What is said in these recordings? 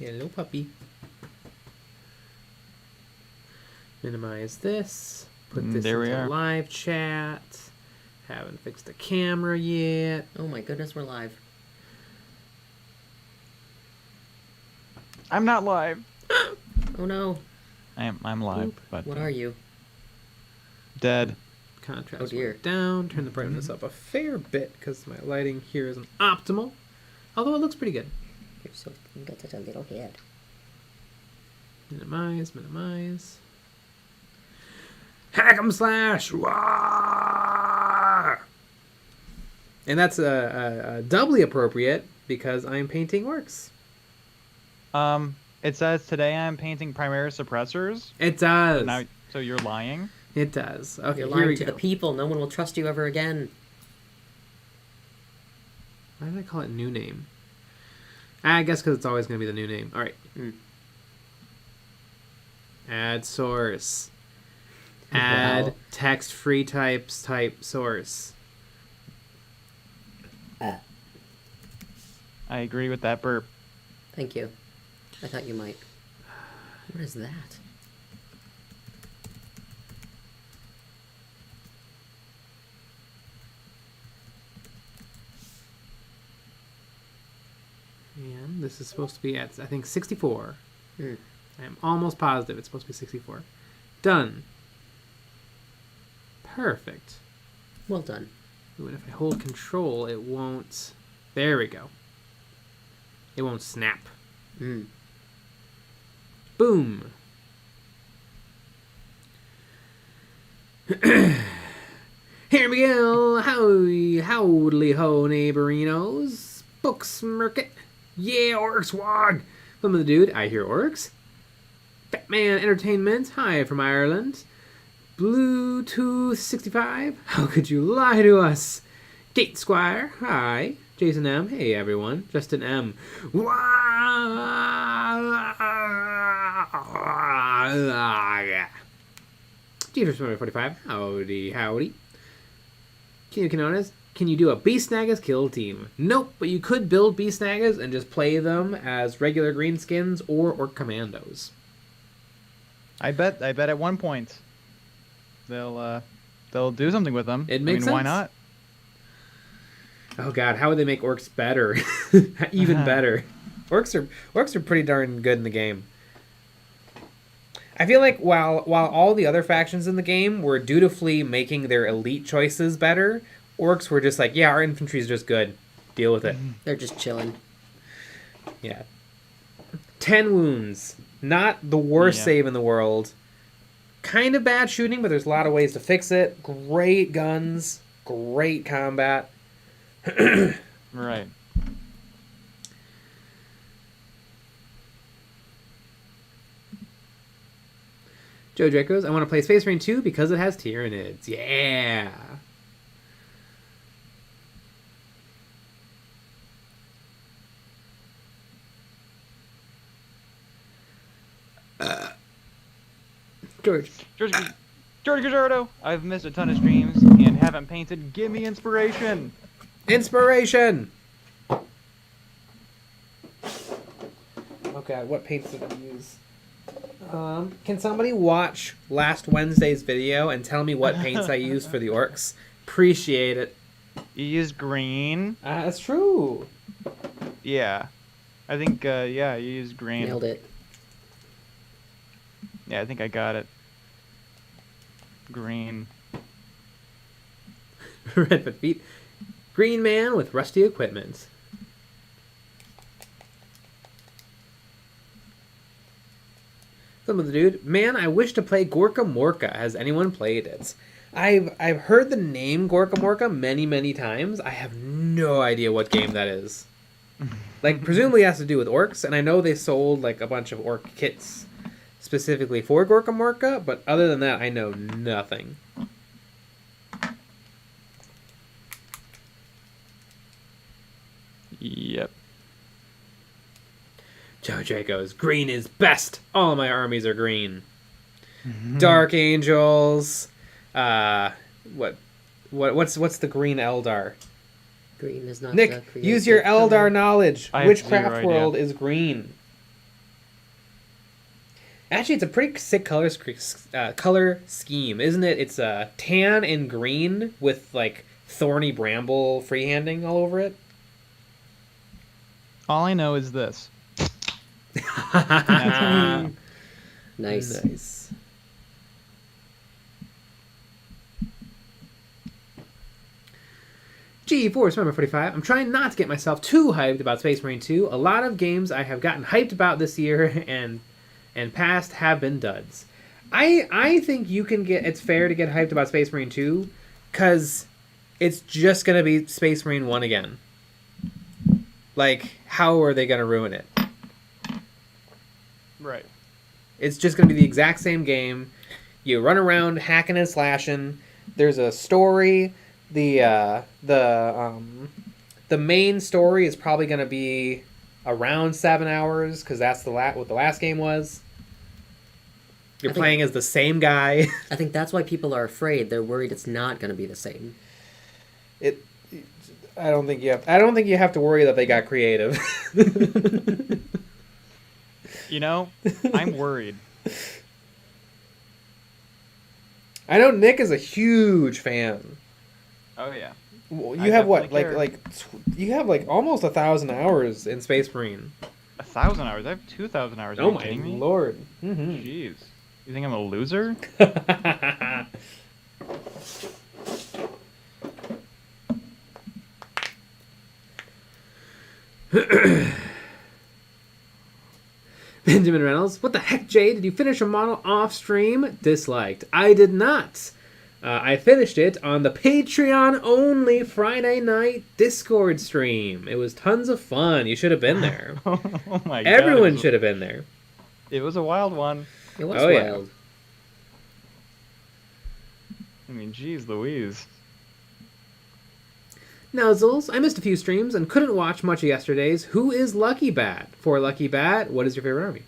Hello, puppy. Minimize this. Put this into live chat. Haven't fixed the camera yet. Oh my goodness, we're live. I'm not live. Oh no. I'm live. Oop. But what are you? Dead. Contrast dear. down. Turn the brightness up a fair bit because my lighting here isn't optimal. Although it looks pretty good. You've got such a little head. Minimize, minimize. Hack 'em slash! Wah! And that's doubly appropriate because I'm painting orcs. It says today I'm painting primary suppressors. It does. So you're lying? It does. Okay, you're here lying we to go. the people. No one will trust you ever again. Why did I call it new name? I guess because it's always going to be the new name. All right. Add source. Add text-free types type source. I agree with that burp. Thank you. I thought you might. What is that? And this is supposed to be at, I think, 64. I am almost positive it's supposed to be 64. Done. Perfect. Well done. Ooh, and if I hold control, it won't... There we go. It won't snap. Boom. Here we go. Howdy, howdly ho, neighborinos. Books, Merkit. Yeah, orcs, wog. Some of the dude. I hear orcs. Batman Entertainment. Hi from Ireland. Bluetooth 65. How could you lie to us? Gate Squire. Hi. Jason M. Hey, everyone. Justin M. Jeepers 45. Howdy, howdy. Can you do a Beast Snaggers kill team? Nope, but you could build Beast Snaggers and just play them as regular greenskins or Orc Commandos. I bet at one point they'll do something with them. It makes sense. Why not? Oh god, how would they make orcs better? Even better. Orcs are pretty darn good in the game. I feel like while all the other factions in the game were dutifully making their elite choices better, orcs were just like, yeah, our infantry's just good. Deal with it. They're just chilling. Yeah. 10 wounds. Not the worst save in the world. Kind of bad shooting, but there's a lot of ways to fix it. Great guns. Great combat. Right. Joe Dracos, I want to play Space Marine 2 because it has Tyranids. Yeah. George Gajardo, I've missed a ton of streams and haven't painted. Give me inspiration. Inspiration. Okay, what paints did I use? Can somebody watch last Wednesday's video and tell me what paints I used for the orcs? Appreciate it. You used green. That's true. Yeah. I think, you used green. Nailed it. Yeah, I think I got it. Green. Redfoot feet. Green man with rusty equipment. Some of the dude. Man, I wish to play Gorka Morka. Has anyone played it? I've heard the name Gorka Morka many, many times. I have no idea what game that is. Like, presumably it has to do with orcs, and I know they sold like a bunch of orc kits specifically for Gorka Morka, but other than that, I know nothing. Yep. Joe Dracos, green is best. All my armies are green. Dark Angels. What's the green Eldar? Green is not Nick, use your Eldar knowledge. I Which have zero craft idea. world is green? Actually, it's a pretty sick color scheme, isn't it? It's tan and green with like thorny bramble freehanding all over it. All I know is this. That's all I know. Nice. Nice. G-Force Remember 45. I'm trying not to get myself too hyped about Space Marine 2. A lot of games I have gotten hyped about this year and past have been duds. I think you can get it's fair to get hyped about Space Marine 2 because it's just gonna be Space Marine 1 again. Like, how are they gonna ruin it? Right. It's just gonna be the exact same game. You run around hacking and slashing. There's a story. The main story is probably going to be around 7 hours because that's what the last game was. You're playing as the same guy. I think that's why people are afraid. They're worried it's not going to be the same. I don't think you have to worry that they got creative. You know, I'm worried. I know Nick is a huge fan. Oh yeah. Well, I you have what, definitely care. you have like almost 1,000 hours in Space Marine. 1,000 hours. I have 2,000 hours. Are Oh you my kidding me? lord! Jeez. You think I'm a loser? Benjamin Reynolds, what the heck, Jay? Did you finish a model off stream? Disliked. I did not. I finished it on the Patreon only Friday night Discord stream. It was tons of fun. You should have been there. Oh my god. Everyone should have been there. It was a wild one. It was Oh, yeah. wild. I mean, geez Louise. Nuzzles, I missed a few streams and couldn't watch much of yesterday's. Who is Lucky Bat? For Lucky Bat, what is your favorite army?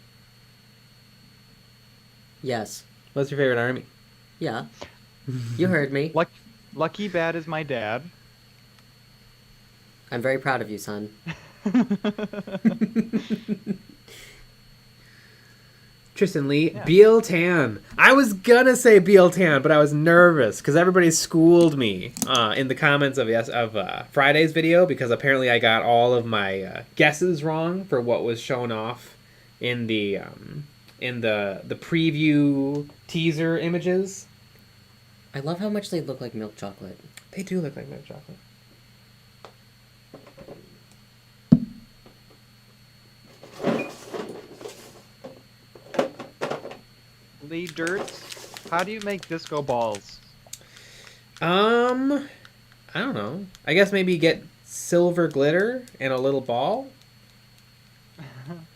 Yes. What's your favorite army? Yeah. You heard me. Lucky Bad is my dad. I'm very proud of you, son. Tristan Lee, Yeah. Beal Tan. I was gonna say Beal Tan, but I was nervous because everybody schooled me in the comments of Friday's video because apparently I got all of my guesses wrong for what was shown off in the preview teaser images. I love how much they look like milk chocolate. They do look like milk chocolate. Lee Dirts, how do you make disco balls? I don't know. I guess maybe get silver glitter and a little ball.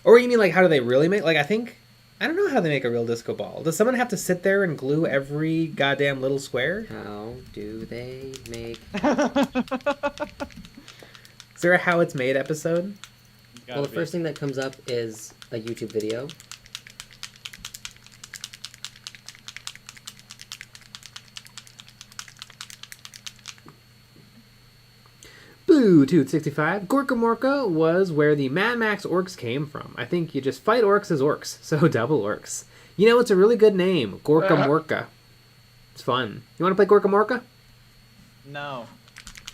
Or you mean like how do they really make? Like I don't know how they make a real disco ball. Does someone have to sit there and glue every goddamn little square? How do they make... Is there a how it's made episode? Well, the first thing that comes up is a YouTube video. Blue 265. Gorka Morka was where the Mad Max orcs came from. I think you just fight orcs as orcs, so double orcs. You know, it's a really good name, Gorka Morka. It's fun. You want to play Gorka Morka? No.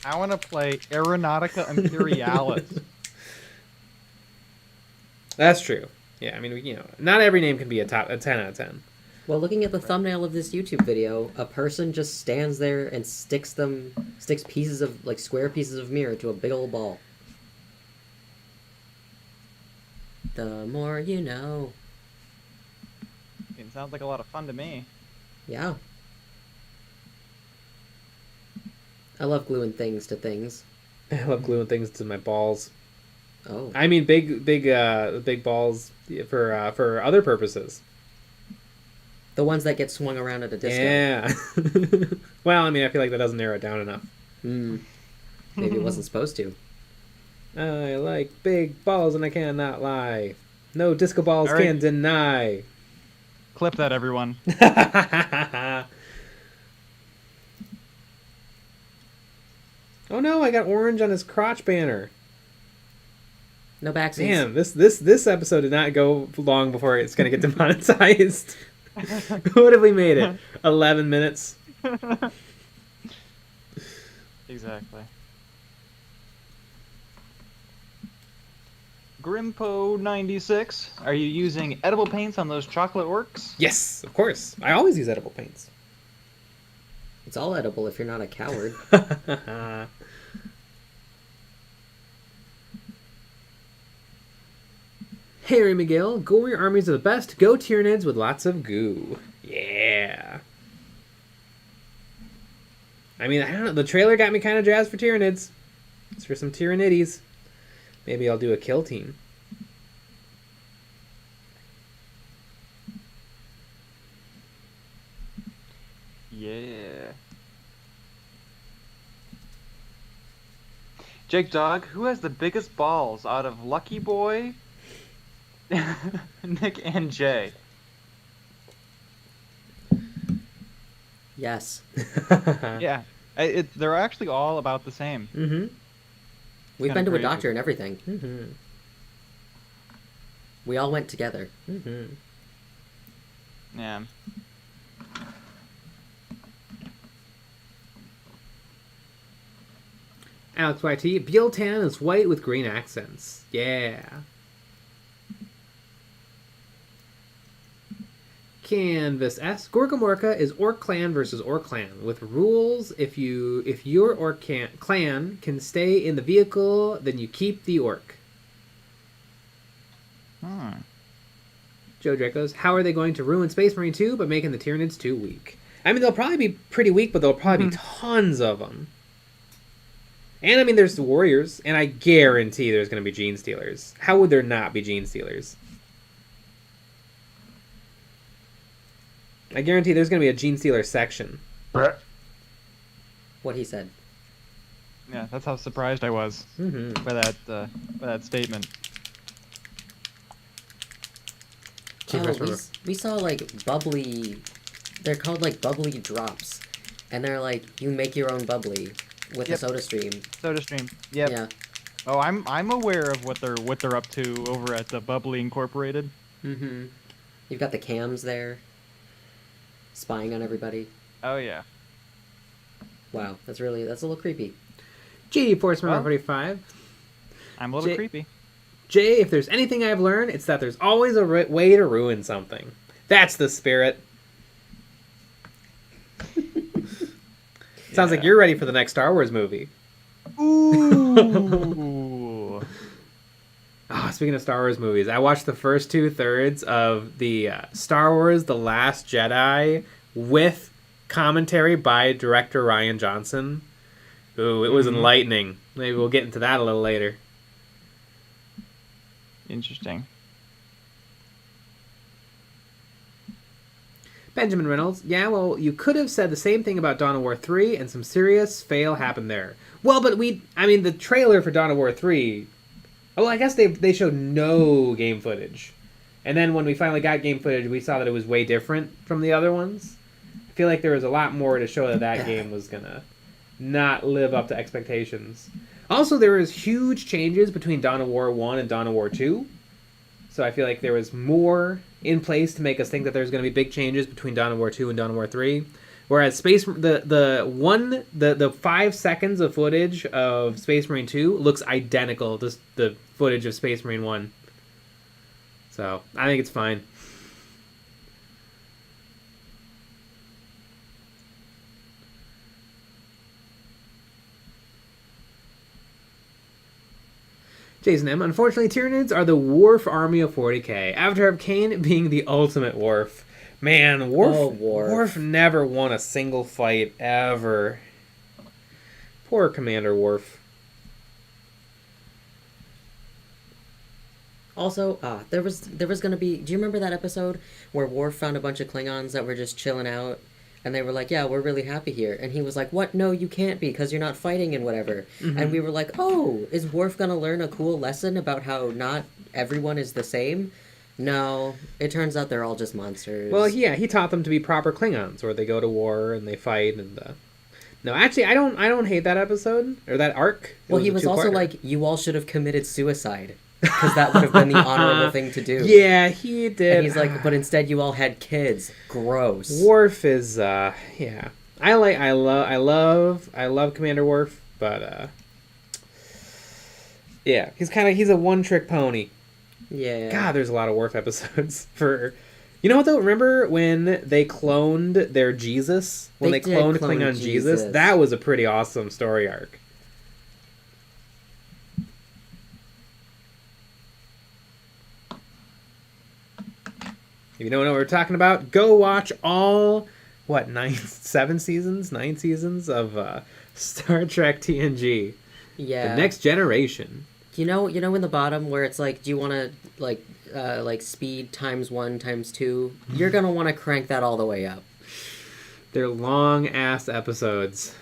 I want to play Aeronautica Imperialis. That's true. Yeah, I mean, you know, not every name can be a 10 out of 10. Well, looking at the thumbnail of this YouTube video, a person just stands there and sticks pieces of, like, square pieces of mirror to a big old ball. The more you know. It sounds like a lot of fun to me. Yeah. I love gluing things to things. I love gluing things to my balls. Oh. I mean, big balls for other purposes. The ones that get swung around at a disco. Yeah. Well, I mean, I feel like that doesn't narrow it down enough. Maybe it wasn't supposed to. I like big balls and I cannot lie. No disco balls All right. can deny. Clip that, everyone. Oh no, I got orange on his crotch banner. No backsies. Man, this episode did not go long before it's gonna get demonetized. What have we made it? 11 minutes. Exactly. Grimpo96, are you using edible paints on those chocolate orcs? Yes, of course. I always use edible paints. It's all edible if you're not a coward. Harry McGill, gory armies are the best. Go Tyranids with lots of goo. Yeah. I mean, I don't know. The trailer got me kind of jazzed for Tyranids. It's for some Tyranids. Maybe I'll do a kill team. Yeah. Jake Dog, who has the biggest balls out of Lucky Boy, Nick, and Jay? Yes. Yeah. They're actually all about the same. Mm-hmm. We've Kinda been to crazy. a doctor and everything. Mm-hmm. We all went together. Mm-hmm. Yeah. Alex YT, Bieltan is white with green accents. Yeah. Canvas S. Gorgamorka is Orc Clan versus Orc Clan with rules. If your Orc clan can stay in the vehicle, then you keep the Orc. Joe Draco's, how are they going to ruin Space Marine 2 by making the Tyranids too weak? I mean, they'll probably be pretty weak, but there'll probably be tons of them. And I mean, there's the Warriors, and I guarantee there's going to be Gene Stealers. How would there not be Gene Stealers? I guarantee there's going to be a Gene Stealer section. What he said. Yeah, that's how surprised I was Mm-hmm. by that statement. We saw like bubbly. They're called like bubbly drops, and they're like you make your own bubbly with a Yep. soda stream. Soda stream. Yep. Yeah. Oh, I'm aware of what they're up to over at the Bubbly Incorporated. Mm-hmm. You've got the cams there, spying on everybody. Oh yeah. Wow, that's a little creepy. GD Force Member Well. 45. I'm a little Jay- creepy. Jay, if there's anything I've learned, it's that there's always a way to ruin something. That's the spirit. Sounds like you're ready for the next Star Wars movie. Ooh. Oh, speaking of Star Wars movies, I watched the first 2/3 of the Star Wars The Last Jedi with commentary by director Rian Johnson. Ooh, it was enlightening. Maybe we'll get into that a little later. Interesting. Benjamin Reynolds, yeah, well, you could have said the same thing about Dawn of War 3, and some serious fail happened there. Well, but the trailer for Dawn of War 3, well, I guess they showed no game footage. And then when we finally got game footage, we saw that it was way different from the other ones. I feel like there was a lot more to show that game was gonna not live up to expectations. Also, there was huge changes between Dawn of War 1 and Dawn of War 2. So I feel like there was more in place to make us think that there's going to be big changes between Dawn of War 2 and Dawn of War 3. Whereas the 5 seconds of footage of Space Marine 2 looks identical to the footage of Space Marine 1. So I think it's fine. Jason M. Unfortunately, Tyranids are the Worf army of 40k. Avatar of Kane being the ultimate Worf. Man, Worf never won a single fight ever. Poor Commander Worf. Also, there was gonna be. Do you remember that episode where Worf found a bunch of Klingons that were just chilling out, and they were like, "Yeah, we're really happy here," and he was like, "What? No, you can't be, because you're not fighting and whatever." Mm-hmm. And we were like, "Oh, is Worf gonna learn a cool lesson about how not everyone is the same?" No, it turns out they're all just monsters. Well, yeah, he taught them to be proper Klingons, where they go to war and they fight and. No, actually, I don't hate that episode or that arc. Well, he was also like, "You all should have committed suicide." because that would have been the honorable thing to do. Yeah, he did. And he's like, but instead you all had kids. Gross. Worf is yeah. I love Commander Worf, but yeah, he's a one-trick pony. Yeah. God, there's a lot of Worf episodes for. You know what though? Remember when they cloned their Jesus? When they They did cloned clone Klingon Jesus. That was a pretty awesome story arc. If you don't know what we're talking about, go watch all, nine seasons of Star Trek TNG. Yeah. The Next Generation. You know in the bottom where it's like, do you want to like speed times 1 times 2? You're gonna want to crank that all the way up. They're long ass episodes.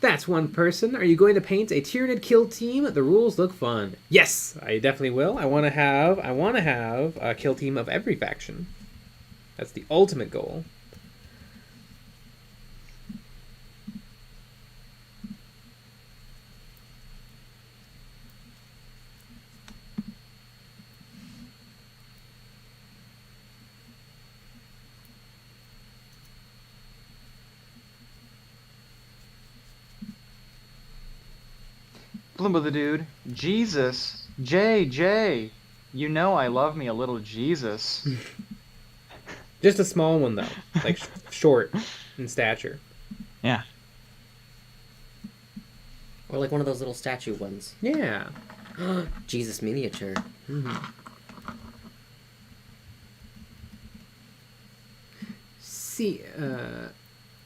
That's one person. Are you going to paint a Tyranid kill team? The rules look fun. Yes, I definitely will. I want to have a kill team of every faction. That's the ultimate goal. Bloom the dude. Jesus. JJ. You know I love me a little Jesus. Just a small one though, like short in stature. Yeah. Or like one of those little statue ones. Yeah. Jesus miniature. See,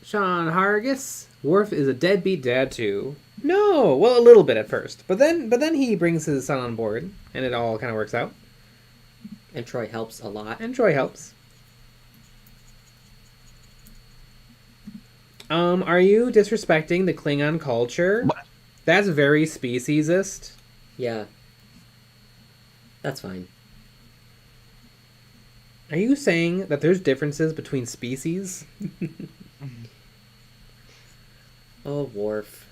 Sean Hargis. Worf is a deadbeat dad too. No, well, a little bit at first, but then he brings his son on board, and it all kind of works out. And Troy helps a lot. And Troy helps. Are you disrespecting the Klingon culture? What? That's very speciesist. Yeah. That's fine. Are you saying that there's differences between species? Oh, Worf.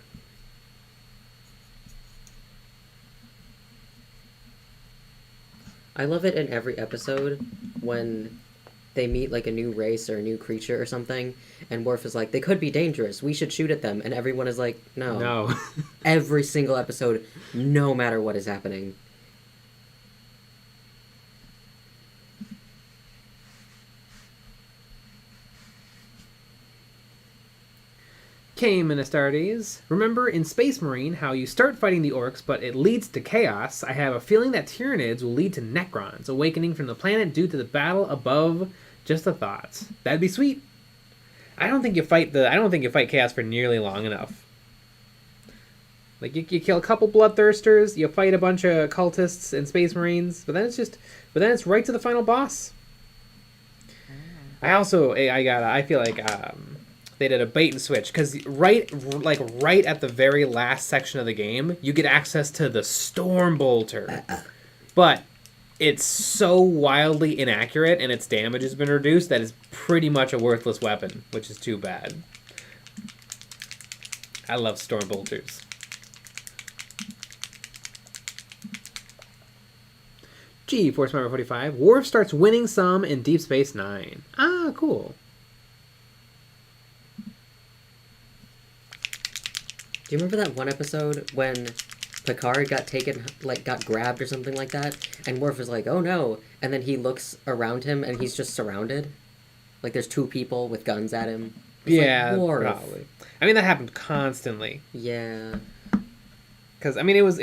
I love it in every episode when they meet like a new race or a new creature or something, and Worf is like, they could be dangerous, we should shoot at them, and everyone is like, no. No. Every single episode, no matter what is happening. Came in Astartes. Remember in Space Marine how you start fighting the orcs, but it leads to chaos? I have a feeling that Tyranids will lead to Necrons, awakening from the planet due to the battle above. Just a thought. That'd be sweet. I don't think you fight chaos for nearly long enough. Like you kill a couple bloodthirsters, you fight a bunch of cultists and Space Marines, but then it's right to the final boss. I feel like they did a bait and switch because right at the very last section of the game, you get access to the Stormbolter, but it's so wildly inaccurate and its damage has been reduced that it's pretty much a worthless weapon, which is too bad. I love Stormbolters. Force Member 45. Worf starts winning some in Deep Space Nine. Ah, cool. Do you remember that one episode when Picard got grabbed or something like that, and Worf is like, oh no, and then he looks around him and he's just surrounded? Like there's 2 people with guns at him. It's Yeah, like, Worf. probably. I mean, that happened constantly. Yeah. Because I mean, it was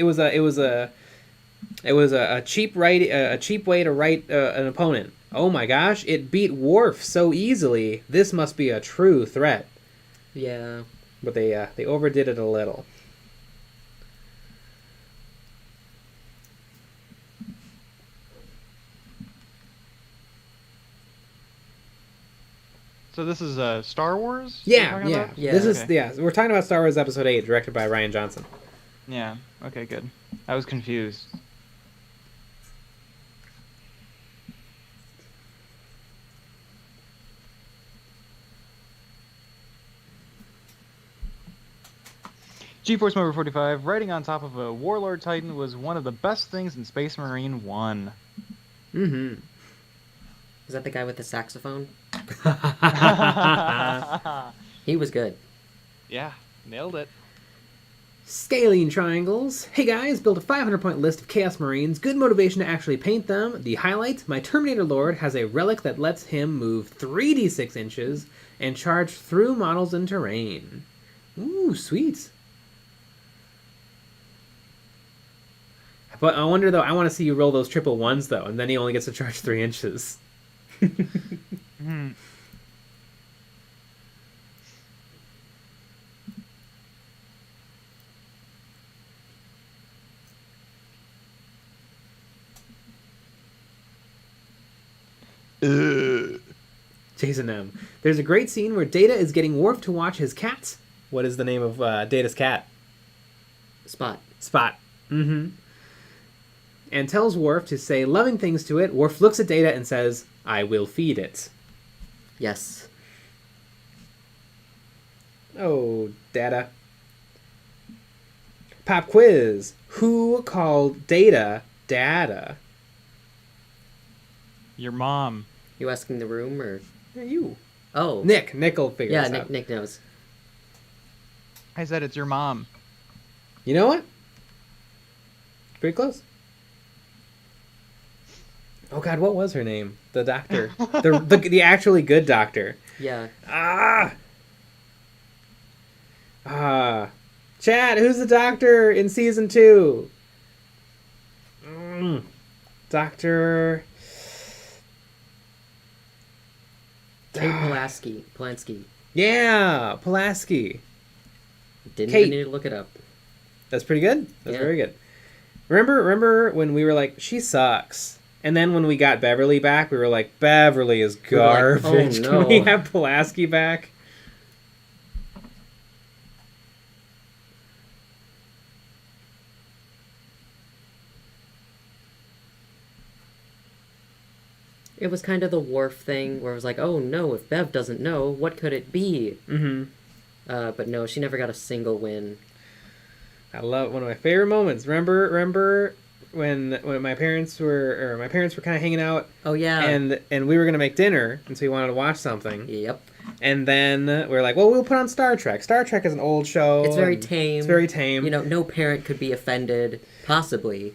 a cheap way to write an opponent. Oh my gosh, it beat Worf so easily. This must be a true threat. Yeah. But they overdid it a little. So this is Star Wars? Yeah, we're talking yeah. about? Yeah. This is Okay. We're talking about Star Wars Episode 8, directed by Rian Johnson. Yeah. Okay, good. I was confused. GeForce Member 45, riding on top of a Warlord Titan was one of the best things in Space Marine 1. Mm-hmm. Is that the guy with the saxophone? Yeah, He was good. nailed it. Scalene triangles. Hey guys, built a 500-point list of Chaos Marines. Good motivation to actually paint them. The highlight, my Terminator Lord has a relic that lets him move 3d6 inches and charge through models and terrain. Ooh, sweet. But I wonder, though, I want to see you roll those triple ones, though, and then he only gets to charge 3 inches. Hmm. Jason M. There's a great scene where Data is getting Worf to watch his cats. What is the name of Data's cat? Spot. Spot. Mm-hmm. And tells Worf to say loving things to it. Worf looks at Data and says, I will feed it. Yes. Oh, Data. Pop quiz. Who called Data Data? Your mom. You asking the room or? Yeah, you. Oh. Nick. Nick will figure Yeah, this out. Nick knows. I said it's your mom. You know what? Pretty close. Oh God, what was her name? The doctor. the actually good doctor. Yeah. Chad, who's the doctor in season 2? Doctor. Kate Polanski. Yeah, Pulaski. Didn't Kate. even need to look it up. That's pretty good. That's Yeah. very good. Remember when we were like, she sucks. And then when we got Beverly back, we were like, Beverly is We were like, garbage. oh, no. Can we have Pulaski back? It was kind of the Worf thing where it was like, oh no, if Bev doesn't know, what could it be? Mm-hmm. But no, she never got a single win. I love one of my favorite moments. Remember when my parents were kind of hanging out. Oh yeah. And we were gonna make dinner, and so we wanted to watch something. Yep. And then we were like, well, we'll put on Star Trek. Star Trek is an old show. It's very and tame. It's very tame. You know, no parent could be offended, possibly,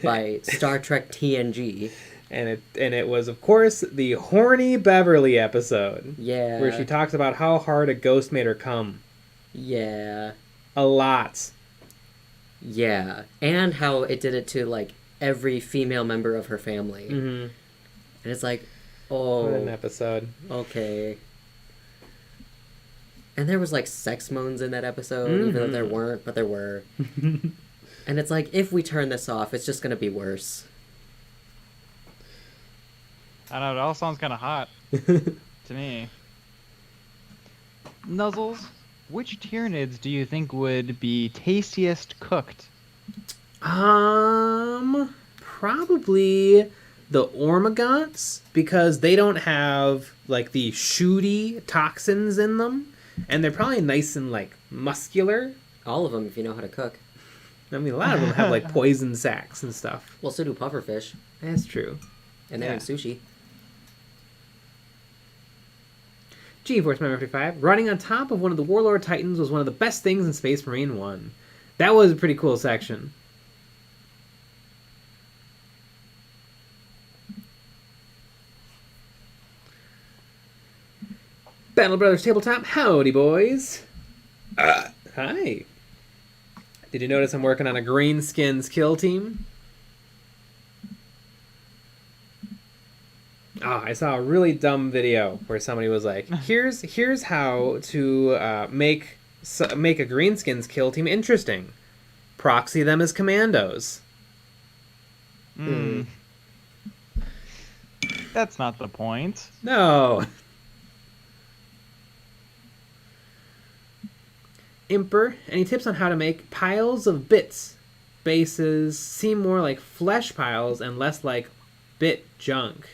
by Star Trek TNG. And it was, of course, the horny Beverly episode. Yeah. Where she talks about how hard a ghost made her come. Yeah. A lot. Yeah. And how it did it to, like, every female member of her family. Mm-hmm. And it's like, oh. What an episode. Okay. And there was, like, sex moans in that episode, even though there weren't, but there were. And it's like, if we turn this off, it's just going to be worse. I know, it all sounds kind of hot to me. Nuzzles, which Tyranids do you think would be tastiest cooked? Probably the Ormagots, because they don't have, like, the shooty toxins in them, and they're probably nice and, like, muscular. All of them, if you know how to cook. I mean, a lot of them have, like, poison sacs and stuff. Well, so do pufferfish. That's true. And they're in sushi. GeForce Member 55. Running on top of one of the Warlord Titans was one of the best things in Space Marine 1. That was a pretty cool section. Battle Brothers Tabletop. Howdy, boys. Hi. Did you notice I'm working on a Greenskins kill team? Oh, I saw a really dumb video where somebody was like, "Here's how to make a Greenskins kill team interesting. Proxy them as commandos." That's not the point. No. Imper, any tips on how to make piles of bits, bases seem more like flesh piles and less like bit junk?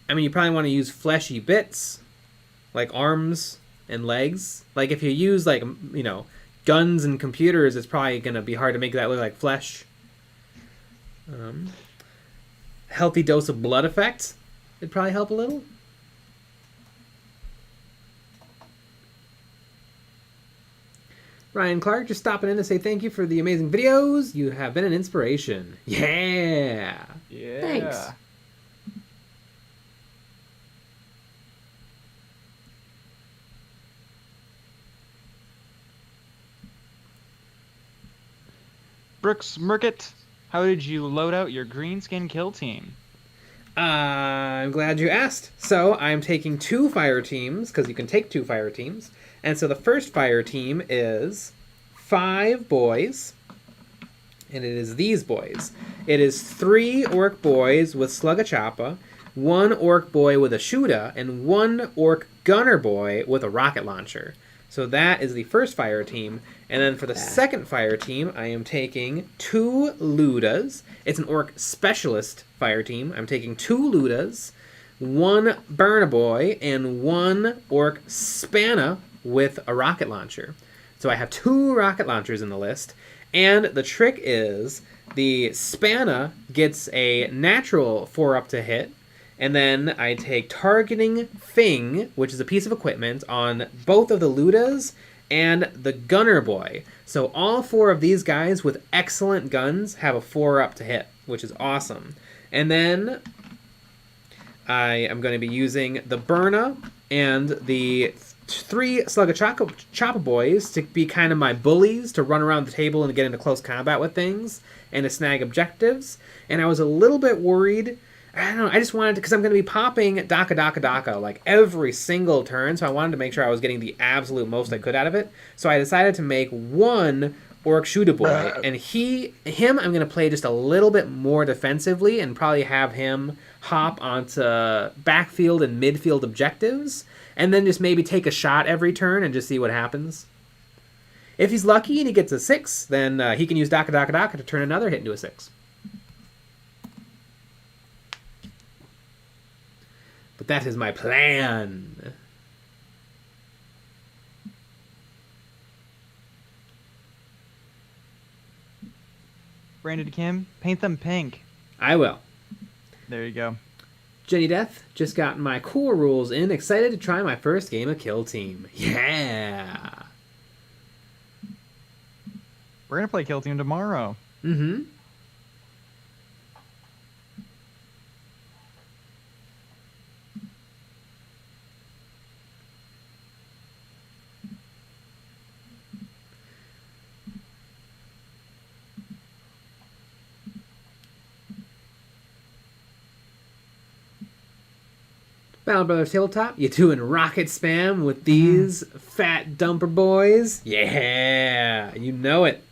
I mean, you probably want to use fleshy bits, like arms and legs. Like, if you use, like, you know, guns and computers, it's probably going to be hard to make that look like flesh. Healthy dose of blood effect. It'd probably help a little. Ryan Clark just stopping in to say thank you for the amazing videos. You have been an inspiration. Yeah. Yeah. Thanks. Brooks Merkett, how did you load out your greenskin kill team? I'm glad you asked. So I'm taking 2 fire teams, because you can take 2 fire teams. And so the first fire team is 5 boys. And it is these boys. It is 3 orc boys with Slugachappa, 1 orc boy with a Shuda, and 1 orc gunner boy with a rocket launcher. So that is the first fire team. And then for the second fire team, I am taking 2 Ludas. It's an orc specialist fire team. I'm taking 2 Ludas, 1 Burna boy, and 1 orc Spanna with a rocket launcher. So I have 2 rocket launchers in the list. And the trick is the Spanna gets a natural 4-up to hit. And then I take Targeting Fing, which is a piece of equipment, on both of the Ludas and the Gunner Boy. So all 4 of these guys with excellent guns have a 4-up to hit, which is awesome. And then I am going to be using the Burna and the 3 Slugachappa boys to be kind of my bullies, to run around the table and get into close combat with things and to snag objectives. And I was a little bit worried. I don't know, I just wanted to, because I'm going to be popping Daka like every single turn, so I wanted to make sure I was getting the absolute most I could out of it. So I decided to make 1 Orc Shuda boy, and him I'm going to play just a little bit more defensively and probably have him hop onto backfield and midfield objectives, and then just maybe take a shot every turn and just see what happens. If he's lucky and he gets a 6, then he can use Daka to turn another hit into a 6. But that is my plan. Brandon Kim, paint them pink. I will. There you go. Jenny Death, just got my core rules in. Excited to try my first game of Kill Team. Yeah. We're going to play Kill Team tomorrow. Mm-hmm. Battle Brothers Tabletop, you doing rocket spam with these fat dumper boys? Yeah, you know it.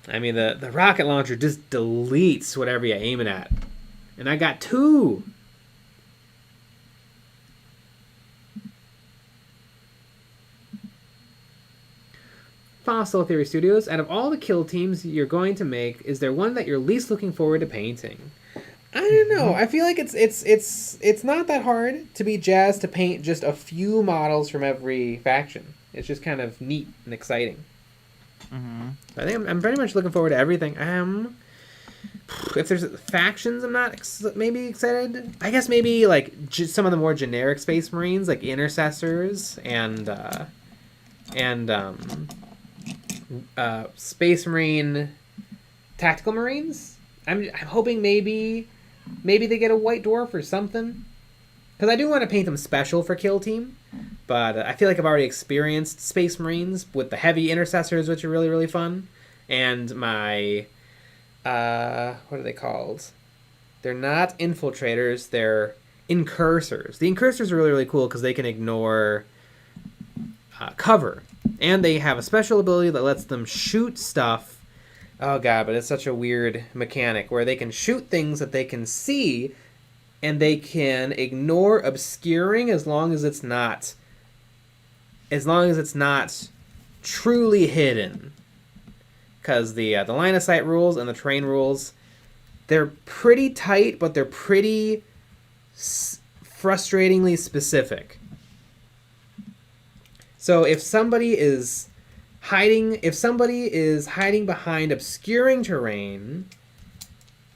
I mean, the rocket launcher just deletes whatever you aim it at. And I got 2. Fossil Theory Studios, out of all the kill teams you're going to make, is there one that you're least looking forward to painting? I don't know. I feel like it's not that hard to be jazzed to paint just a few models from every faction. It's just kind of neat and exciting. Mm-hmm. I think I'm pretty much looking forward to everything. If there's factions, I'm not maybe excited. I guess maybe like just some of the more generic Space Marines, like Intercessors and Space Marine Tactical Marines. I'm hoping maybe they get a White Dwarf or something. Because I do want to paint them special for Kill Team. But I feel like I've already experienced Space Marines with the heavy Intercessors, which are really, really fun. And my... what are they called? They're not Infiltrators, they're Incursors. The Incursors are really, really cool because they can ignore cover. And they have a special ability that lets them shoot stuff. Oh god, but it's such a weird mechanic where they can shoot things that they can see, and they can ignore obscuring as long as it's not truly hidden. Because the line of sight rules and the terrain rules, they're pretty tight, but they're pretty frustratingly specific. So if somebody is if somebody is hiding behind obscuring terrain.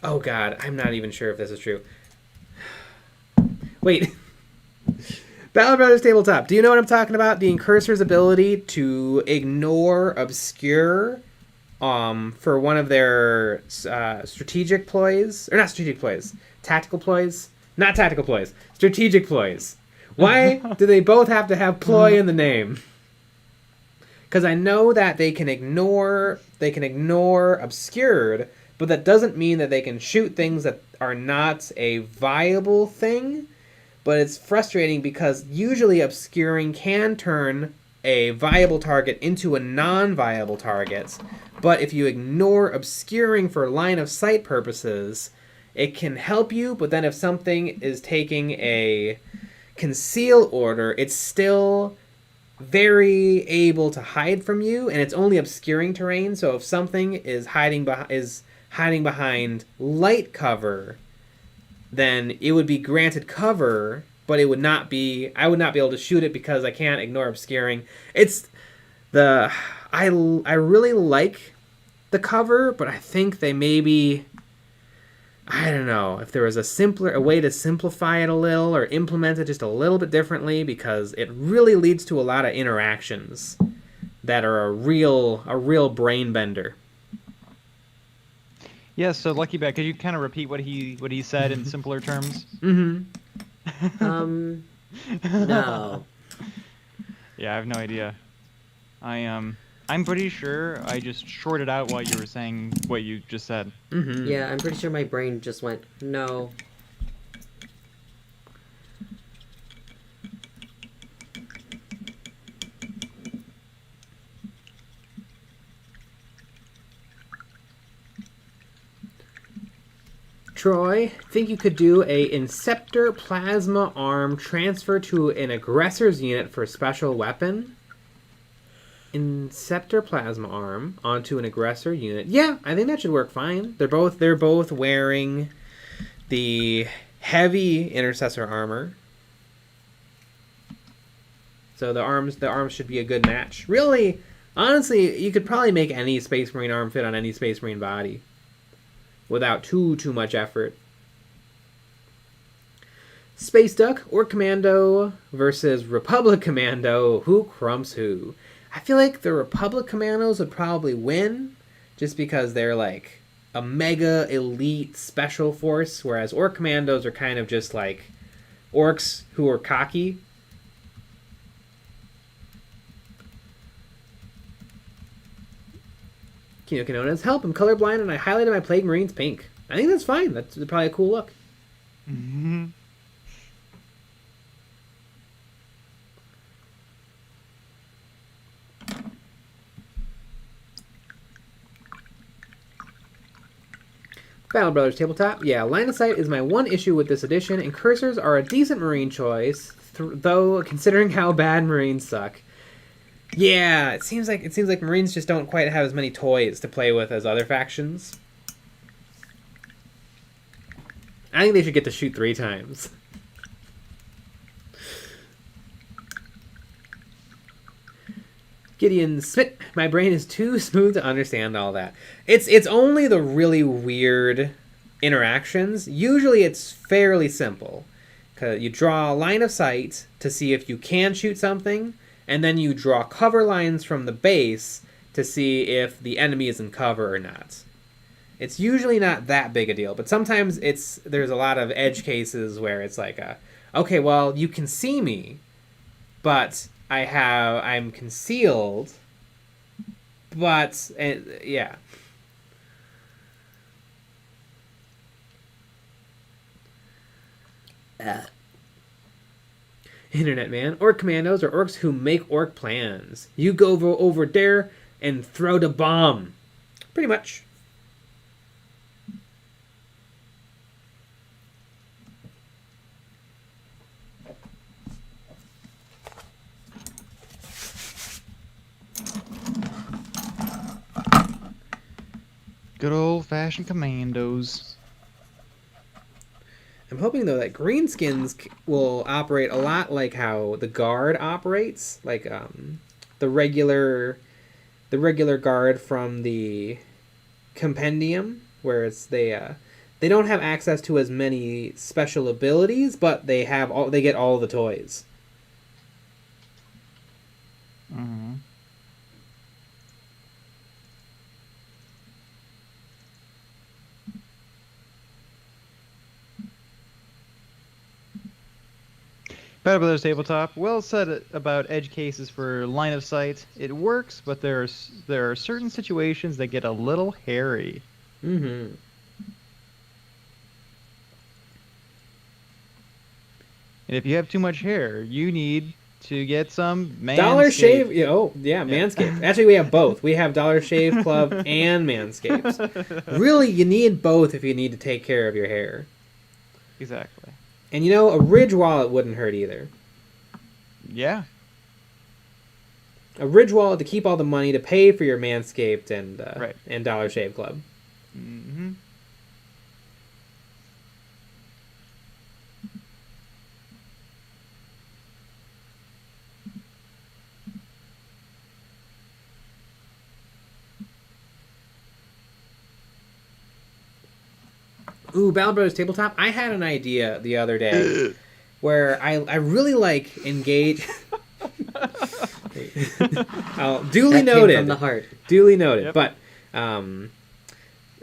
Oh god, I'm not even sure if this is true. Wait. Battle Brothers Tabletop. Do you know what I'm talking about? The Incursor's ability to ignore obscure for one of their strategic ploys. Or not strategic ploys. Tactical ploys. Not tactical ploys. Strategic ploys. Why do they both have to have ploy in the name? Because I know that they can ignore obscured, but that doesn't mean that they can shoot things that are not a viable thing. But it's frustrating because usually obscuring can turn a viable target into a non-viable target. But if you ignore obscuring for line of sight purposes, it can help you. But then if something is taking a conceal order, it's still very able to hide from you, and it's only obscuring terrain. So if something is hiding behind light cover, then it would be granted cover, but it would not be. I would not be able to shoot it because I can't ignore obscuring. I really like the cover, but I think they maybe. I don't know if there was a way to simplify it a little or implement it just a little bit differently, because it really leads to a lot of interactions that are a real brain bender. Yeah, so Lucky Bat, could you kind of repeat what he said in simpler terms? Mm-hmm. No. Yeah, I have no idea. I'm pretty sure I just shorted out while you were saying what you just said. Mm-hmm. Yeah, I'm pretty sure my brain just went, no. Troy, think you could do a Inceptor Plasma Arm transfer to an aggressor's unit for a special weapon? Inceptor Plasma Arm onto an aggressor unit. Yeah, I think that should work fine. They're both wearing the heavy intercessor armor. So the arms should be a good match. Really, honestly, you could probably make any Space Marine arm fit on any Space Marine body without too much effort. Space Duck or Commando versus Republic Commando. Who crumps who? I feel like the Republic Commandos would probably win just because they're like a mega elite special force, whereas Orc Commandos are kind of just like orcs who are cocky. Kino Kanonas, help, I'm colorblind and I highlighted my Plague Marines pink. I think that's fine. That's probably a cool look. Mm-hmm. Battle Brothers Tabletop. Yeah, line of sight is my one issue with this edition, and cursors are a decent Marine choice, though considering how bad Marines suck. Yeah, it seems like Marines just don't quite have as many toys to play with as other factions. I think they should get to shoot 3 times. Gideon Smith, my brain is too smooth to understand all that. It's only the really weird interactions. Usually it's fairly simple. 'Cause you draw a line of sight to see if you can shoot something, and then you draw cover lines from the base to see if the enemy is in cover or not. It's usually not that big a deal, but sometimes there's a lot of edge cases where it's like, okay, well, you can see me, but I'm concealed, but, yeah. Internet man. Orc commandos are orcs who make orc plans. You go over there and throw the bomb. Pretty much. Good old-fashioned commandos. I'm hoping, though, that greenskins will operate a lot like how the Guard operates. Like, the regular the regular guard from the compendium, where they don't have access to as many special abilities, but they get all the toys. Mm-hmm. Battle Brothers Tabletop. Well said about edge cases for line of sight. It works, but there are certain situations that get a little hairy. Mm-hmm. And if you have too much hair, you need to get some Manscaped. Dollar Shave. Yeah, Yeah. Manscaped. Actually, we have both. We have Dollar Shave Club and Manscaped. Really, you need both if you need to take care of your hair. Exactly. And a Ridge wallet wouldn't hurt either. Yeah. A Ridge wallet to keep all the money to pay for your Manscaped and Dollar Shave Club. Mm-hmm. Ooh, Battle Brothers Tabletop. I had an idea the other day where I really like engage. Duly That noted. came from the heart. Duly noted. Yep. But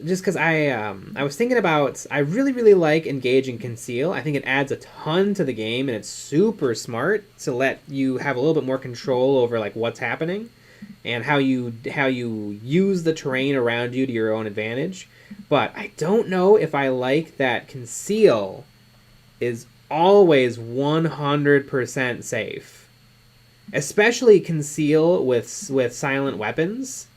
just because I was thinking about, I really like Engage and Conceal. I think it adds a ton to the game, and it's super smart to let you have a little bit more control over like what's happening and how you use the terrain around you to your own advantage. But I don't know if I like that Conceal is always 100% safe. Especially Conceal with silent weapons.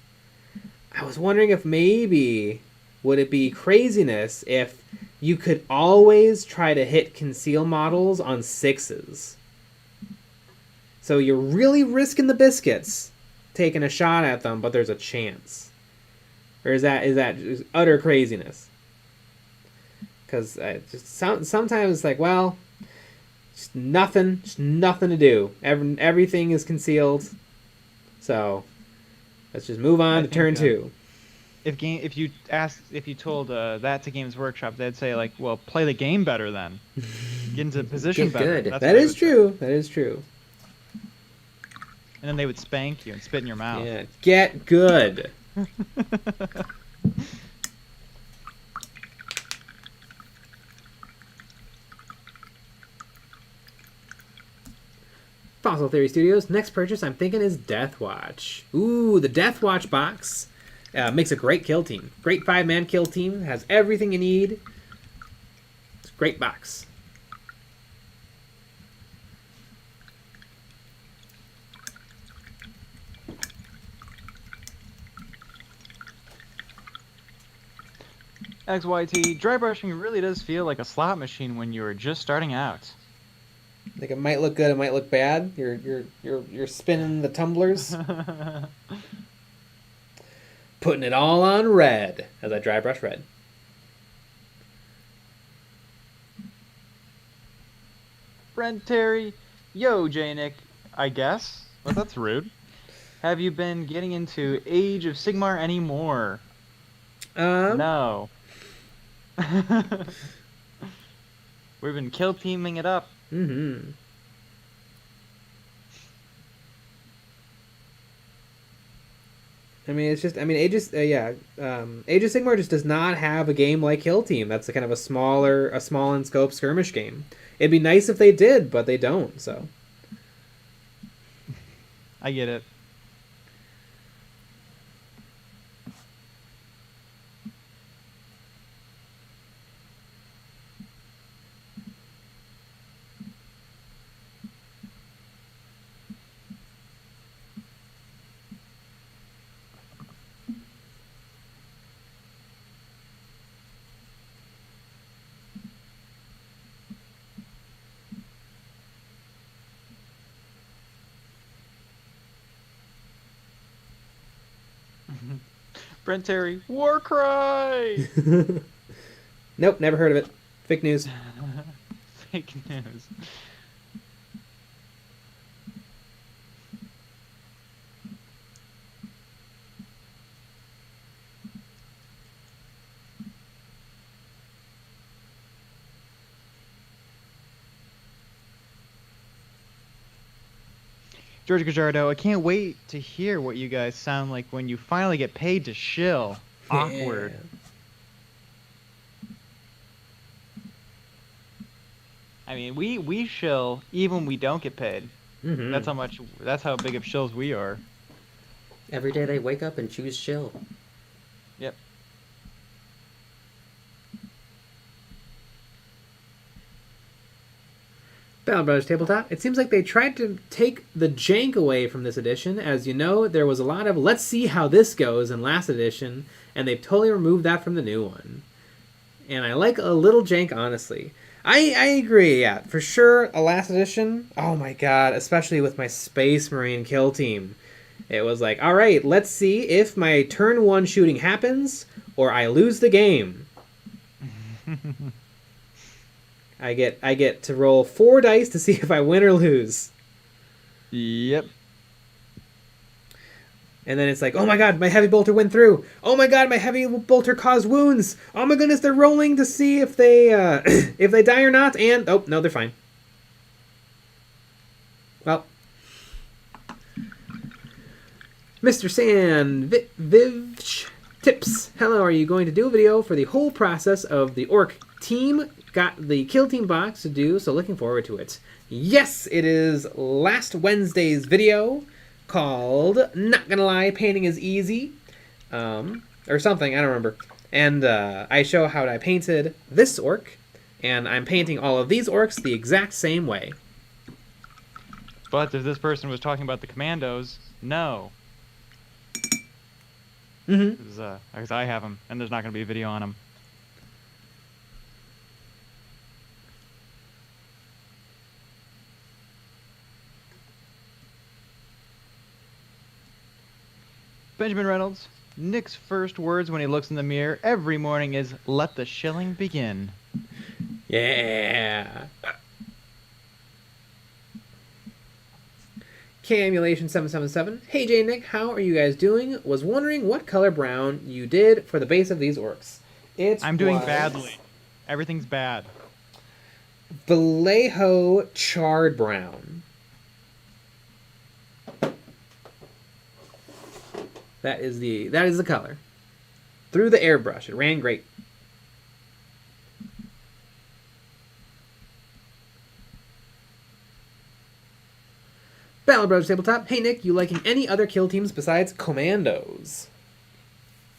I was wondering if maybe would it be craziness if you could always try to hit Conceal models on 6s. So you're really risking the biscuits taking a shot at them, but there's a chance. Or is that just utter craziness? Because sometimes it's like, well, just nothing to do. Everything is concealed. So let's just move on to turn 2. If you told that to Games Workshop, they'd say like, well, play the game better then. Get into position Get better. good. That is true. That is true. And then they would spank you and spit in your mouth. Yeah, get good. Fossil Theory Studios. Next purchase I'm thinking is Deathwatch. Ooh, the Deathwatch box makes a great kill team. Great 5-man kill team. Has everything you need. It's a great box. XYT, dry brushing really does feel like a slot machine when you are just starting out. Like it might look good, it might look bad. You're spinning the tumblers. Putting it all on red as I dry brush red. Brent Terry, yo J-Nick, I guess, but that's rude. Have you been getting into Age of Sigmar anymore? No. We've been kill teaming it up. Mm-hmm. I mean, it's just, Age of Sigmar just does not have a game like Kill Team. That's a kind of a small in scope skirmish game. It'd be nice if they did, but they don't, so. I get it. Brent Terry, Warcry! Nope, never heard of it. Fake news. Fake news. George Gajardo, I can't wait to hear what you guys sound like when you finally get paid to shill. Awkward. Yeah. I mean, we shill even when we don't get paid. Mm-hmm. That's how big of shills we are. Every day they wake up and choose chill. Yep. Battle Brothers Tabletop. It seems like they tried to take the jank away from this edition. As you know, there was a lot of let's see how this goes in last edition, and they've totally removed that from the new one. And I like a little jank, honestly. I agree, yeah, for sure. A last edition, oh my god, especially with my Space Marine kill team. It was like, all right, let's see if my turn 1 shooting happens or I lose the game. I get to roll 4 dice to see if I win or lose. Yep. And then it's like, oh my god, my heavy bolter went through. Oh my god, my heavy bolter caused wounds. Oh my goodness, they're rolling to see if they if they die or not. And oh no, they're fine. Well, Mr. Sand Vivch Tips. Hello, are you going to do a video for the whole process of the ORK team? Got the kill team box to do, so looking forward to it. Yes, it is last Wednesday's video called Not Gonna Lie, Painting is Easy. Or something, I don't remember. And I show how I painted this orc, and I'm painting all of these orcs the exact same way. But if this person was talking about the commandos, no. Mm-hmm. Because I have them, and there's not going to be a video on them. Benjamin Reynolds, Nick's first words when he looks in the mirror every morning is, "Let the shilling begin." Yeah. Camulation777. Hey Jay and Nick, how are you guys doing? Was wondering what color brown you did for the base of these orcs. I'm doing badly. Everything's bad. Vallejo charred brown. That is the color. Through the airbrush. It ran great. Battle Brothers Tabletop. Hey Nick, you liking any other kill teams besides Commandos?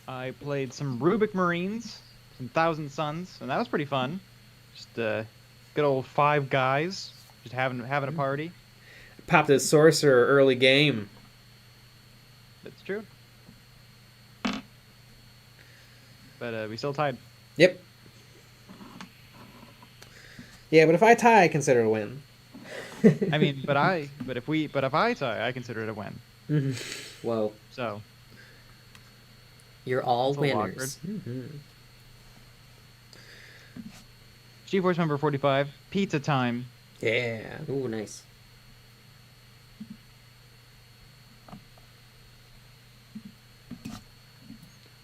I played some Rubik Marines, some Thousand Suns, and that was pretty fun. Just good old 5 guys, just having a party. Popped a sorcerer early game. That's true. But we still tied. Yep. Yeah, but if I tie, I consider it a win. I mean, but if I tie, I consider it a win. Mm-hmm. Whoa. So You're all it's a little awkward. winners. Mm-hmm. G-Force member 45, pizza time. Yeah. Ooh, nice.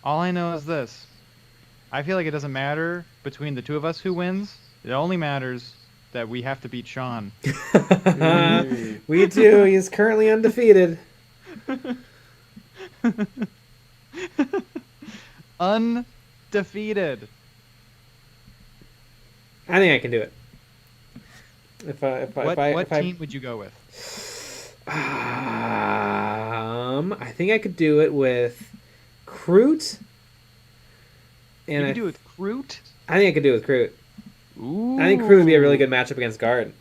All I know is this. I feel like it doesn't matter between the two of us who wins. It only matters that we have to beat Sean. We do. He's currently undefeated. Undefeated. I think I can do it. What team would you go with? I think I could do it with Kroot. And you could do it with Kroot? I think I could do it with Kroot. Ooh. I think Kroot would be a really good matchup against Guard.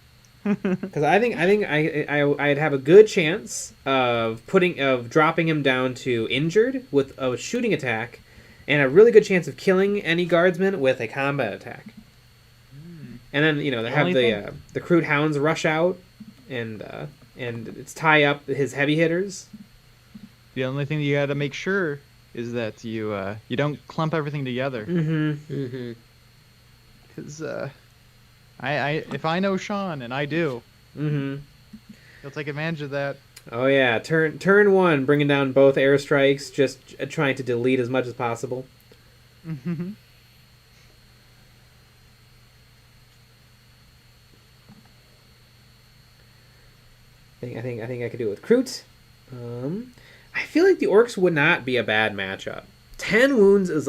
Because I think I'd have a good chance of dropping him down to injured with a shooting attack, and a really good chance of killing any guardsman with a combat attack. And then they have the Kroot Hounds rush out, and it's tie up his heavy hitters. The only thing you got to make sure is that you don't clump everything together. Mm-hmm. Mm-hmm. Because if I know Sean, and I do, Mm-hmm. he'll take advantage of that. Oh yeah, turn 1, bringing down both airstrikes, just trying to delete as much as possible. Mm-hmm. I think I could do it with Kroot. I feel like the orcs would not be a bad matchup. 10 wounds is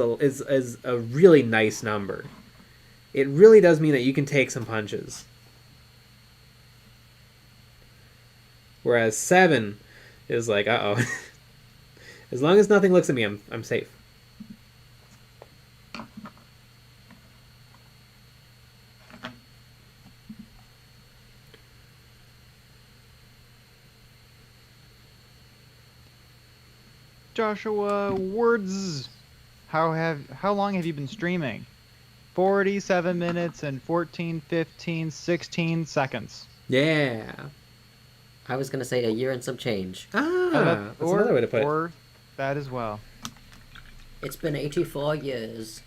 a really nice number. It really does mean that you can take some punches. Whereas 7 is like, uh-oh. As long as nothing looks at me, I'm safe. Joshua Words, how long have you been streaming? 47 minutes and 14, 15, 16 seconds. Yeah. I was gonna say a year and some change. That's another way to put it. Or that as well. It's been 84 years.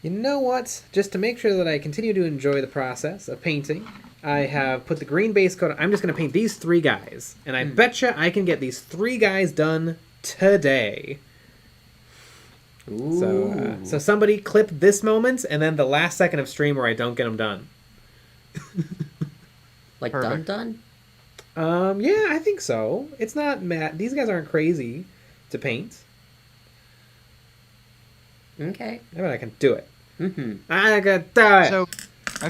You know what? Just to make sure that I continue to enjoy the process of painting, I have put the green base coat on. I'm just going to paint these 3 guys. And I betcha I can get these 3 guys done today. Ooh. So somebody clip this moment and then the last second of stream where I don't get them done. Like Perfect. done? Yeah, I think so. It's not mad. These guys aren't crazy to paint. Okay. I bet I can do it. Mm-hmm. I can do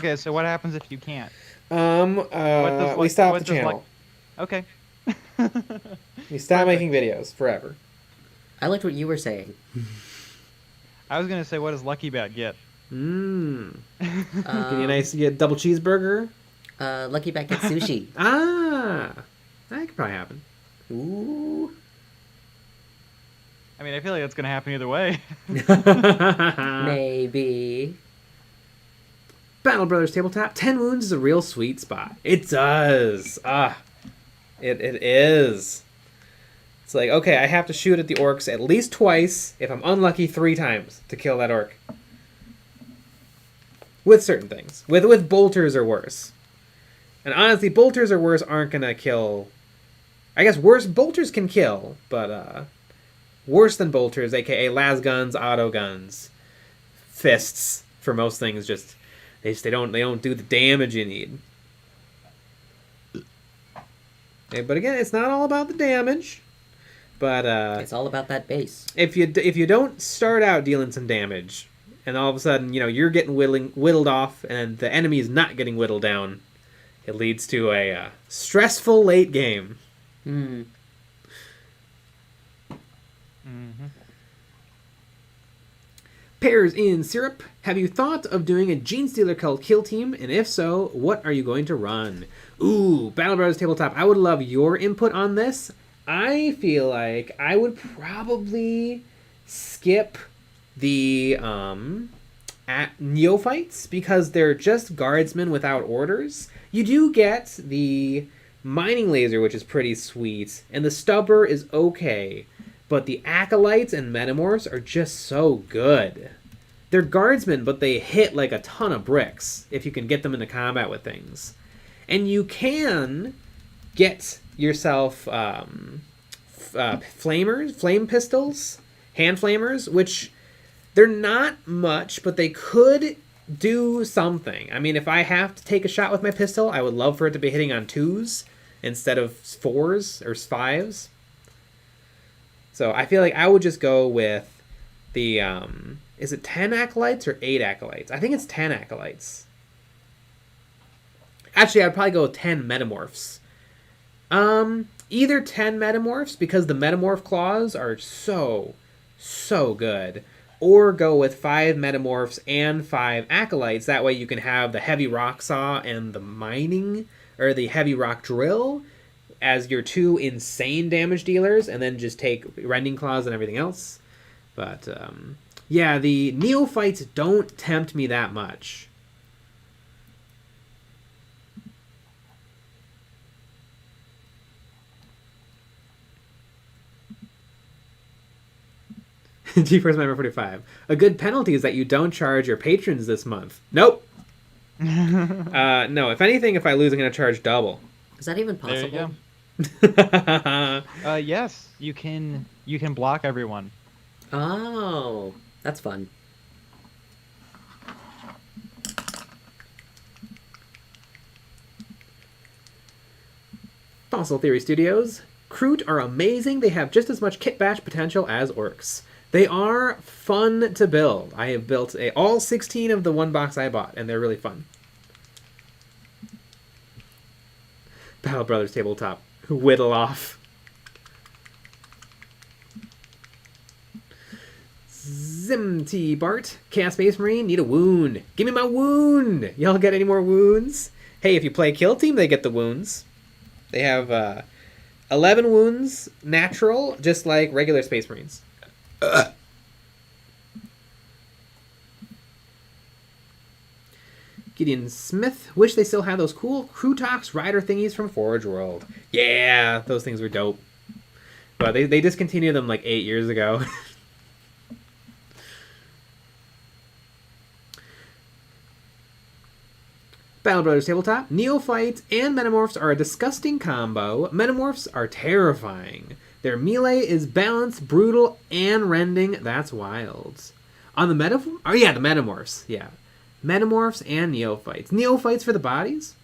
it. So what happens if you can't? We stop the channel. Okay. We stop making videos forever. I liked what you were saying. I was gonna say, what does Lucky Bat get? Give you a double cheeseburger. Lucky Bat gets sushi. That could probably happen. Ooh. I mean, I feel like that's gonna happen either way. Maybe. Battle Brothers Tabletop. 10 wounds is a real sweet spot. It does. It is. It's like, okay, I have to shoot at the orcs at least twice. If I'm unlucky, 3 times to kill that orc. With certain things. With bolters or worse. And honestly, bolters or worse aren't going to kill... I guess bolters can kill, but worse than bolters, aka las guns, auto guns, fists, for most things, they don't do the damage you need. But again, it's not all about the damage. But it's all about that base. If you don't start out dealing some damage, and all of a sudden you're getting whittled off, and the enemy is not getting whittled down, it leads to a stressful late game. Hmm. Mm-hmm. Pears in Syrup, have you thought of doing a Gene Stealer Cult kill team? And if so, what are you going to run? Ooh, Battle Brothers Tabletop, I would love your input on this. I feel like I would probably skip the neophytes because they're just guardsmen without orders. You do get the mining laser, which is pretty sweet, and the stubber is okay, but the acolytes and metamorphs are just so good. They're guardsmen, but they hit like a ton of bricks if you can get them into combat with things. And you can get yourself flame pistols, hand flamers, which they're not much, but they could do something. I mean, if I have to take a shot with my pistol, I would love for it to be hitting on 2s instead of 4s or 5s. So I feel like I would just go with the, is it 10 acolytes or 8 acolytes? I think it's 10 acolytes. Actually, I'd probably go with 10 metamorphs. Either 10 metamorphs, because the metamorph claws are so good. Or go with 5 metamorphs and 5 acolytes. That way you can have the heavy rock saw and the mining, or the heavy rock drill, as your 2 insane damage dealers, and then just take rending claws and everything else. But, yeah, the neophytes don't tempt me that much. GeForce Member 45. A good penalty is that you don't charge your patrons this month. Nope. No, if anything, if I lose, I'm going to charge double. Is that even There you possible? go. Yes, you can block everyone. Oh, that's fun. Fossil Theory Studios. Kroot are amazing. They have just as much kit bash potential as orcs. They are fun to build. I have built all 16 of the one box I bought, and they're really fun. Battle Brothers Tabletop. Whittle off. Zimty Bart. Chaos Space Marine. Need a wound. Give me my wound. Y'all get any more wounds? Hey, if you play Kill Team, they get the wounds. They have 11 wounds, natural, just like regular Space Marines. Gideon Smith. Wish they still had those cool Krutox rider thingies from Forge World. Yeah, those things were dope. But they discontinued them like 8 years ago. Battle Brothers Tabletop. Neophytes and Metamorphs are a disgusting combo. Metamorphs are terrifying. Their melee is balanced, brutal, and rending. That's wild. On the the Metamorphs. Yeah. Metamorphs and Neophytes. Neophytes for the bodies.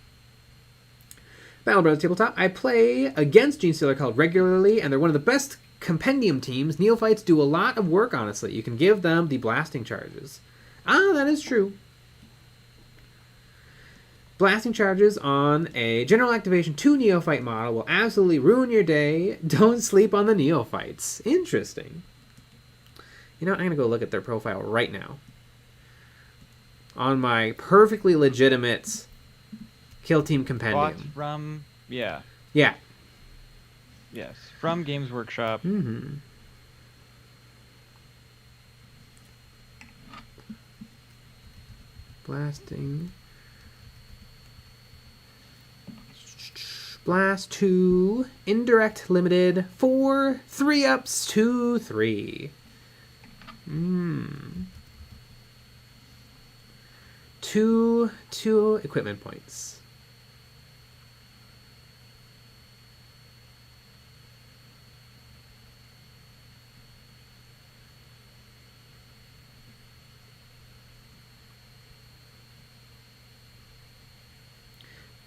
Battle Brothers Tabletop. I play against Genestealer Cult regularly, and they're one of the best compendium teams. Neophytes do a lot of work, honestly. You can give them the blasting charges. That is true. Blasting charges on a General Activation 2 Neophyte model will absolutely ruin your day. Don't sleep on the Neophytes. Interesting. You know, I'm going to go look at their profile right now. On my perfectly legitimate Kill Team Compendium. Bought from, yeah. Yeah. Yes, from Games Workshop. Mm-hmm. Blasting. Blast 2, indirect limited, 4, 3-ups, 2, 3. 2 equipment points.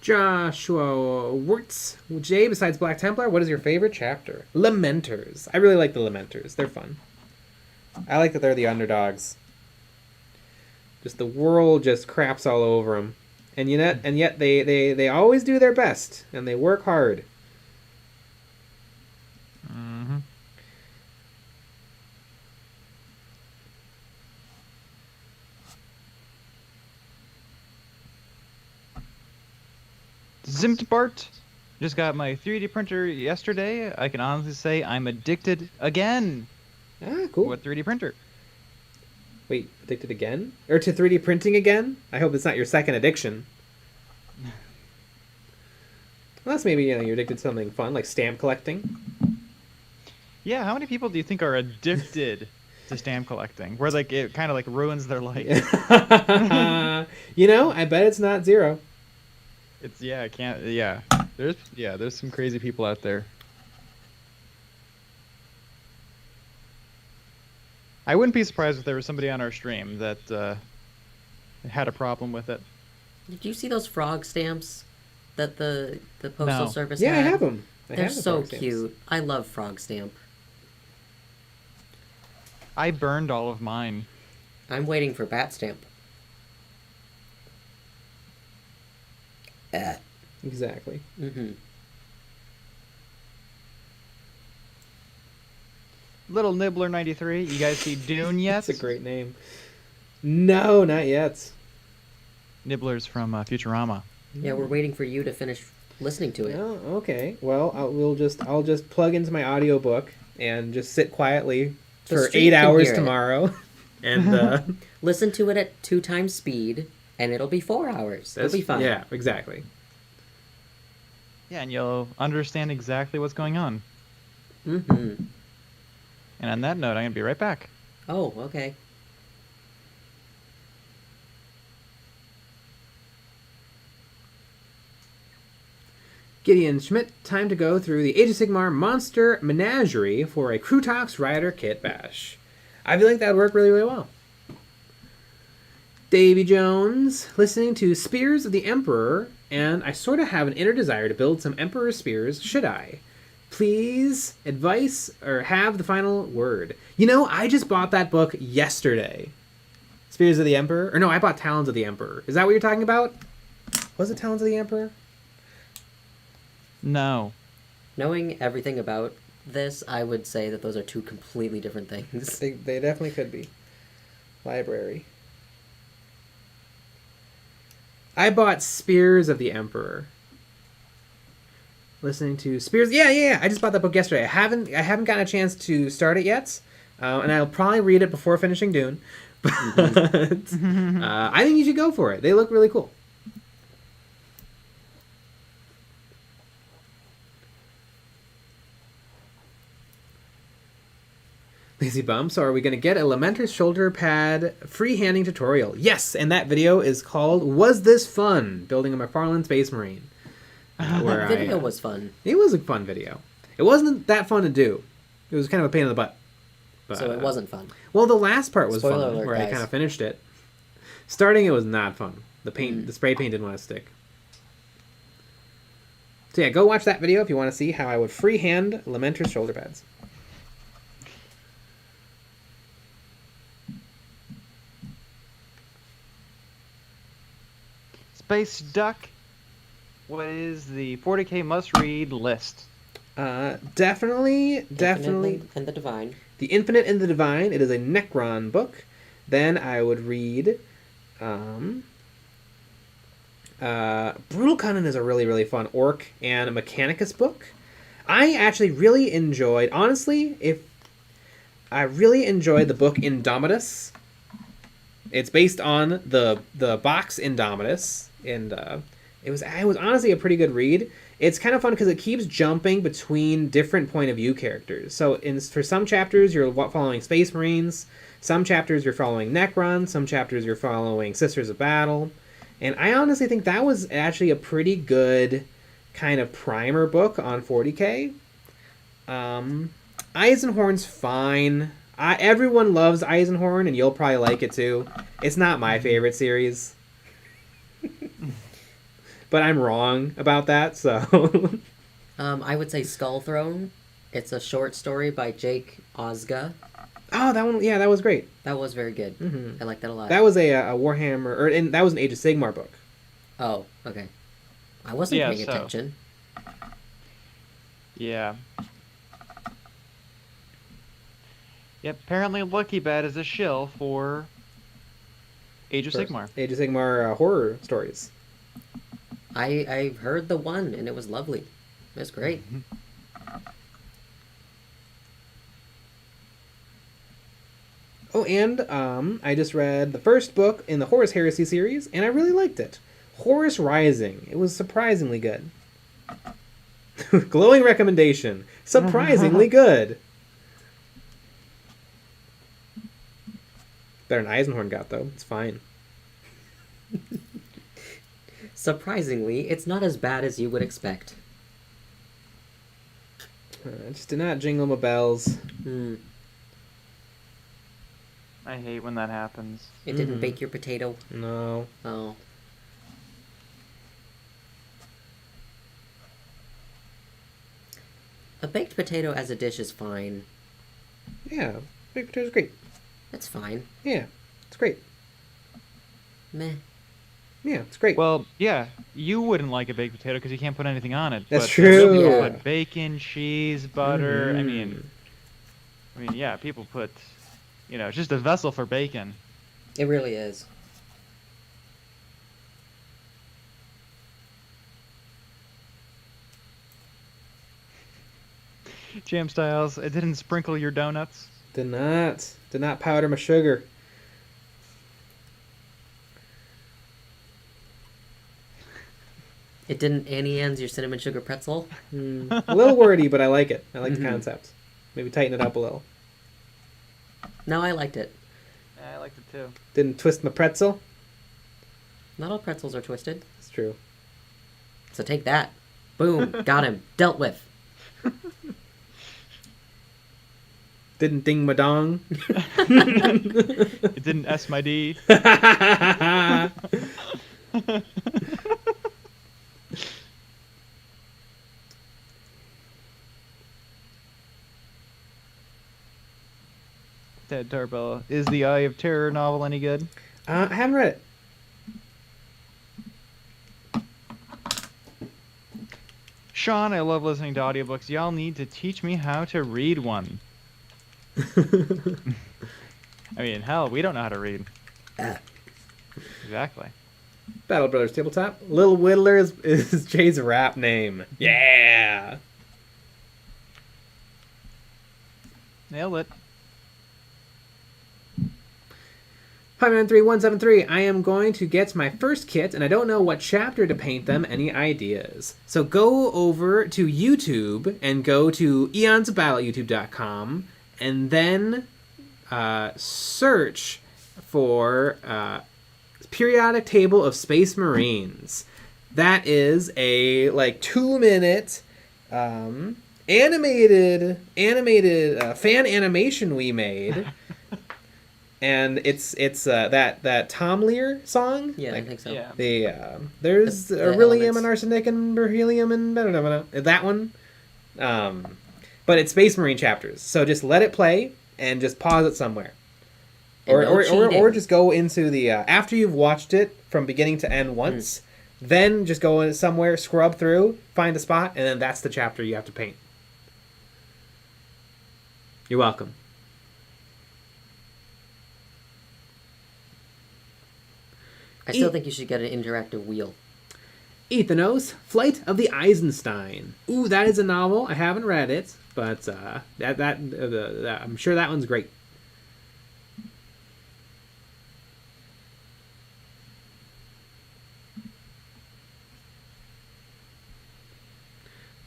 Joshua Wirtz. Jay, besides Black Templar, what is your favorite chapter? Lamenters. I really like the Lamenters. They're fun. I like that they're the underdogs. Just the world just craps all over them. And yet they always do their best. And they work hard. Mm-hmm. Zimtbart. Just got my 3D printer yesterday. I can honestly say I'm addicted again. Ah, cool. What 3D printer? Wait, addicted again? Or to 3D printing again? I hope it's not your second addiction. Unless maybe you're addicted to something fun, like stamp collecting. Yeah, how many people do you think are addicted to stamp collecting? Where like it kind of like ruins their life. I bet it's not zero. It's I can't. Yeah, there's some crazy people out there. I wouldn't be surprised if there was somebody on our stream that had a problem with it. Did you see those frog stamps that the postal service Yeah, had? I have them. They're so cute. I love frog stamp. I burned all of mine. I'm waiting for bat stamp. Exactly. Mm-hmm. Little Nibbler 93. You guys see Dune yet? That's a great name. No, not yet. Nibbler's from Futurama. Yeah, we're waiting for you to finish listening to it. Oh, okay. Well, I'll just plug into my audiobook and just sit quietly for 8 hours tomorrow. And listen to it at 2 times speed, and it'll be 4 hours. It'll be fun. Yeah, exactly. Yeah, and you'll understand exactly what's going on. Mm-hmm. And on that note, I'm going to be right back. Oh, okay. Gideon Schmidt, time to go through the Age of Sigmar Monster Menagerie for a Krutox Rider Kit Bash. I feel like that would work really, really well. Davy Jones, listening to Spears of the Emperor and I sort of have an inner desire to build some Emperor Spears. Should I? Please, advice, or have the final word. You know, I just bought that book yesterday. Spears of the Emperor? Or no, I bought Talons of the Emperor. Is that what you're talking about? Was it Talons of the Emperor? No. Knowing everything about this, I would say that those are two completely different things. They definitely could be. Library. I bought Spears of the Emperor. Listening to Spears. Yeah. I just bought that book yesterday. I haven't gotten a chance to start it yet, and I'll probably read it before finishing Dune. But I think you should go for it. They look really cool. Lazy Bum, so are we going to get a Lamenter's shoulder pad freehanding tutorial? Yes, and that video is called Was This Fun? Building a McFarlane Space Marine. The video was fun. It was a fun video. It wasn't that fun to do. It was kind of a pain in the butt. But, So it wasn't fun. Well, the last part was Spoiler fun, alert, where I guys. kind of finished it. Starting it was not fun. The spray paint didn't want to stick. So yeah, go watch that video if you want to see how I would freehand Lamenter's shoulder pads. Space Duck. What is the 40k must-read list? Definitely. And the Divine. The Infinite and the Divine. It is a Necron book. Then I would read... Brutal Conan is a really, really fun Orc and Mechanicus book. I actually really enjoyed... Honestly, I really enjoyed the book Indomitus. It's based on the box Indomitus. And it was honestly a pretty good read. It's kind of fun because it keeps jumping between different point of view characters. So for some chapters, you're following Space Marines. Some chapters, you're following Necron. Some chapters, you're following Sisters of Battle. And I honestly think that was actually a pretty good kind of primer book on 40k. Eisenhorn's fine. Everyone loves Eisenhorn, and you'll probably like it too. It's not my favorite series. But I'm wrong about that, so... I would say Skull Throne. It's a short story by Jake Ozga. Oh, that one, yeah, that was great. That was very good. Mm-hmm. I like that a lot. That was a Warhammer, and that was an Age of Sigmar book. Oh, okay. I wasn't paying attention. Yeah. Yep, apparently Lucky Bat is a shill for Age of Sigmar. Age of Sigmar horror stories. I heard the one, and it was lovely. It was great. Oh, and I just read the first book in the Horus Heresy series, and I really liked it. Horus Rising. It was surprisingly good. Glowing recommendation. Surprisingly good. Better than Eisenhorn got, though. It's fine. Surprisingly, it's not as bad as you would expect. Just do not jingle my bells. I hate when that happens. It didn't bake your potato. No. Oh. A baked potato as a dish is fine. Yeah, baked potato's great. That's fine. Yeah, it's great. Meh. Yeah, it's great. Well, yeah, you wouldn't like a baked potato because you can't put anything on it. That's but true. People Yeah. put bacon, cheese, butter. I mean, yeah, people put, it's just a vessel for bacon. It really is. Jam Styles, it didn't sprinkle your donuts. Did not powder my sugar. It didn't Annie Ann's your cinnamon sugar pretzel. A little wordy, but I like it. I like the concept. Maybe tighten it up a little. No, I liked it. Yeah, I liked it too. Didn't twist my pretzel. Not all pretzels are twisted. It's true. So take that. Boom. Got him. Dealt with. Didn't ding my dong. It didn't S my D. Ted Tarbell. Is the Eye of Terror novel any good? I haven't read it. Sean, I love listening to audiobooks. Y'all need to teach me how to read one. I mean, hell, we don't know how to read. Exactly. Battle Brothers Tabletop. Little Whittler is Jay's rap name. Yeah. Nailed it. 593173. I am going to get my first kit, and I don't know what chapter to paint them. Any ideas? So go over to YouTube and go to EonsOfBattle.youtube.com and then search for periodic table of Space Marines. That is a 2-minute animated fan animation we made. And it's that Tom Lear song. Yeah, I think so. Yeah. There's The beryllium elements. and arsenic and berhelium and that one. But it's Space Marine chapters, so just let it play and just pause it somewhere, And no or cheating. just go into the after you've watched it from beginning to end once, then just go in somewhere, scrub through, find a spot, and then that's the chapter you have to paint. You're welcome. I still think you should get an interactive wheel. Ethanos, Flight of the Eisenstein. Ooh, that is a novel. I haven't read it, but that I'm sure that one's great.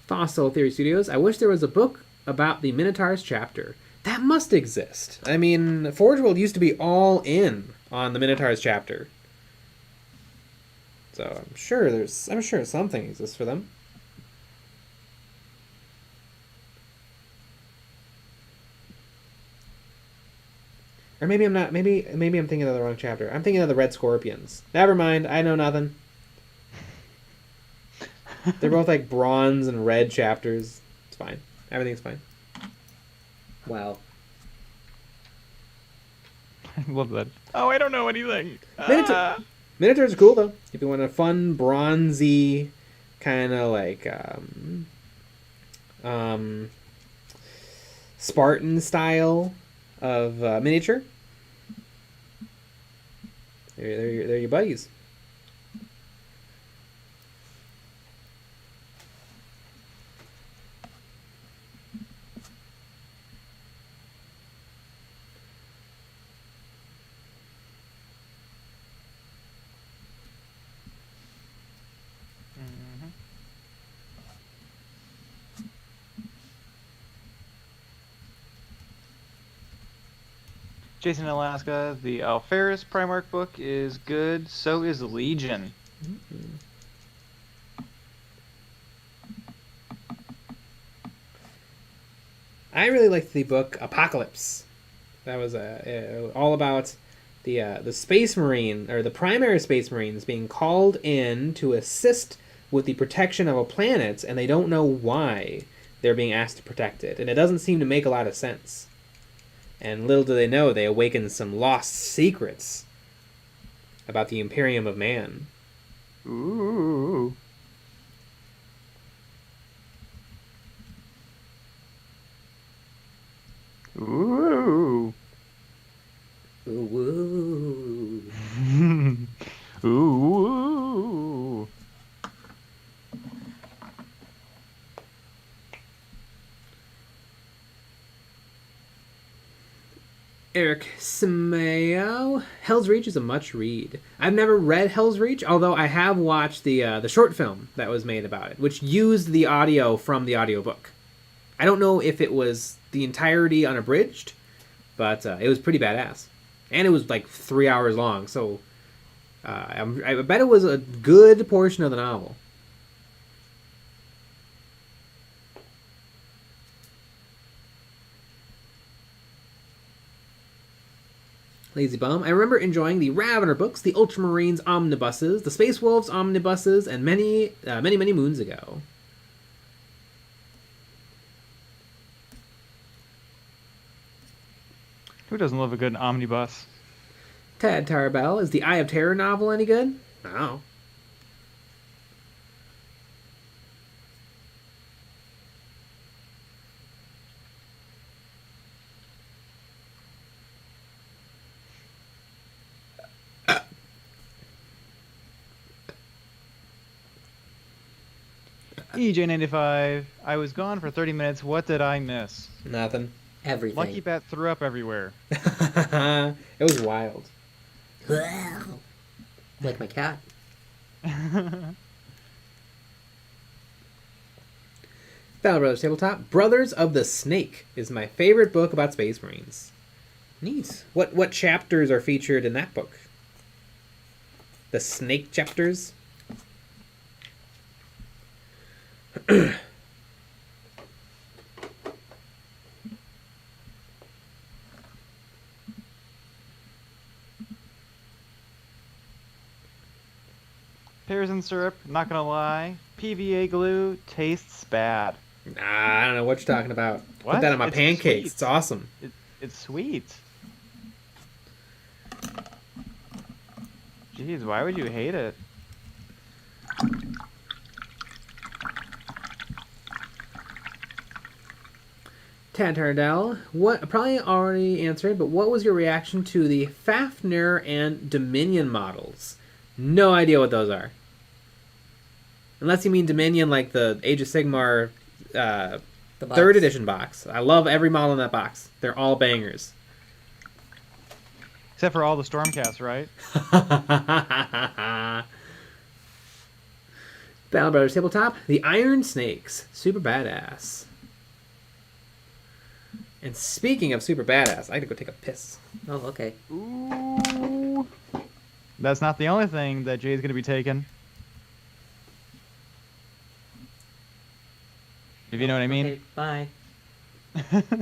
Fossil Theory Studios. I wish there was a book about the Minotaurs chapter. That must exist. I mean, Forge World used to be all in on the Minotaurs chapter. So I'm sure something exists for them. Or maybe I'm not. Maybe I'm thinking of the wrong chapter. I'm thinking of the Red Scorpions. Never mind. I know nothing. They're both like bronze and red chapters. It's fine. Everything's fine. Wow. I love that. Oh, I don't know anything. Minotaurs are cool though. If you want a fun bronzy kind of Spartan style of miniature, they're your buddies. Jason in Alaska, the Alferis Primarch book is good, so is Legion. I really liked the book Apocalypse. That was all about the Space Marine, or the primary Space Marines, being called in to assist with the protection of a planet, and they don't know why they're being asked to protect it. And it doesn't seem to make a lot of sense. And little do they know, they awaken some lost secrets about the Imperium of Man. Ooh. Ooh. Ooh. Ooh. Eric Simeo, Hell's Reach is a much read. I've never read Hell's Reach, although I have watched the short film that was made about it, which used the audio from the audiobook. I don't know if it was the entirety unabridged, but it was pretty badass. And it was like 3 hours long, so I bet it was a good portion of the novel. Lazy Bum. I remember enjoying the Ravener books, the Ultramarines omnibuses, the Space Wolves omnibuses, and many moons ago. Who doesn't love a good omnibus? Tad Tarbell, is the Eye of Terror novel any good? No. EJ95, I was gone for 30 minutes. What did I miss? Nothing. Everything. Lucky Bat threw up everywhere. It was wild. Like my cat. Battle Brothers Tabletop. Brothers of the Snake is my favorite book about Space Marines. Neat. What chapters are featured in that book? The Snake chapters? Pears and syrup, not gonna lie. PVA glue tastes bad. Nah, I don't know what you're talking about. What? Put that on my It's pancakes. sweet. It's awesome. It's sweet. Jeez, why would you hate it? Tantardell, what probably already answered, but what was your reaction to the Fafnir and Dominion models? No idea what those are. Unless you mean Dominion like the Age of Sigmar The box. 3rd edition box. I love every model in that box. They're all bangers. Except for all the Stormcasts, right? Battle Brothers Tabletop, the Iron Snakes. Super badass. And speaking of super badass, I gotta go take a piss. Oh, okay. Ooh. That's not the only thing that Jay's gonna be taking. If you know what I mean. Okay, bye.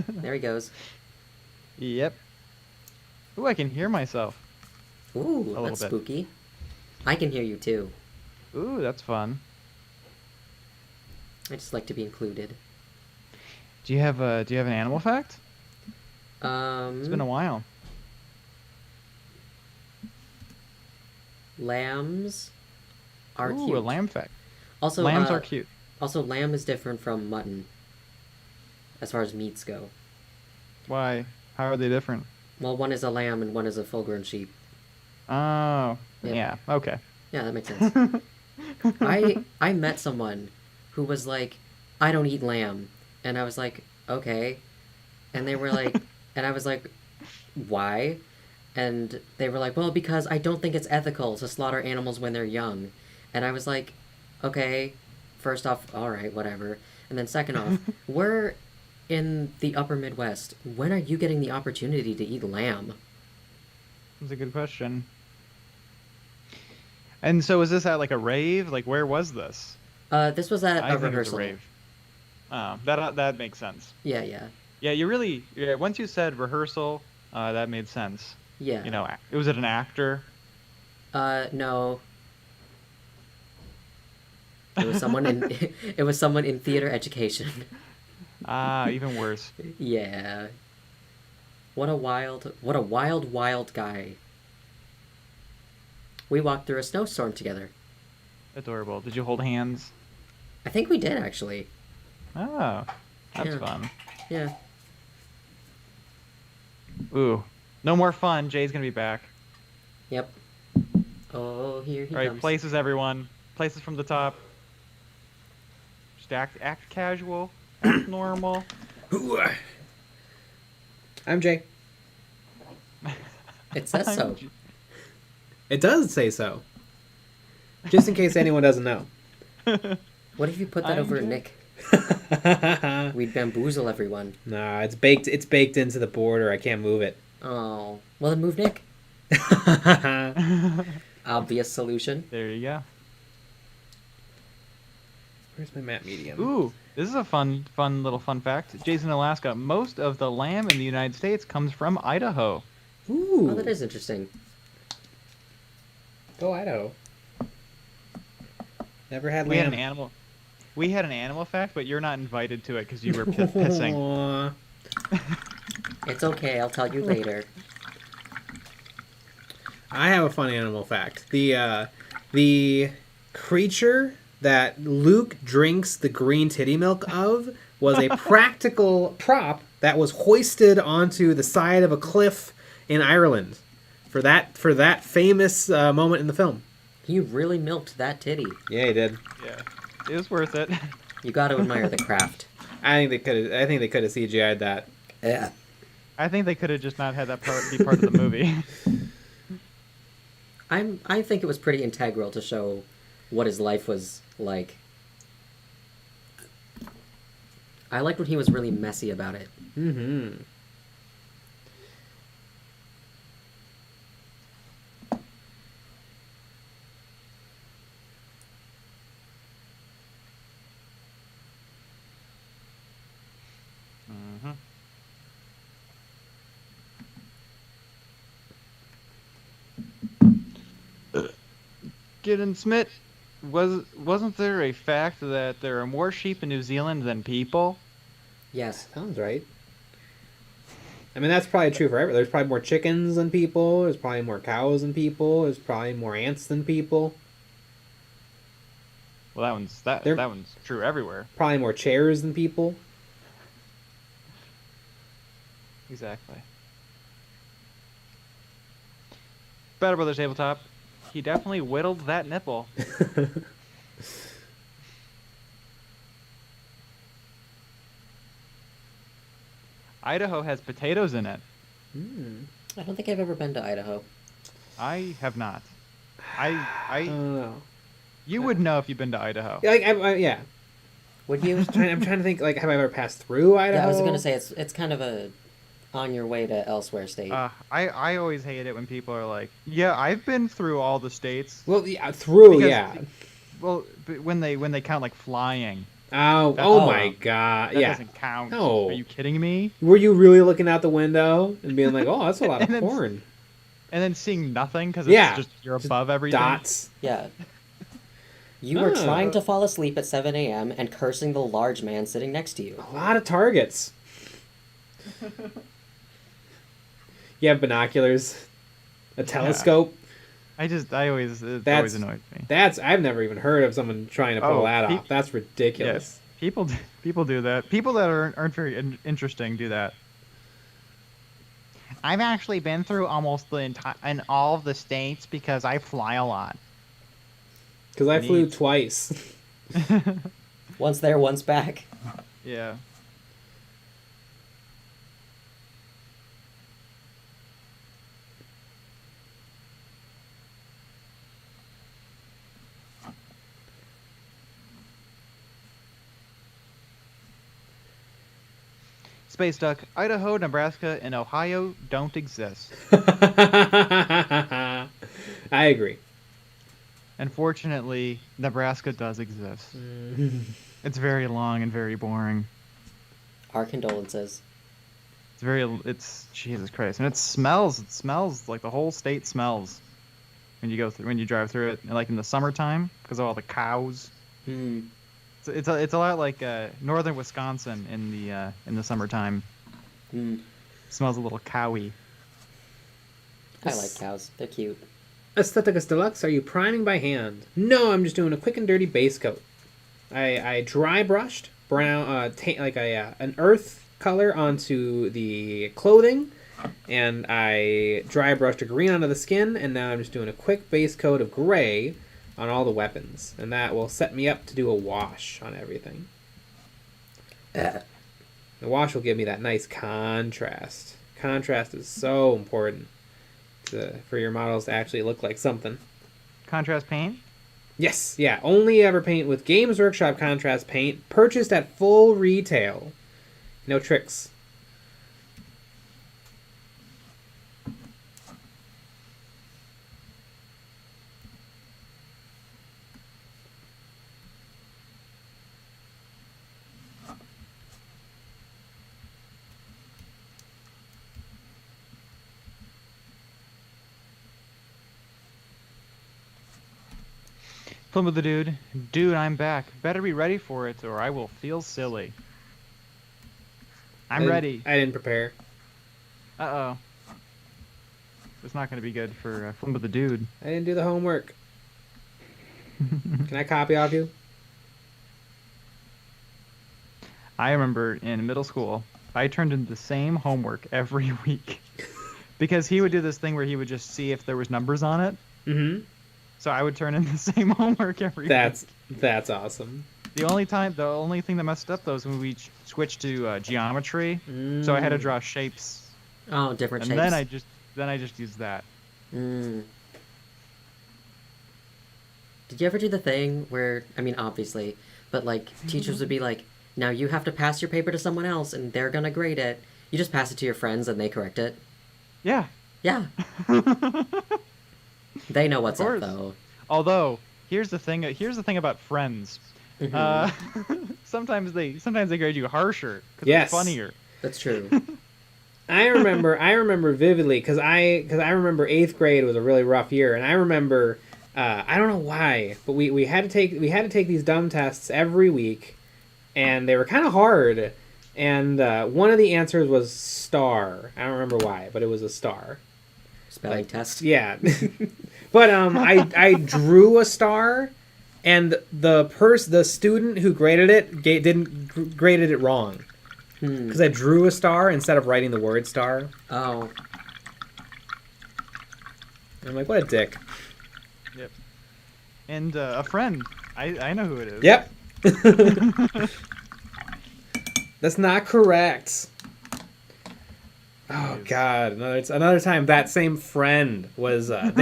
There he goes. Yep. Ooh, I can hear myself. Ooh, little that's bit. spooky. I can hear you too. Ooh, that's fun. I just like to be included. Do you have an animal fact? It's been a while. Lambs are Ooh, cute. a lamb fact. Also, Lambs are cute. Also, lamb is different from mutton, as far as meats go. Why? How are they different? Well, one is a lamb and one is a full-grown sheep. Oh, Yep. yeah. Okay. Yeah, that makes sense. I met someone who was like, I don't eat lamb. And I was like, okay. And they were like, and I was like, why? And they were like, well, because I don't think it's ethical to slaughter animals when they're young. And I was like, okay, first off, all right, whatever. And then second off, we're in the upper Midwest. When are you getting the opportunity to eat lamb? That's a good question. And so is this at like a rave? Like where was this? This was at I a think it was rehearsal. a rave. Oh, that makes sense. Yeah, yeah. Yeah, once you said rehearsal, that made sense. Yeah. You know, was it an actor? No. It was someone in it was someone in theater education. Ah, even worse. Yeah. What a wild guy. We walked through a snowstorm together. Adorable. Did you hold hands? I think we did actually. Oh, that's Yeah. fun. Yeah. Ooh, no more fun. Jay's gonna be back. Yep. Oh, here he All right, comes. places everyone. Places from the top. Just act casual. Act normal. I'm Jay. It says so. It does say so. Just in case anyone doesn't know. What if you put that I'm over Jay. Nick? We'd bamboozle everyone. Nah, it's baked into the border. I can't move it. Oh. Well, then move Nick. Obvious solution. There you go. Where's my map medium? Ooh, this is a fun little fun fact. Jay's in Alaska. Most of the lamb in the United States comes from Idaho. Ooh. Oh, that is interesting. Go Idaho. Never had We had lamb. an animal. We had an animal fact, but you're not invited to it because you were pissing. Aw. It's okay, I'll tell you later. I have a fun animal fact. The creature that Luke drinks the green titty milk of was a practical prop that was hoisted onto the side of a cliff in Ireland for that famous moment in the film. He really milked that titty. Yeah, he did. Yeah, it was worth it. You gotta admire the craft. I think they could have CGI'd that. Yeah. I think they could have just not had that part be part of the movie. I think it was pretty integral to show what his life was like. I liked when he was really messy about it. Mm-hmm. Mm-hmm. Gideon Smith, wasn't there a fact that there are more sheep in New Zealand than people? Yes. Sounds right. I mean, that's probably true for everyone. There's probably more chickens than people. There's probably more cows than people. There's probably more ants than people. Well, that one's true everywhere. Probably more chairs than people. Exactly. Battle Brothers Tabletop. He definitely whittled that nipple. Idaho has potatoes in it. I don't think I've ever been to Idaho. I have not. I don't know. You would know if you've been to Idaho. Yeah, yeah. Would you? I'm trying to think. Like, have I ever passed through Idaho? Yeah, I was gonna say it's kind of a on your way to elsewhere state. I always hate it when people are like, "Yeah, I've been through all the states." Well, yeah, through, Because- yeah. Well, but when they count like flying, Oh my god, that yeah. doesn't count. No. Are you kidding me? Were you really looking out the window and being like, "Oh, that's a lot of And then- corn"? And then seeing nothing because Yeah, it's just you're just above everything. Dots. Yeah. You were Oh. trying to fall asleep at 7 a.m. and cursing the large man sitting next to you. A lot of targets. You have binoculars, a telescope. It always annoys me. I've never even heard of someone trying to pull that off. That's ridiculous. People do that. People that aren't very interesting do that. I've actually been through almost in all of the states because I fly a lot. Because I flew Neat. twice. Once there, once back. Yeah. Space Duck, Idaho, Nebraska, and Ohio don't exist. I agree. Unfortunately, Nebraska does exist. It's very long and very boring. Our condolences. It's Jesus Christ, and it smells like the whole state smells when you drive through it, like in the summertime because of all the cows. Hmm. It's a lot like northern Wisconsin in the summertime. Hmm. Smells a little cowy. I like cows. They're cute. Aestheticus Deluxe, are you priming by hand? No, I'm just doing a quick and dirty base coat. I dry brushed brown, an earth color onto the clothing, and I dry brushed a green onto the skin, and now I'm just doing a quick base coat of gray on all the weapons, and that will set me up to do a wash on everything. The wash will give me that nice contrast. Contrast is so important for your models to actually look like something. Contrast paint? Yes, yeah. Only ever paint with Games Workshop contrast paint, purchased at full retail. No tricks. Plum with the dude. Dude, I'm back. Better be ready for it, or I will feel silly. I'm ready. I didn't prepare. Uh-oh. It's not going to be good for Fun with the Dude. I didn't do the homework. Can I copy off you? I remember in middle school, I turned in the same homework every week. Because he would do this thing where he would just see if there was numbers on it. Mm-hmm. So I would turn in the same homework every week. That's awesome. The only thing that messed up though was when we switched to geometry. So I had to draw shapes. Oh, different and shapes. then I just used that. Mm. Did you ever do the thing where, I mean, obviously, but like teachers would be like, now you have to pass your paper to someone else and they're gonna grade it. You just pass it to your friends and they correct it. Yeah. Yeah. They know what's up though. Although, here's the thing about friends. Mm-hmm. Sometimes they grade you harsher because Yes. it's funnier. That's true. I remember vividly because I remember 8th grade was a really rough year, and I remember I don't know why, but we had to take these dumb tests every week, and they were kind of hard. And one of the answers was star. I don't remember why, but it was a star. Spelling test. Yeah, but I drew a star, and the student who graded it graded it wrong. Because I drew a star instead of writing the word star. Oh. I'm like, what a dick. Yep. And a friend. I know who it is. Yep. That's not correct. Oh God! Another time that same friend was I'm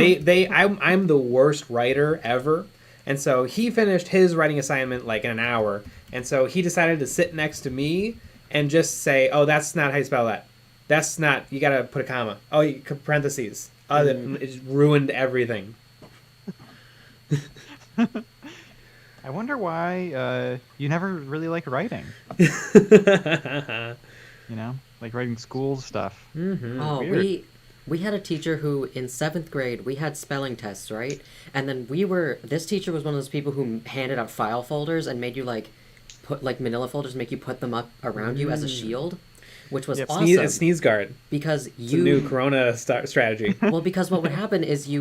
the worst writer ever, and so he finished his writing assignment like in an hour, and so he decided to sit next to me and just say, "Oh, that's not how you spell that. That's not. You gotta put a comma. Oh, parentheses. It just ruined everything." I wonder why you never really like writing. You know, like writing school stuff. Mm-hmm. Oh, Weird. we had a teacher who in 7th grade we had spelling tests, right? And then this teacher was one of those people who handed out file folders and made you like put like manila folders, make you put them up around you as a shield, which was awesome. Sneeze guard. Because It's a new Corona strategy. Well, because what would happen is she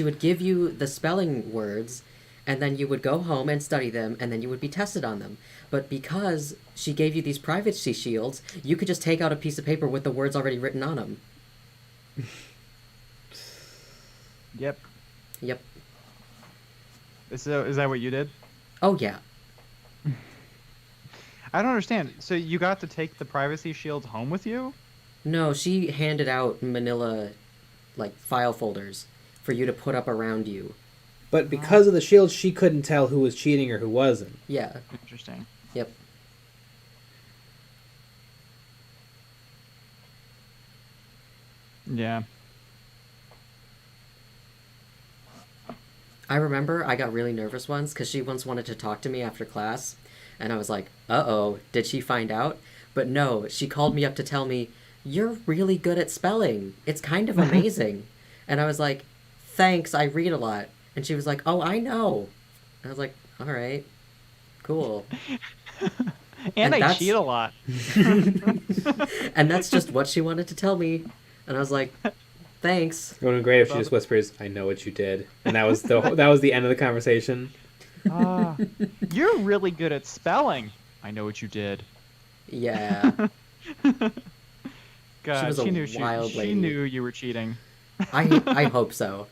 would give you the spelling words, and then you would go home and study them, and then you would be tested on them. But because she gave you these privacy shields, you could just take out a piece of paper with the words already written on them. Yep. Yep. Is that what you did? Oh, yeah. I don't understand. So you got to take the privacy shields home with you? No, she handed out manila, like, file folders for you to put up around you. But because of the shield, she couldn't tell who was cheating or who wasn't. Yeah. Interesting. Yep. Yeah. I remember I got really nervous once because she once wanted to talk to me after class, and I was like, uh-oh, did she find out? But no, she called me up to tell me, you're really good at spelling. It's kind of amazing. And I was like, thanks, I read a lot. And she was like, oh, I know. And I was like, all right, cool. and I cheat a lot. And that's just what she wanted to tell me. And I was like, thanks. It would have been great if she just whispers, "I know what you did," and that was the end of the conversation. You're really good at spelling. I know what you did. Yeah. God, she was a knew wild lady. She knew you were cheating. I hope so.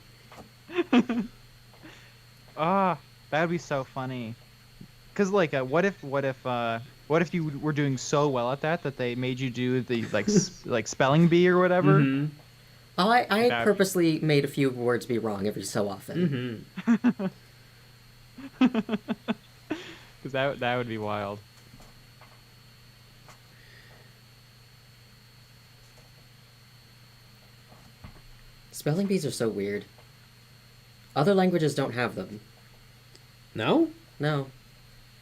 That would be so funny. Cause like, what if you were doing so well at that they made you do the like spelling bee or whatever? Mm-hmm. Oh, I purposely made a few words be wrong every so often. Mm-hmm. Cause that would be wild. Spelling bees are so weird. Other languages don't have them. No? No.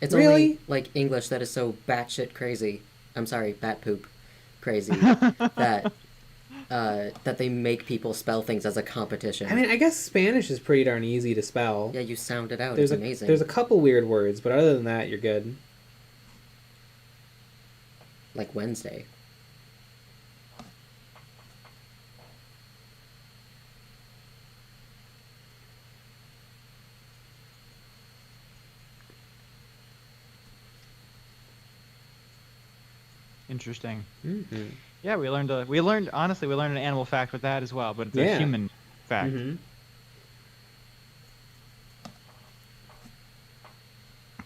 It's Really? only, like, English that is so batshit crazy. I'm sorry, bat poop crazy. that they make people spell things as a competition. I mean, I guess Spanish is pretty darn easy to spell. Yeah, you sound it out. There's it's amazing. There's a couple weird words, but other than that, you're good. Like Wednesday. Interesting. Mm-hmm. Yeah, we learned honestly we learned an animal fact with that as well, but it's Yeah. a human fact. Mm-hmm.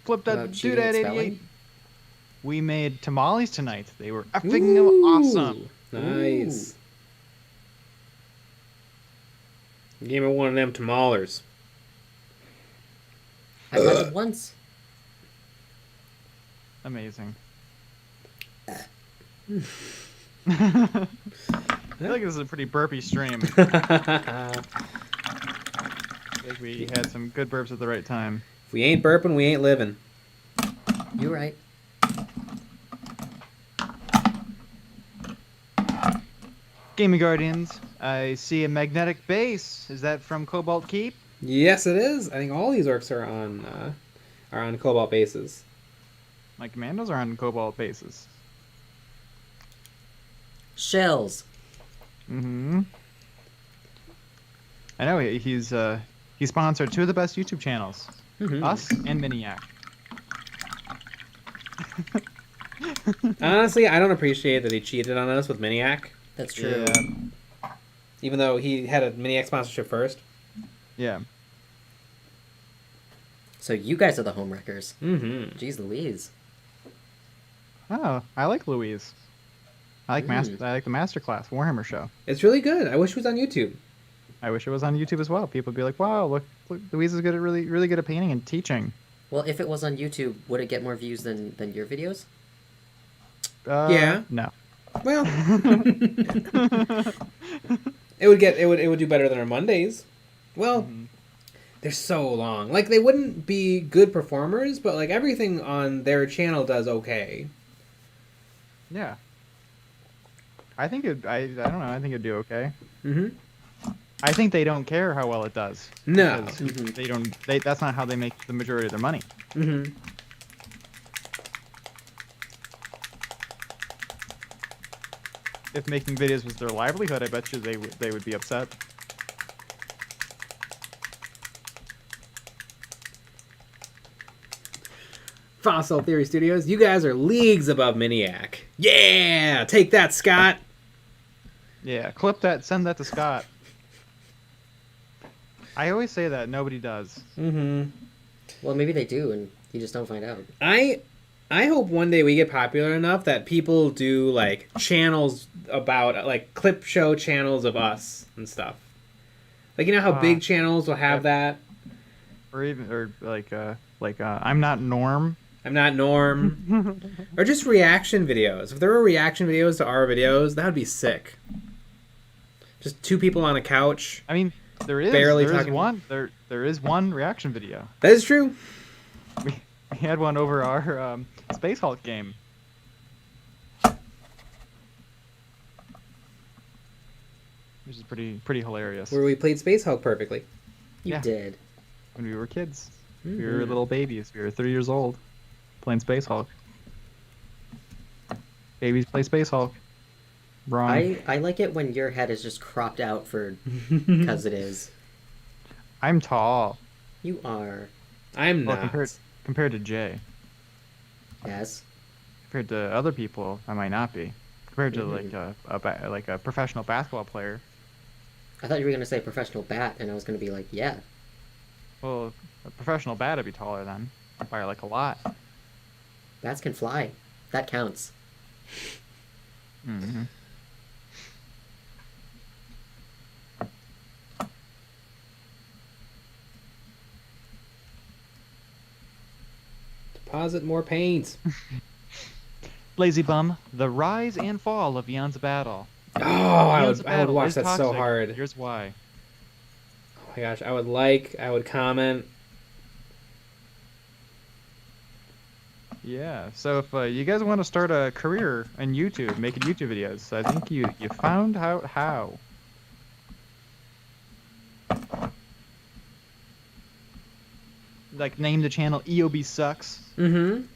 Flip About that cheating at doodad 88. spelling? We made tamales tonight. They were effing Ooh, awesome. Nice. Give me one of them tamales. I've had them once. Amazing. I feel like this is a pretty burpy stream. I think we had some good burps at the right time. If we ain't burping, we ain't living. You're right. Gaming Guardians, I see a magnetic base. Is that from Cobalt Keep? Yes, it is. I think all these orcs are on cobalt bases. My commandos are on Cobalt bases. Shells. Mm-hmm. I know he's sponsored two of the best YouTube channels, us and Miniac. Honestly, I don't appreciate that he cheated on us with Miniac, That's true. Yeah. even though he had a Miniac sponsorship first. Yeah. So you guys are the homewreckers. Mm-hmm. Jeez Louise. Oh, I like Louise. I like I like the Masterclass Warhammer show. It's really good. I wish it was on YouTube. I wish it was on YouTube as well. People would be like, "Wow, look, Louise is good at really good at painting and teaching." Well, if it was on YouTube, would it get more views than your videos? Yeah. No. Well, it would do better than our Mondays. Well, they're so long. Like, they wouldn't be good performers, but like everything on their channel does okay. Yeah. I think I don't know. I think it'd do okay. Mm-hmm. I think they don't care how well it does. No. Because they don't. That's not how they make the majority of their money. Mm-hmm. If making videos was their livelihood, I bet you they would be upset. Fossil Theory Studios, you guys are leagues above Miniac. Yeah! Take that, Scott! Yeah, clip that. Send that to Scott. I always say that. Nobody does. Mm-hmm. Well, maybe they do, and you just don't find out. I hope one day we get popular enough that people do, like, channels about, like, clip show channels of us and stuff. Like, you know how big channels will have that? Or I'm not Norm. I'm not Norm. Or just reaction videos. If there were reaction videos to our videos, that would be sick. Just two people on a couch. I mean, there is one reaction video. That is true. We had one over our Space Hulk game. Which is pretty hilarious. Where we played Space Hulk perfectly. You Yeah. did. When we were kids. We were little babies. We were 3 years old. Playing Space Hulk. Babies play Space Hulk. Wrong. I like it when your head is just cropped out for because it is. I'm tall. You are. I'm Well, not. compared to Jay. Yes. Compared to other people, I might not be. Compared to like a professional basketball player. I thought you were gonna say professional bat, and I was gonna be like, yeah. Well, a professional bat would be taller then. By like a lot. Bats can fly. That counts. Mm-hmm. Deposit more paint. Lazy Bum, the rise and fall of EonsOfBattle. Oh, I would EonsOfBattle watch is that so toxic. hard. Here's why. Oh my gosh, I would comment. Yeah, so if you guys want to start a career in YouTube, making YouTube videos, I think you found out how. Like, name the channel EOB Sucks. Mm-hmm.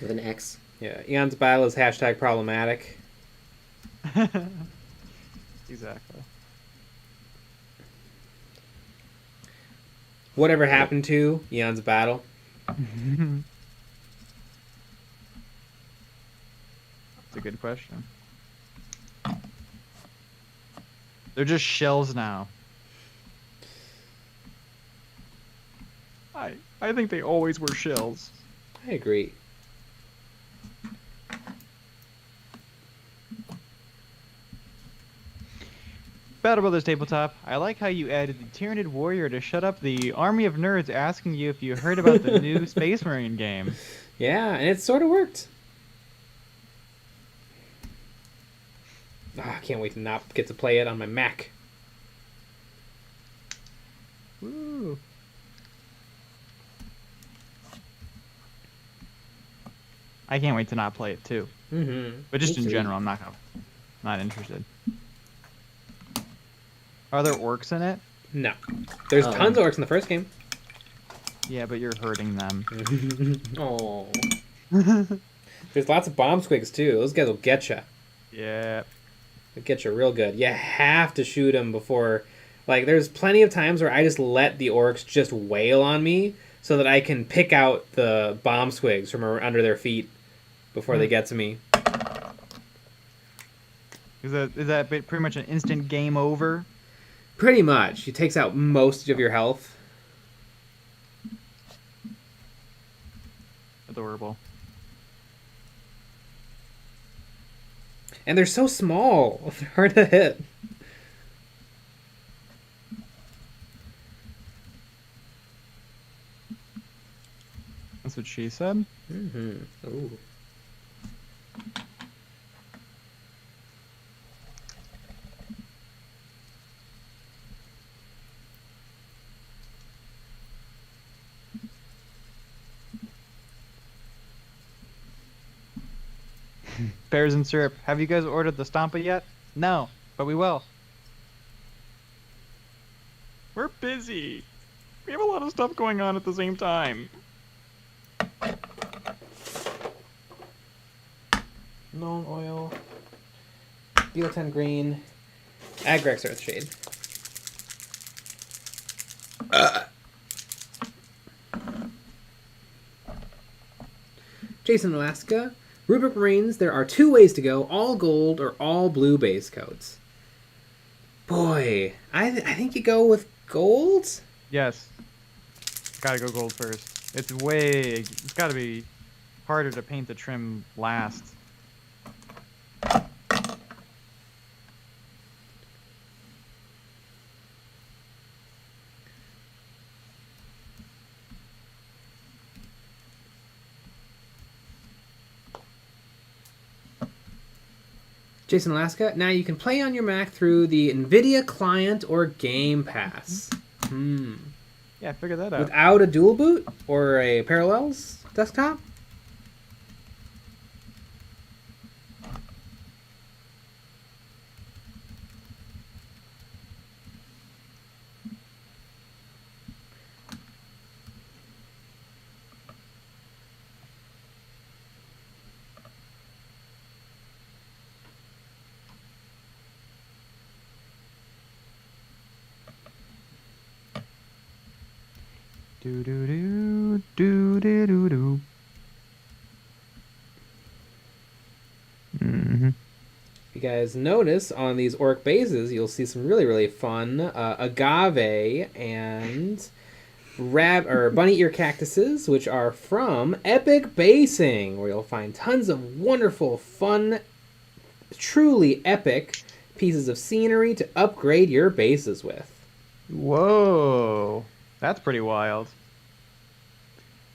With an X. Yeah, EonsOfBattle is hashtag problematic. Exactly. Whatever happened to EonsOfBattle? It's a good question. They're just shells now. I think they always were shells. I agree. Battle Brothers Tabletop, I like how you added the Tyranid Warrior to shut up the army of nerds asking you if you heard about the new Space Marine game. Yeah, and it sort of worked. I can't wait to not get to play it on my Mac. Woo. I can't wait to not play it too. Mm-hmm. But just in general, I'm not interested. Are there orcs in it? No. There's tons of orcs in the first game. Yeah, but you're hurting them. Oh. There's lots of bomb squigs too. Those guys will get you. Yeah. They'll get you real good. You have to shoot them before... Like, there's plenty of times where I just let the orcs just wail on me so that I can pick out the bomb squigs from under their feet before they get to me. Is that pretty much an instant game over? Pretty much. It takes out most of your health. Adorable. And they're so small. They're hard to hit. That's what she said? Mm-hmm. Ooh. Pears and syrup. Have you guys ordered the Stampa yet? No, but we will. We're busy. We have a lot of stuff going on at the same time. Known oil. Biotin green. Agrex Earthshade. Jason Alaska. Rubric Marines, there are two ways to go, all gold or all blue base coats. Boy, I think you go with gold? Yes. Gotta go gold first. It's gotta be harder to paint the trim last. Jason Alaska, now you can play on your Mac through the NVIDIA client or Game Pass. Yeah, figure that out. Without a dual boot or a Parallels desktop? Do do do do do do do. If you guys notice on these orc bases, you'll see some really, really fun agave and bunny ear cactuses, which are from Epic Basing, where you'll find tons of wonderful, fun, truly epic pieces of scenery to upgrade your bases with. Whoa, that's pretty wild.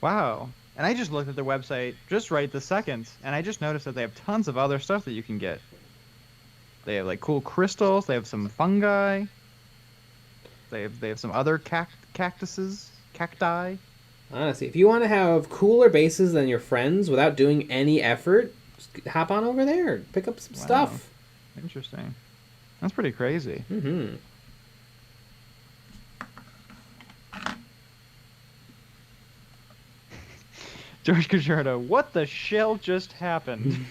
Wow. And I just looked at their website just right this second, and I just noticed that they have tons of other stuff that you can get. They have like cool crystals. They have some fungi. They have some other cacti. Honestly, if you want to have cooler bases than your friends without doing any effort, just hop on over there, pick up some stuff. Interesting. That's pretty crazy. Mm-hmm. George Gajardo, what the shell just happened?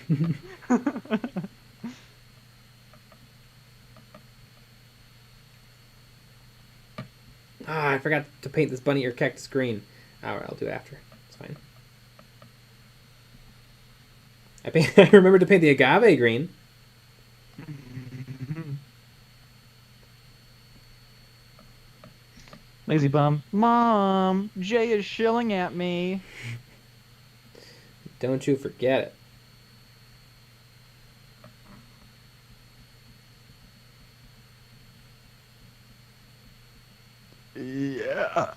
I forgot to paint this bunny ear cactus green. Alright, I'll do it after. It's fine. I remember to paint the agave green. Lazy bum. Mom, Jay is shilling at me. Don't you forget it. Yeah.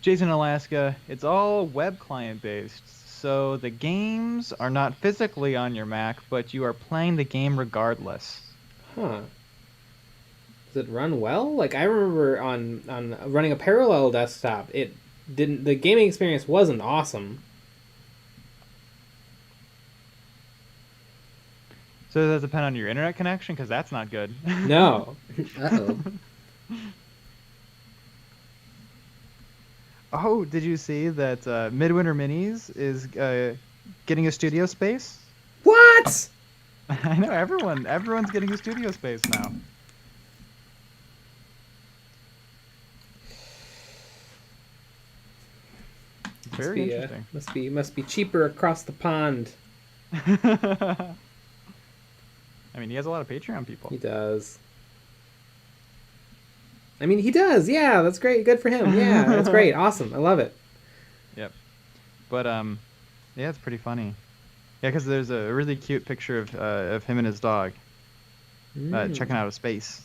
Jason, Alaska, it's all web client based. So the games are not physically on your Mac, but you are playing the game regardless. Huh. Does it run well? Like, I remember on running a parallel desktop, it didn't. The gaming experience wasn't awesome. So does that depend on your internet connection? Because that's not good. No. Uh-oh. Oh, did you see that Midwinter Minis is getting a studio space? What? I know everyone's getting a studio space now. Very interesting. Must be cheaper across the pond. I mean, he has a lot of Patreon people. He does. I mean, he does. Yeah, that's great. Good for him. Yeah, that's great. Awesome. I love it. Yep. But yeah, it's pretty funny. Yeah, because there's a really cute picture of him and his dog checking out of space.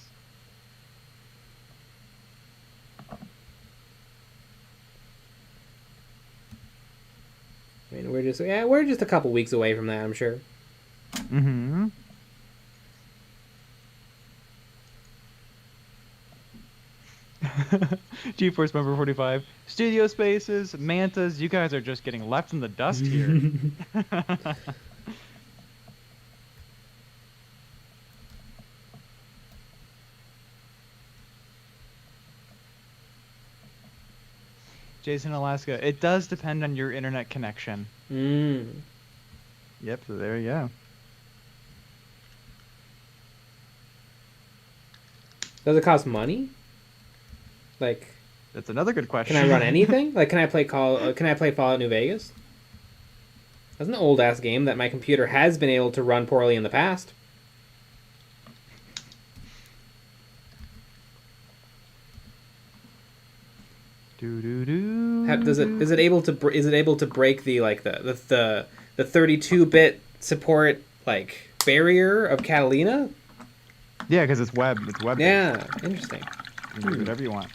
I mean, we're just a couple weeks away from that, I'm sure. Mm-hmm. GeForce Member 45. Studio spaces, mantas, you guys are just getting left in the dust here. Jason, Alaska, it does depend on your internet connection. Yep, so there you go. Does it cost money? Like, that's another good question. Can I run anything? Like, can I play Fallout New Vegas? That's an old ass game that my computer has been able to run poorly in the past. Is it able to break the like the 32-bit support like barrier of Catalina? Yeah, because it's web. It's web. Yeah, interesting. You can do whatever you want.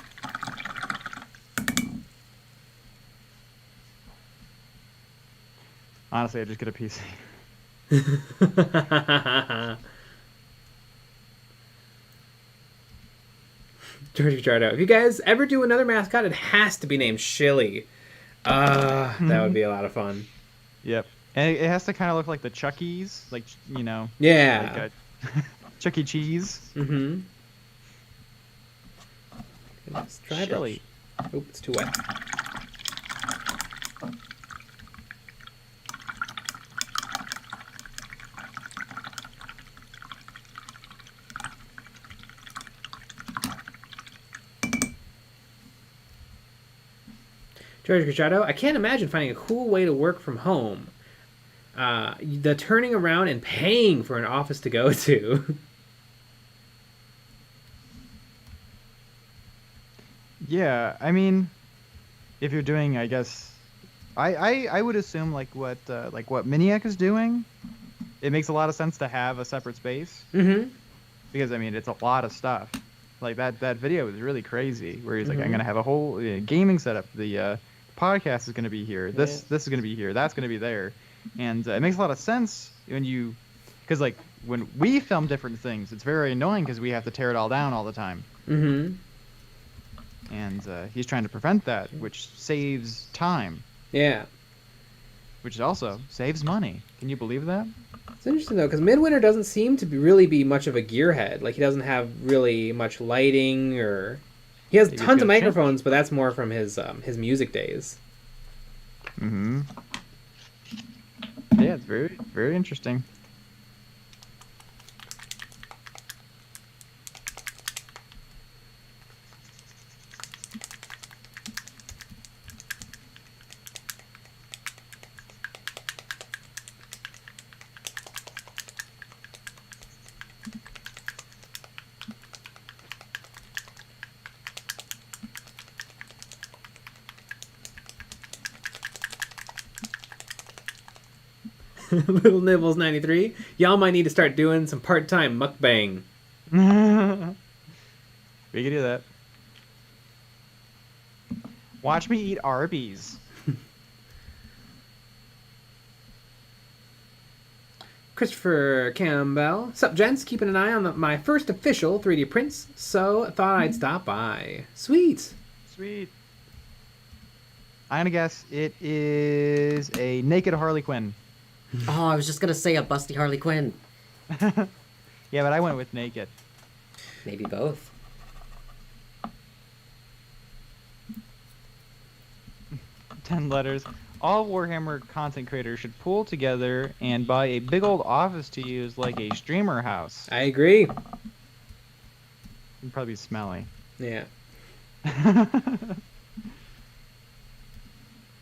Honestly, I just get a PC. George Jardo. If you guys ever do another mascot, it has to be named Shilly. That would be a lot of fun. Yep. And it has to kind of look like the Chuckies, like, you know. Yeah. Like Chuck E. Cheese. Mm-hmm. Shilly. Oop, it's too wet. George Gachado, I can't imagine finding a cool way to work from home. The turning around and paying for an office to go to. Yeah, I mean, if you're doing, I guess, I would assume like what Miniac is doing, it makes a lot of sense to have a separate space. Mm-hmm. Because I mean, it's a lot of stuff. Like that video was really crazy, where he's like, I'm gonna have a whole gaming setup. The podcast is gonna be here. This is gonna be here. That's gonna be there, and it makes a lot of sense because like when we film different things, it's very annoying because we have to tear it all down all the time. Mm-hmm. And he's trying to prevent that, which saves time. Yeah. Which also saves money. Can you believe that? It's interesting though, because Midwinter doesn't seem to really be much of a gearhead. Like he doesn't have really much lighting, or he has tons of microphones, but that's more from his music days. Mm-hmm. Yeah, it's very, very interesting. Little Nibbles 93. Y'all might need to start doing some part-time mukbang. We can do that. Watch me eat Arby's. Christopher Campbell. Sup, gents? Keeping an eye on my first official 3D prints, so thought I'd stop by. Sweet. Sweet. I'm gonna guess it is a naked Harley Quinn. Oh, I was just gonna say a busty Harley Quinn. Yeah, but I went with naked. Maybe both. 10 letters. All Warhammer content creators should pool together and buy a big old office to use like a streamer house. I agree. It'd probably be smelly. Yeah.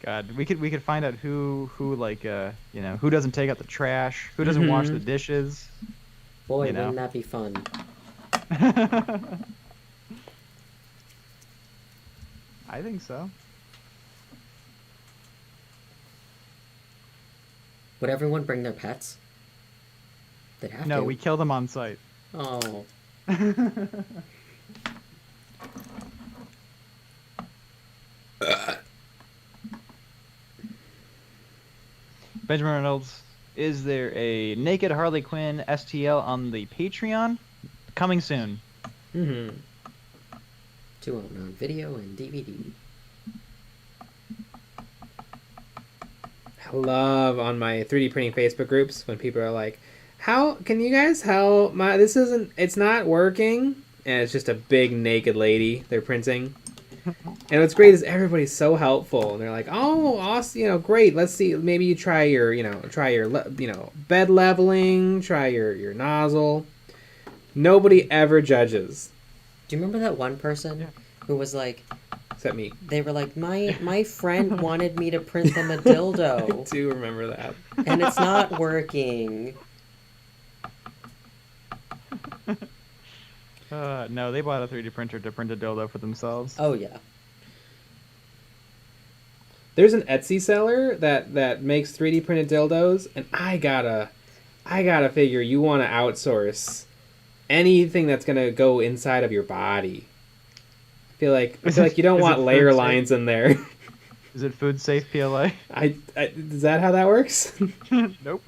God, we could find out who like who doesn't take out the trash, who doesn't wash the dishes. Boy, You know. wouldn't that be fun? I think so. Would everyone bring their pets? They'd have to. No, we kill them on site. Oh. Benjamin Reynolds, is there a naked Harley Quinn STL on the Patreon? Coming soon. Mm-hmm. 2 on video and DVD. I love on my 3D printing Facebook groups when people are like, how can you guys help? It's not working. And it's just a big naked lady they're printing. And what's great is everybody's so helpful. And they're like, oh, awesome, great. Let's see. Maybe you try your bed leveling, try your nozzle. Nobody ever judges. Do you remember that one person who was like, Except me. they were like, my friend wanted me to print them a dildo. I do remember that. And it's not working. No, they bought a 3D printer to print a dildo for themselves. Oh, yeah. There's an Etsy seller that makes 3D printed dildos, and I gotta figure you want to outsource anything that's gonna go inside of your body. I feel like you don't want layer lines in there. Is it food safe PLA? Is that how that works? Nope.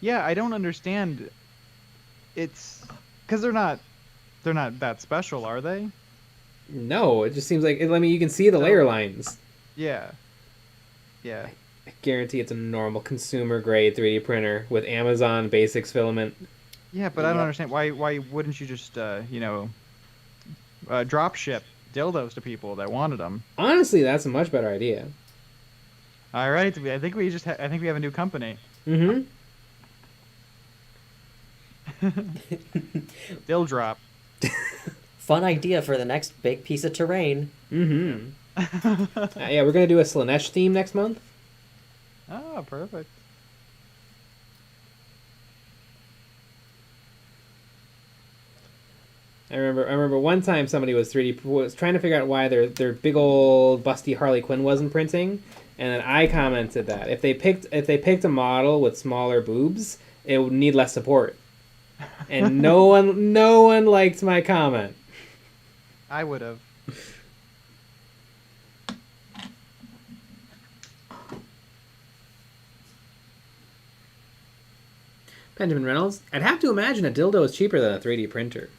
Yeah, I don't understand. It's because they're not that special, are they? No, it just seems like you can see the layer lines. Yeah. Yeah. I guarantee it's a normal consumer grade 3D printer with Amazon Basics filament. Yeah, but I don't understand why wouldn't you just drop ship dildos to people that wanted them? Honestly, that's a much better idea. All right, I think we have a new company. Mm-hmm. Dill drop. Fun idea for the next big piece of terrain. Mm-hmm. Yeah, we're gonna do a Slanesh theme next month. Oh, perfect. I remember one time somebody was trying to figure out why their big old busty Harley Quinn wasn't printing, and then I commented that if they picked a model with smaller boobs, it would need less support. And no one liked my comment. I would have. Benjamin Reynolds, I'd have to imagine a dildo is cheaper than a 3D printer.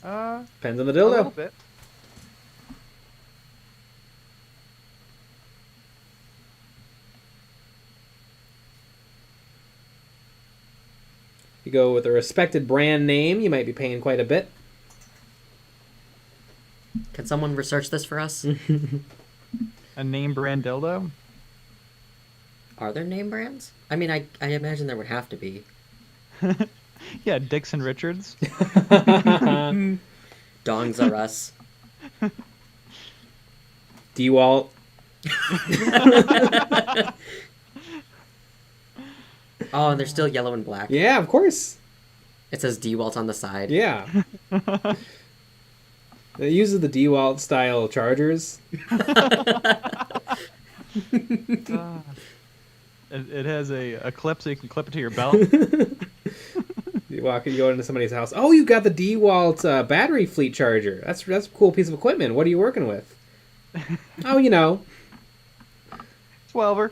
Depends on the A little dildo. bit. You go with a respected brand name, you might be paying quite a bit. Can someone research this for us? A name brand dildo? Are there name brands? I mean, I imagine there would have to be. Yeah, Dixon Richards. Dongs are us. DeWalt. Oh, and they're still yellow and black. Yeah, of course. It says DeWalt on the side. Yeah. It uses the DeWalt style chargers. It has a clip so you can clip it to your belt. You go into somebody's house. Oh, you got the DeWalt battery fleet charger. That's a cool piece of equipment. What are you working with? Oh, 12er.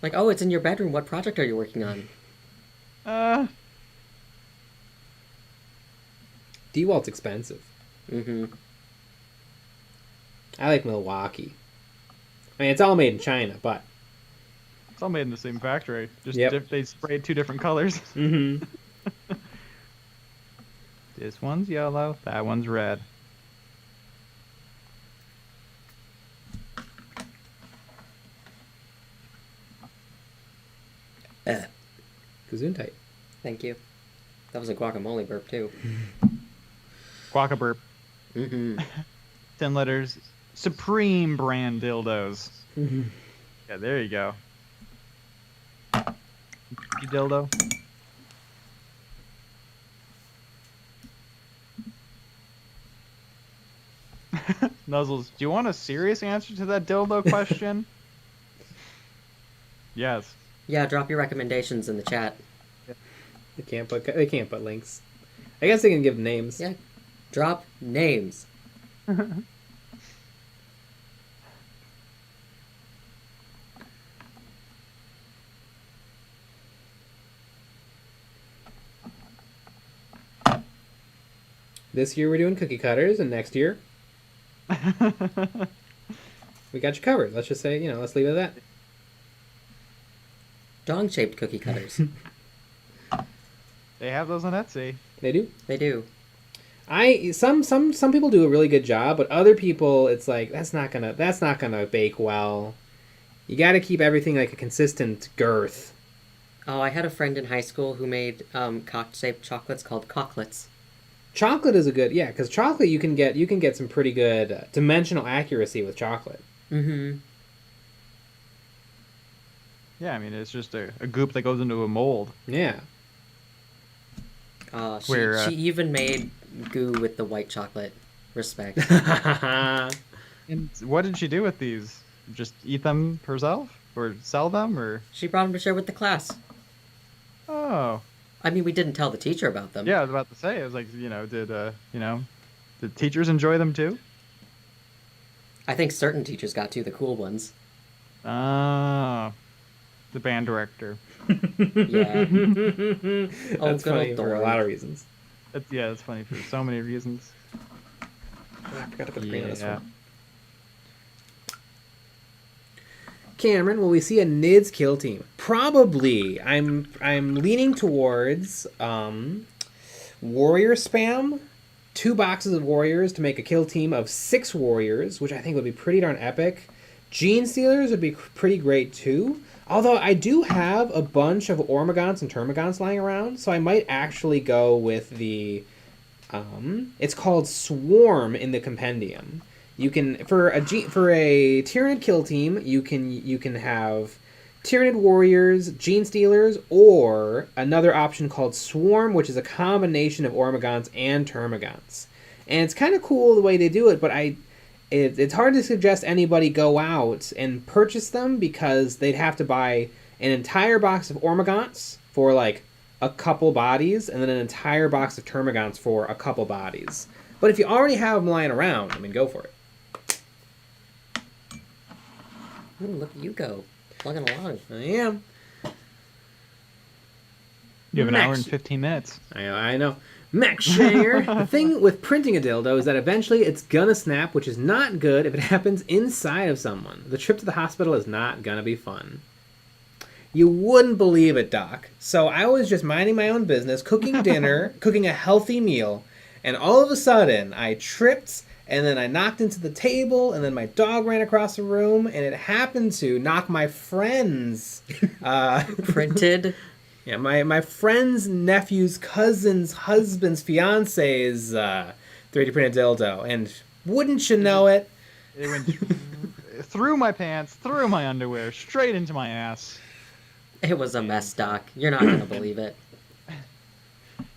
Like, oh, it's in your bedroom. What project are you working on? DeWalt's expensive. Mm-hmm. I like Milwaukee. I mean, it's all made in China, but It's all made in the same factory. Just Yep. they sprayed 2 different colors. mm-hmm. This one's yellow. That one's red. Gesundheit. Thank you. That was a guacamole burp, too. Quackaburp. Mm-hmm. 10 letters. Supreme brand dildos. Mm-hmm. Yeah, there you go. You dildo. Nuzzles, do you want a serious answer to that dildo question? Yes. Yeah, drop your recommendations in the chat. They can't put links. I guess they can give names. Yeah. Drop names. This year we're doing cookie cutters, and next year we got you covered. Let's just say, let's leave it at that. Dong-shaped cookie cutters. They have those on Etsy. They do. They do. Some people do a really good job, but other people, it's like that's not gonna bake well. You got to keep everything like a consistent girth. Oh, I had a friend in high school who made cock-shaped chocolates called cocklets. Chocolate is a good, because chocolate you can get some pretty good dimensional accuracy with chocolate. Mm-hmm. Yeah, I mean, it's just a goop that goes into a mold. Yeah. She even made goo with the white chocolate. Respect. And what did she do with these? Just eat them herself? Or sell them? Or She brought them to share with the class. Oh. I mean, we didn't tell the teacher about them. Yeah, I was about to say. I was like, did teachers enjoy them too? I think certain teachers got to, the cool ones. Ah. The band director. Yeah. That's good funny old for a Dory. lot of reasons. That's funny for so many reasons. Oh, I forgot to put the green on this Yeah. one. Cameron, will we see a NIDS kill team? Probably. I'm leaning towards warrior spam. 2 boxes of warriors to make a kill team of 6 warriors, which I think would be pretty darn epic. Gene Stealers would be pretty great too. Although I do have a bunch of Ormagons and Termagants lying around, so I might actually go with the it's called Swarm in the compendium. You can for a Tyranid kill team, you can have Tyranid warriors, Gene Stealers, or another option called Swarm, which is a combination of Ormagons and Termagants. And it's kind of cool the way they do it, but it's hard to suggest anybody go out and purchase them because they'd have to buy an entire box of Ormagants for like a couple bodies, and then an entire box of Termagants for a couple bodies. But if you already have them lying around, I mean, go for it. Ooh, look at you go. Plugging along. I am. You have an hour Max. and 15 minutes. I know. Max Share. The thing with printing a dildo is that eventually it's gonna snap, which is not good if it happens inside of someone. The trip to the hospital is not gonna be fun. You wouldn't believe it, Doc. So I was just minding my own business, cooking dinner, cooking a healthy meal, and all of a sudden I tripped, and then I knocked into the table, and then my dog ran across the room, and it happened to knock my friend's Printed. Yeah, my friend's nephew's cousin's husband's fiance's 3D printed dildo, and wouldn't you know it? It went through my pants, through my underwear, straight into my ass, It was a mess, Doc. You're not going to believe it.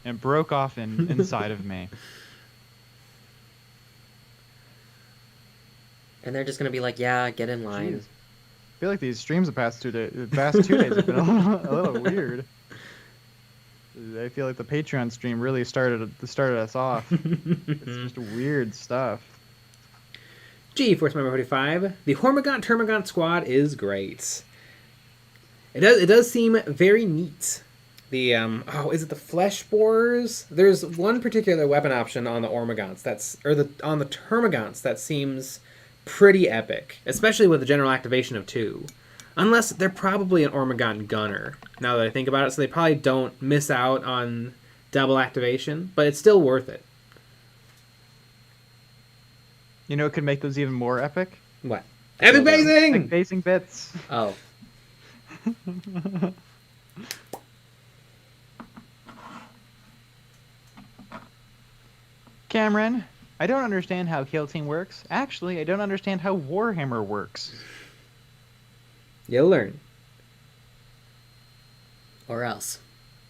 and broke off inside of me. And they're just going to be like, yeah, get in line. Jeez. feel like these streams the past 2 days have been a little weird. I feel like the Patreon stream really started us off. It's just weird stuff. Force Member 45. The Hormigaunt Termagant squad is great. It does seem very neat. The is it the flesh borers? There's one particular weapon option on the Ormagants on the Termagants that seems pretty epic, especially with the general activation of 2. Unless they're probably an Ormagant gunner, now that I think about it, so they probably don't miss out on double activation, but it's still worth it. You know, it could make those even more epic. What? Epic basing! Epic basing bits. Oh. Cameron, I don't understand how Kill Team works. Actually, I don't understand how Warhammer works. You'll learn. Or else.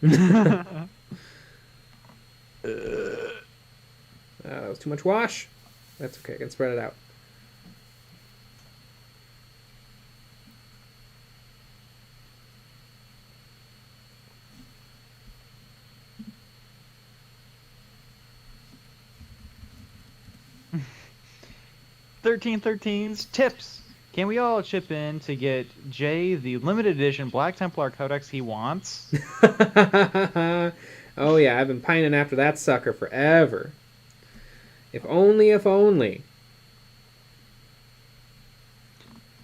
That was too much wash. That's okay, I can spread it out. "1313's tips. Can we all chip in to get Jay the limited edition Black Templar Codex he wants?" Oh yeah, I've been pining after that sucker forever. If only, if only.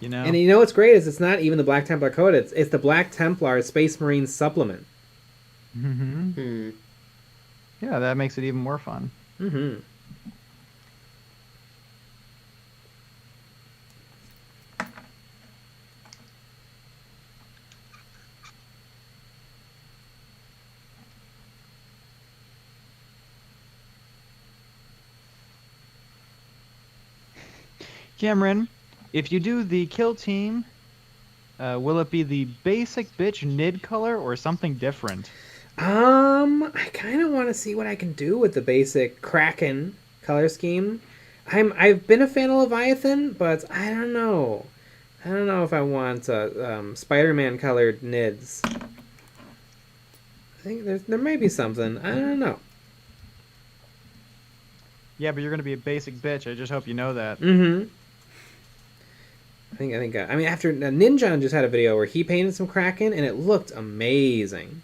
You know? And you know what's great is it's not even the Black Templar code, it's the Black Templar Space Marine supplement. Mm-hmm. Yeah, that makes it even more fun. Mm-hmm. Cameron, if you do the Kill Team, will it be the basic bitch Nid color or something different? I kind of want to see what I can do with the basic Kraken color scheme. I've been a fan of Leviathan, but I don't know. I don't know if I want Spider-Man colored Nids. I think there may be something. I don't know. Yeah, but you're gonna be a basic bitch. I just hope you know that. Mm-hmm. I mean, after Ninja just had a video where he painted some Kraken, and it looked amazing.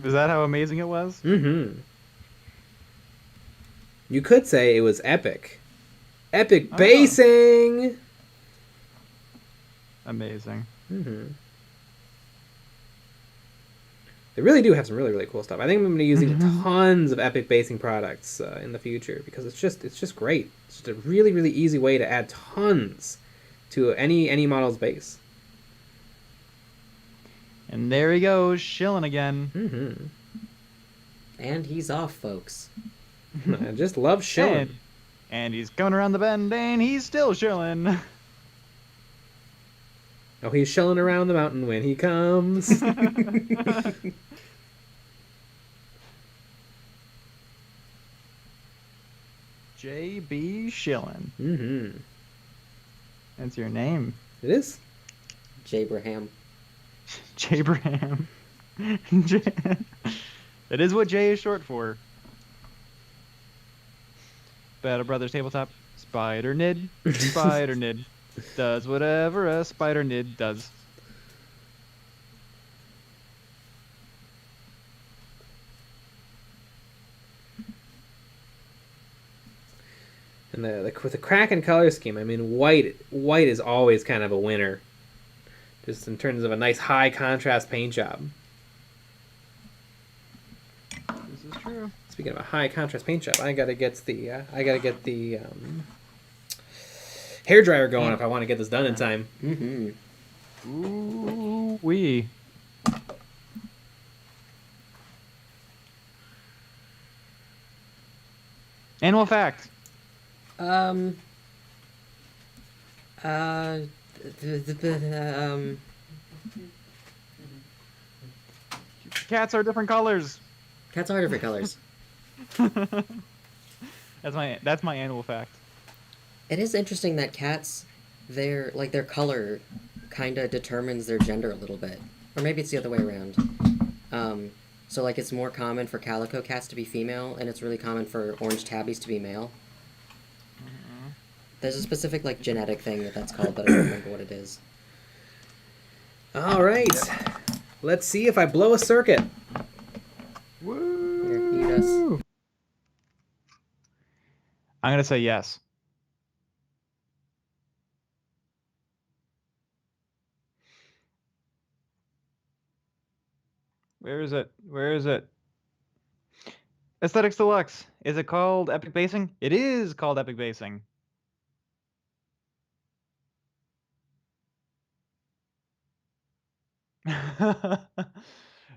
Is that how amazing it was? Mm-hmm. You could say it was epic. Epic basing! Amazing. Mm-hmm. They really do have some really, really cool stuff. I think I'm going to be using tons of epic basing products in the future because it's just great. It's just a really, really easy way to add tons to any model's base. And there he goes, shilling again. Mm-hmm. And he's off, folks. I just love shilling. And he's going around the bend, and he's still shilling. Oh, he's shilling around the mountain when he comes. JB Shillin. Mm-hmm. That's your name. It is? Jabraham. Jabraham. That is what J is short for. Battle Brothers Tabletop. Spider Nid. Spider Nid. Does whatever a Spider Nid does. And with the Kraken color scheme, I mean, white is always kind of a winner. Just in terms of a nice high contrast paint job. This is true. Speaking of a high contrast paint job, I gotta get the hairdryer going if I want to get this done in time. Mm-hmm. Ooh wee. Animal fact. Cats are different colors. Cats are different colors. That's my annual fact. It is interesting that cats, their color kind of determines their gender a little bit. Or maybe it's the other way around. So like it's more common for calico cats to be female, and it's really common for orange tabbies to be male. Mm-hmm. There's a specific like genetic thing that's called, but I don't remember what it is. All right. Let's see if I blow a circuit. Woo! Here, eat us. I'm gonna say yes. Where is it? Where is it? Aesthetics Deluxe. Is it called Epic Basing? It is called Epic Basing.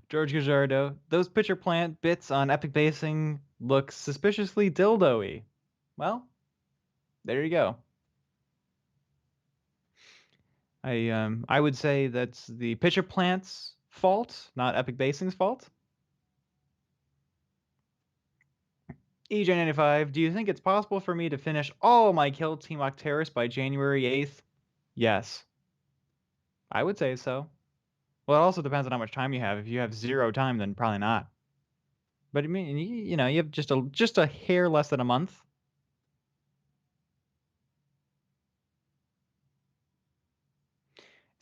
George Gajardo. Those pitcher plant bits on Epic Basing look suspiciously dildo-y. Well, there you go. I would say that's the pitcher plant's fault, not Epic Basing's fault. EJ95, do you think it's possible for me to finish all my Kill Team Octeris by January 8th? Yes. I would say so. Well, it also depends on how much time you have. If you have 0 time, then probably not. But I mean, you know, you have just a hair less than a month.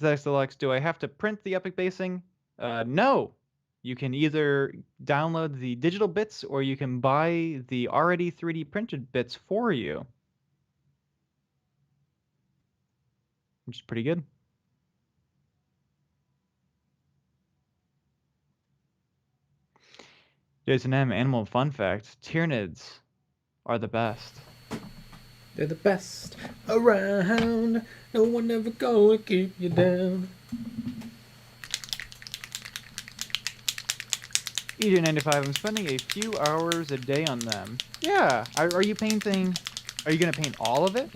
Zex Deluxe, do I have to print the Epic Basing? No. You can either download the digital bits or you can buy the already 3D printed bits for you. Which is pretty good. Jason M, animal fun fact, Tyranids are the best. They're the best around. No one ever gonna keep you down. EJ95, I'm spending a few hours a day on them. Yeah. Are you painting? Are you gonna paint all of it?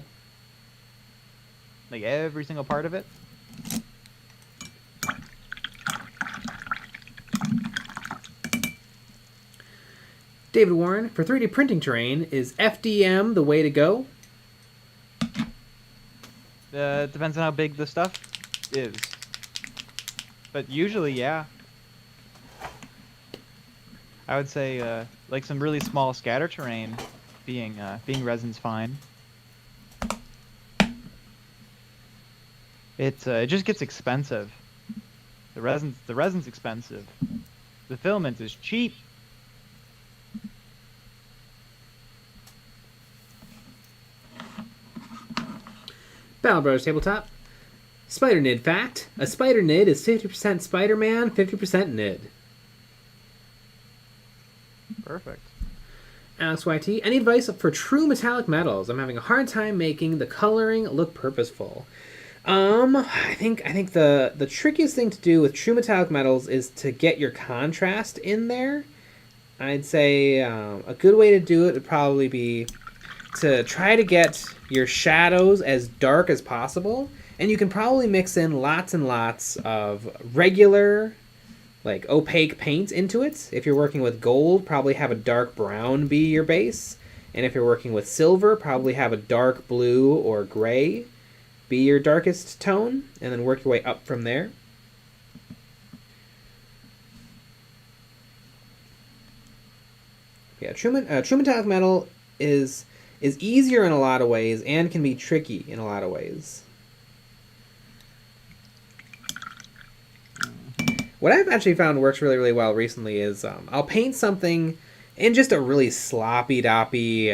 Like every single part of it? David Warren, for 3D printing terrain, is FDM the way to go? It depends on how big the stuff is. But usually, yeah. I would say like some really small scatter terrain being resin's fine. It just gets expensive. The resin's expensive. The filament is cheap. Battle Brothers Tabletop. Spider Nid fact. A Spider Nid is 50% Spider-Man, 50% Nid. Perfect. Alex YT. Any advice for true metallic metals? I'm having a hard time making the coloring look purposeful. I think the trickiest thing to do with true metallic metals is to get your contrast in there. I'd say a good way to do it would probably be to try to get your shadows as dark as possible, and you can probably mix in lots and lots of regular, like opaque paint into it. If you're working with gold, probably have a dark brown be your base, and if you're working with silver, probably have a dark blue or gray be your darkest tone, and then work your way up from there. Yeah, true metallic metal is easier in a lot of ways and can be tricky in a lot of ways. What I've actually found works really, really well recently is I'll paint something in just a really sloppy-doppy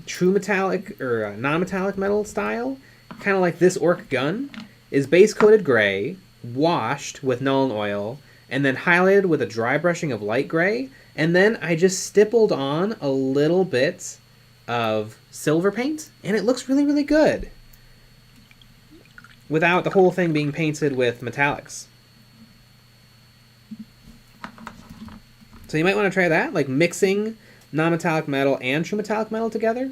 true metallic or non-metallic metal style, kind of like this ORK gun, is base-coated gray, washed with Nuln Oil, and then highlighted with a dry brushing of light gray, and then I just stippled on a little bit of silver paint, and it looks really, really good without the whole thing being painted with metallics. So you might want to try that, like mixing non-metallic metal and true metallic metal together.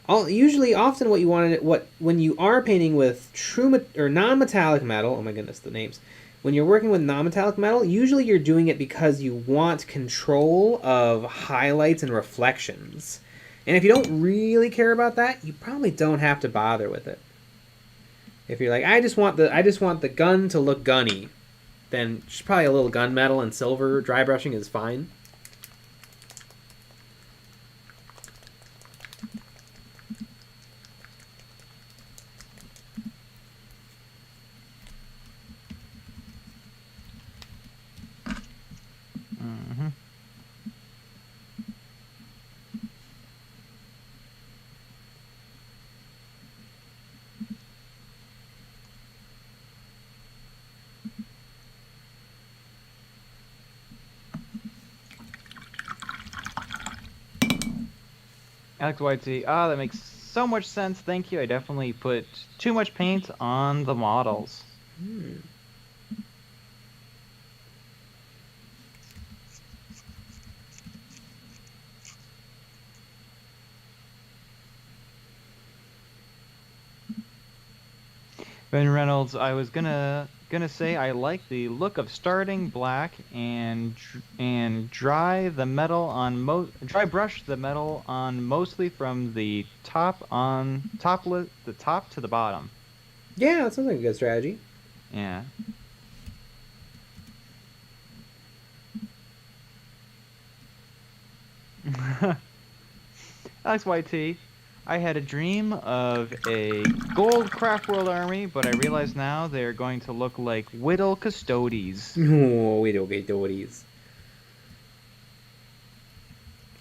Often what you want when you are painting with or non-metallic metal. Oh my goodness, the names. When you're working with non-metallic metal, usually you're doing it because you want control of highlights and reflections. And if you don't really care about that, you probably don't have to bother with it. If you're like, I just want the gun to look gunny, then just probably a little gunmetal and silver dry brushing is fine. Mm-hmm. Alex YT, that makes so much sense. Thank you. I definitely put too much paint on the models. Ben Reynolds, I was gonna say I like the look of starting black and dry brush the metal on mostly from the top to the bottom. Yeah, that sounds like a good strategy. Yeah. Alex YT, I had a dream of a gold Craft World army, but I realize now they're going to look like Whittle Custodes. Oh, Widow Custodes.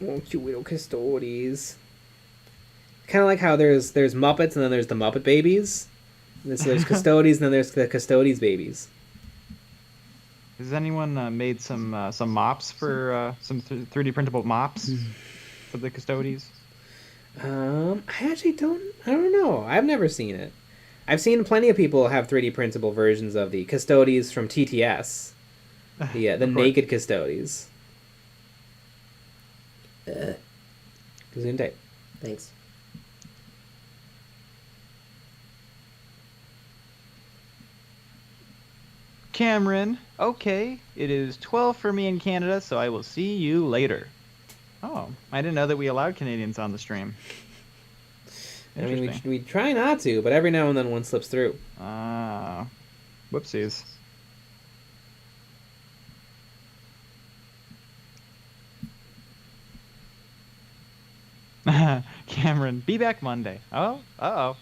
Oh, cute Widow Custodes. Kind of like how there's Muppets and then there's the Muppet babies. There's Custodes and then there's the Custodes babies. Has anyone made some mops for some 3D printable mops for the Custodes? I actually don't. I don't know. I've never seen it. I've seen plenty of people have 3D printable versions of the Custodes from TTS. The naked Custodes. Zoom tape. Thanks. Cameron, okay, it is 12 for me in Canada, so I will see you later. Oh, I didn't know that we allowed Canadians on the stream. I mean, we try not to, but every now and then one slips through. Whoopsies. Cameron, be back Monday. Oh, uh-oh.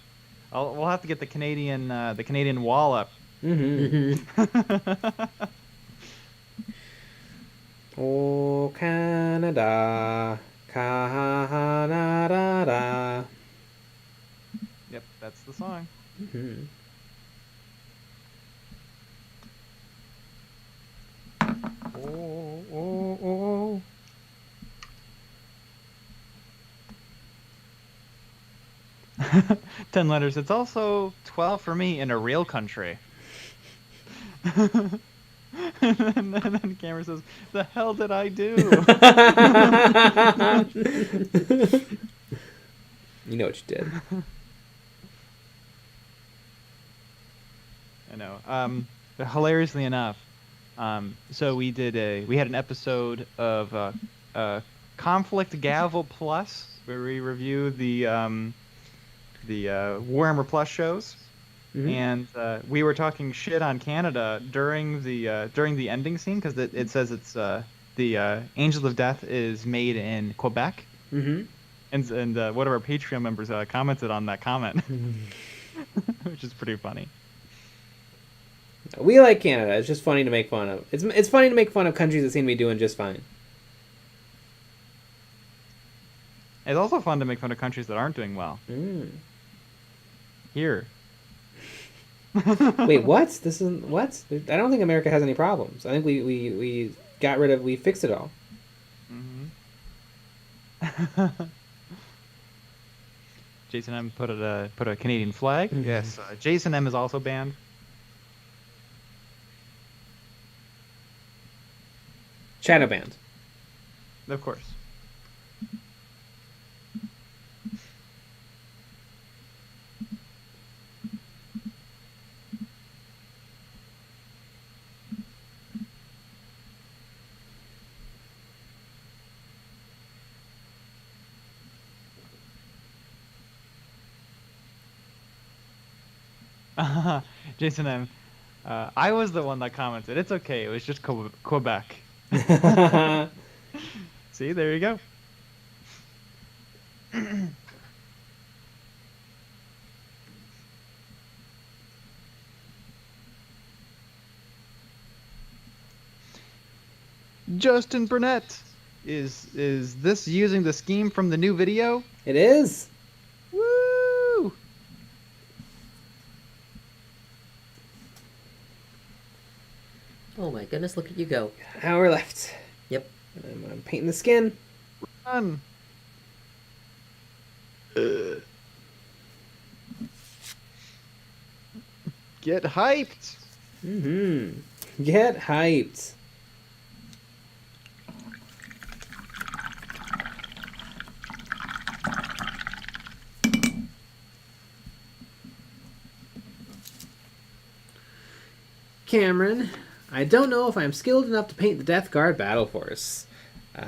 We'll have to get the Canadian wall up. Oh, Canada, Canada. Yep, that's the song. Oh. 10 letters. It's also 12 for me in a real country. And then Cameron says, "The hell did I do?" You know what you did. I know. Hilariously enough, so we had an episode of Conflict Gavel Plus where we reviewed the Warhammer Plus shows. And we were talking shit on Canada during the ending scene because it says it's the Angels of Death is made in Quebec. And one of our Patreon members commented on that comment, which is pretty funny. We like Canada. It's just funny to make fun of. It's funny to make fun of countries that seem to be doing just fine. It's also fun to make fun of countries that aren't doing well. Here. Wait, what? This isn't what? I don't think America has any problems. I think we fixed it all. Jason M put a Canadian flag. Yes, Jason M is also banned. Shadow banned. Of course. Jason M. I was the one that commented. It's okay. It was just Quebec. See, there you go. Justin Burnett. Is this using the scheme from the new video? It is. Woo! Oh my goodness, look at you go. Hour left. Yep. I'm painting the skin. Run. Get hyped. Get hyped. Cameron, I don't know if I'm skilled enough to paint the Death Guard battle force.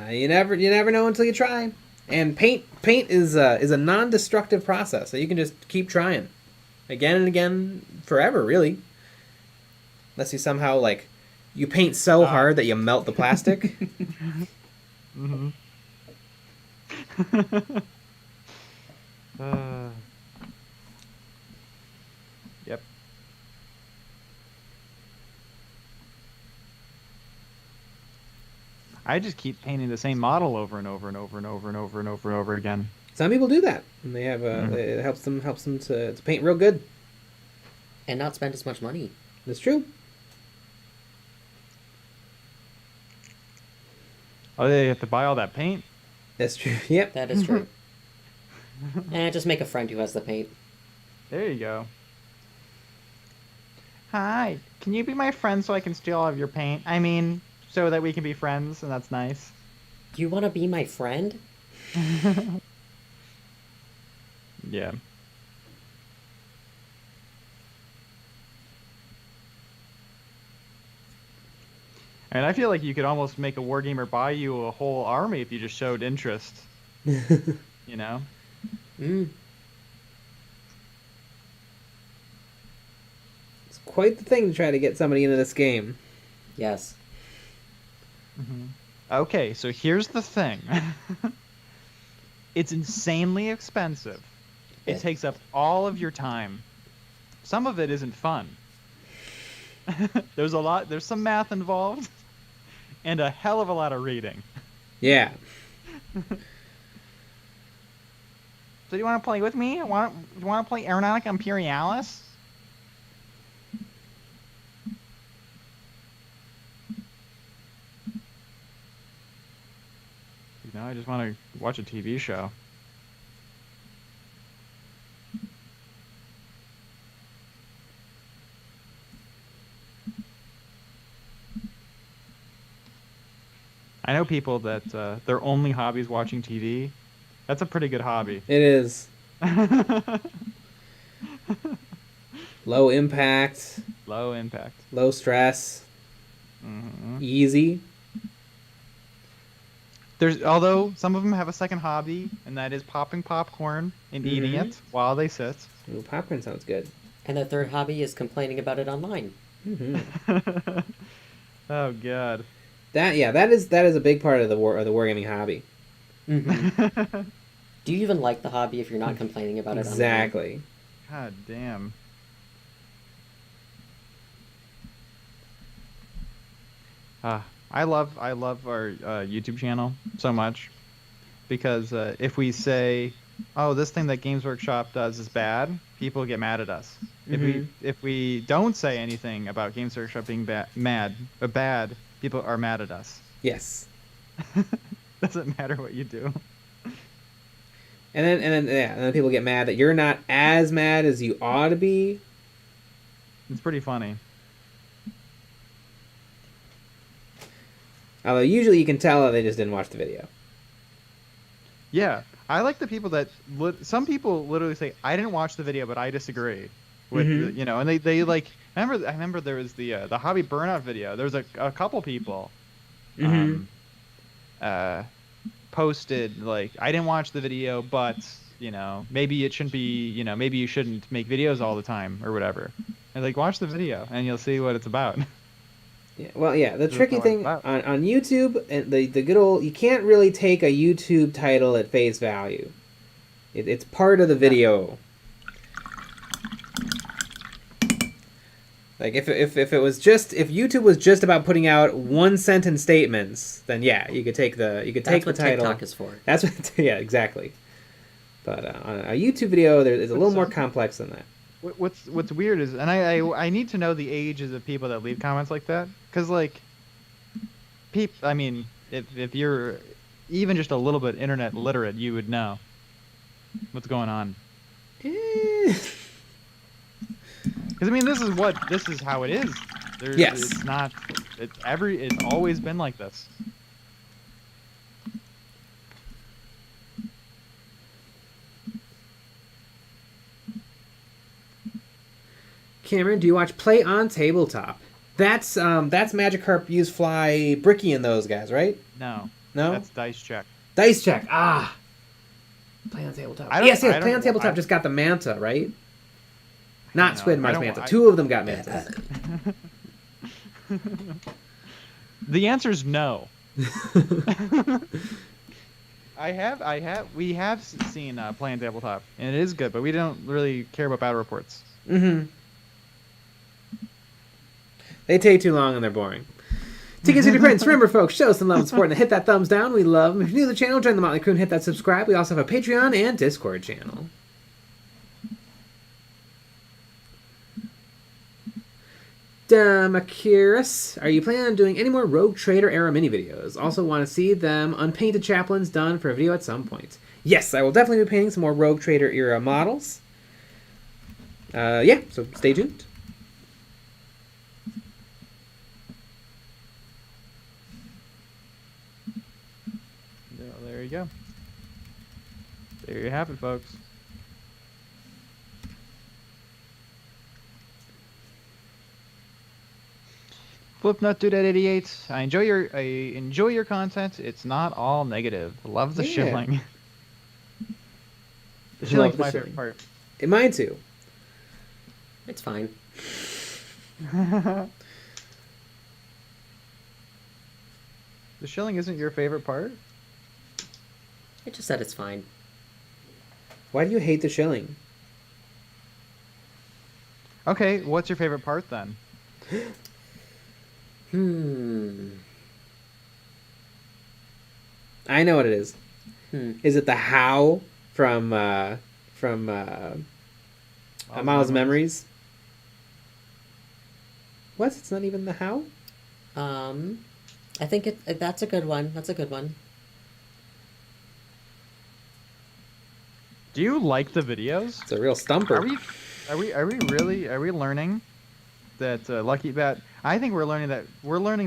You never know until you try. And paint is a non-destructive process, so you can just keep trying, again and again, forever, really. Unless you somehow you paint so hard that you melt the plastic. Mm-hmm. Yep. I just keep painting the same model over and over and over and over and over and over and over again. Some people do that, and they have it helps them to paint real good. And not spend as much money. That's true. Oh, they have to buy all that paint? That's true. Yep. That is true. Just make a friend who has the paint. There you go. Hi, can you be my friend so I can steal all of your paint? I mean, so that we can be friends, and that's nice. You want to be my friend? Yeah. And I feel like you could almost make a wargamer buy you a whole army if you just showed interest. You know? Mm. It's quite the thing to try to get somebody into this game. Yes. Mm-hmm. Okay, so here's the thing. It's insanely expensive. It takes up all of your time. Some of it isn't fun. There's some math involved, and a hell of a lot of reading. Yeah. So do you want to play with me? You want to play Aeronautica Imperialis? No, I just want to watch a TV show. I know people that their only hobby is watching TV. That's a pretty good hobby. It is. Low impact. Low impact. Low stress. Mm-hmm. Easy. Although some of them have a second hobby, and that is popping popcorn and eating it while they sit. Ooh, popcorn sounds good. And their third hobby is complaining about it online. Mm-hmm. Oh God. That is a big part of the wargaming hobby. Mm-hmm. Do you even like the hobby if you're not complaining about it online? Exactly. God damn. I love our YouTube channel so much because if we say, "Oh, this thing that Games Workshop does is bad," people get mad at us. If we don't say anything about Games Workshop being bad, people are mad at us. Yes. Doesn't matter what you do. And then people get mad that you're not as mad as you ought to be. It's pretty funny. Although usually you can tell that they just didn't watch the video. Yeah, I like the people that some people literally say, "I didn't watch the video, but I disagree with and they like. I remember there was the hobby burnout video. There was a couple people posted like, "I didn't watch the video, but maybe it shouldn't be, maybe you shouldn't make videos all the time or whatever. And like, watch the video and you'll see what it's about. Yeah, well, yeah. The That's tricky what thing it's about. on YouTube, and the good old, you can't really take a YouTube title at face value. It's part of the video. Like if YouTube was just about putting out one sentence statements, then yeah, you could take the That's title. what TikTok is for. That's what yeah, exactly. But on a YouTube video, it's a little more complex than that. What's weird is, and I need to know the ages of people that leave comments like that, because like, I mean, if you're even just a little bit internet literate, you would know what's going on. Because I mean, this is how it is. Yes. It's not. It's always been like this. Cameron, do you watch Play on Tabletop? That's Magikarp, Use Fly, Bricky, and those guys, right? No. No. That's Dice Check. Dice Check. Ah. Play on Tabletop. Yes, Play on Tabletop just got the Manta, right? Not Squid Mars Manta. Two of them got Mantas. The answer's no. We have seen Play on Tabletop, and it is good, but we don't really care about battle reports. Mm-hmm. They take too long and they're boring. Tickets to your friends. Remember, folks, show some love and support and hit that thumbs down. We love them. If you're new to the channel, join the Motley Crew and hit that subscribe. We also have a Patreon and Discord channel. Damakiris, are you planning on doing any more Rogue Trader era mini videos? Also want to see them unpainted chaplains done for a video at some point. Yes, I will definitely be painting some more Rogue Trader era models. Yeah, so stay tuned. There you go. There you have it, folks. Flipnut Dude at 88. I enjoy your content. It's not all negative. Love the shilling. The shilling's my favorite part. Mine too. It's fine. The shilling isn't your favorite part? I just said it's fine. Why do you hate the shilling? Okay, what's your favorite part then? I know what it is. Is it the how from Miles' Memories? What? It's not even the how? I think that's a good one. That's a good one. Do you like the videos? It's a real stumper. Are we learning that Lucky Bat? I think we're learning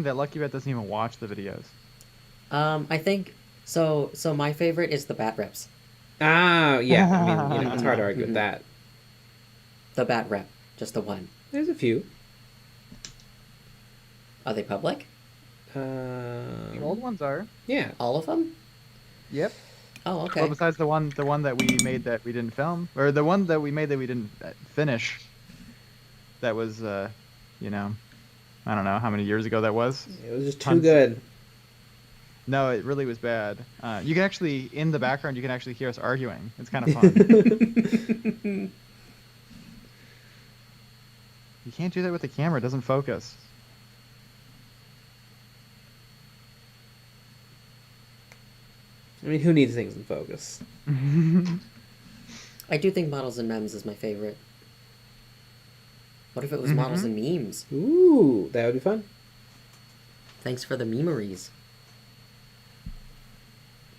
that Lucky Bat doesn't even watch the videos. I think so. So my favorite is the bat reps. Ah, yeah. I mean, it's hard to argue with that. The bat rep, just the one. There's a few. Are they public? The old ones are. Yeah. All of them? Yep. Oh, okay. Well, besides the one that we made that we didn't film, or the one that we made that we didn't finish. That was, I don't know how many years ago that was. It was just too good. No, it really was bad. You can actually, in the background, you can actually hear us arguing. It's kind of fun. You can't do that with the camera. It doesn't focus. I mean, who needs things in focus? I do think Models and Memes is my favorite. What if it was Models and Memes? Ooh, that would be fun. Thanks for the memories.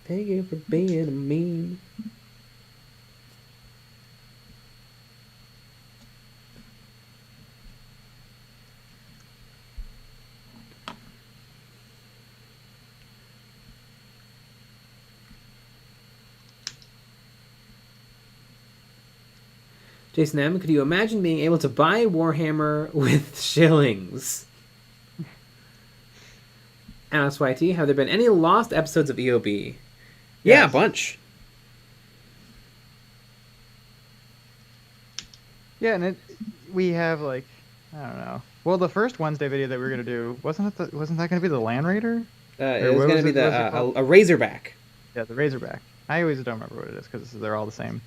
Thank you for being a meme. Jason M., could you imagine being able to buy Warhammer with shillings? Alice YT, have there been any lost episodes of EOB? Yeah, Yes. a bunch. Yeah, and we have like, I don't know. Well, the first Wednesday video that we were gonna do wasn't that gonna be the Land Raider? Or It was what gonna was be it? What was it called? a Razorback. Yeah, the Razorback. I always don't remember what it is because they're all the same.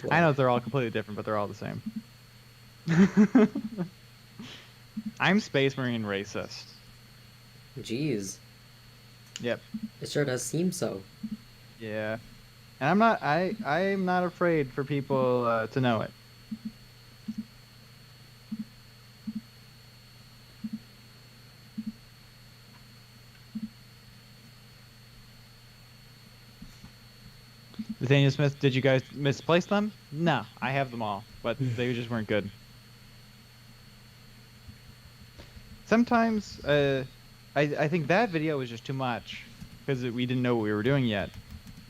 I Well, know they're all completely different, but they're all the same. I'm Space Marine racist. jeez. Yep. It sure does seem so. Yeah. And I'm not afraid for people to know it. Nathaniel Smith, did you guys misplace them? No, I have them all, but they just weren't good. Sometimes, I think that video was just too much because we didn't know what we were doing yet,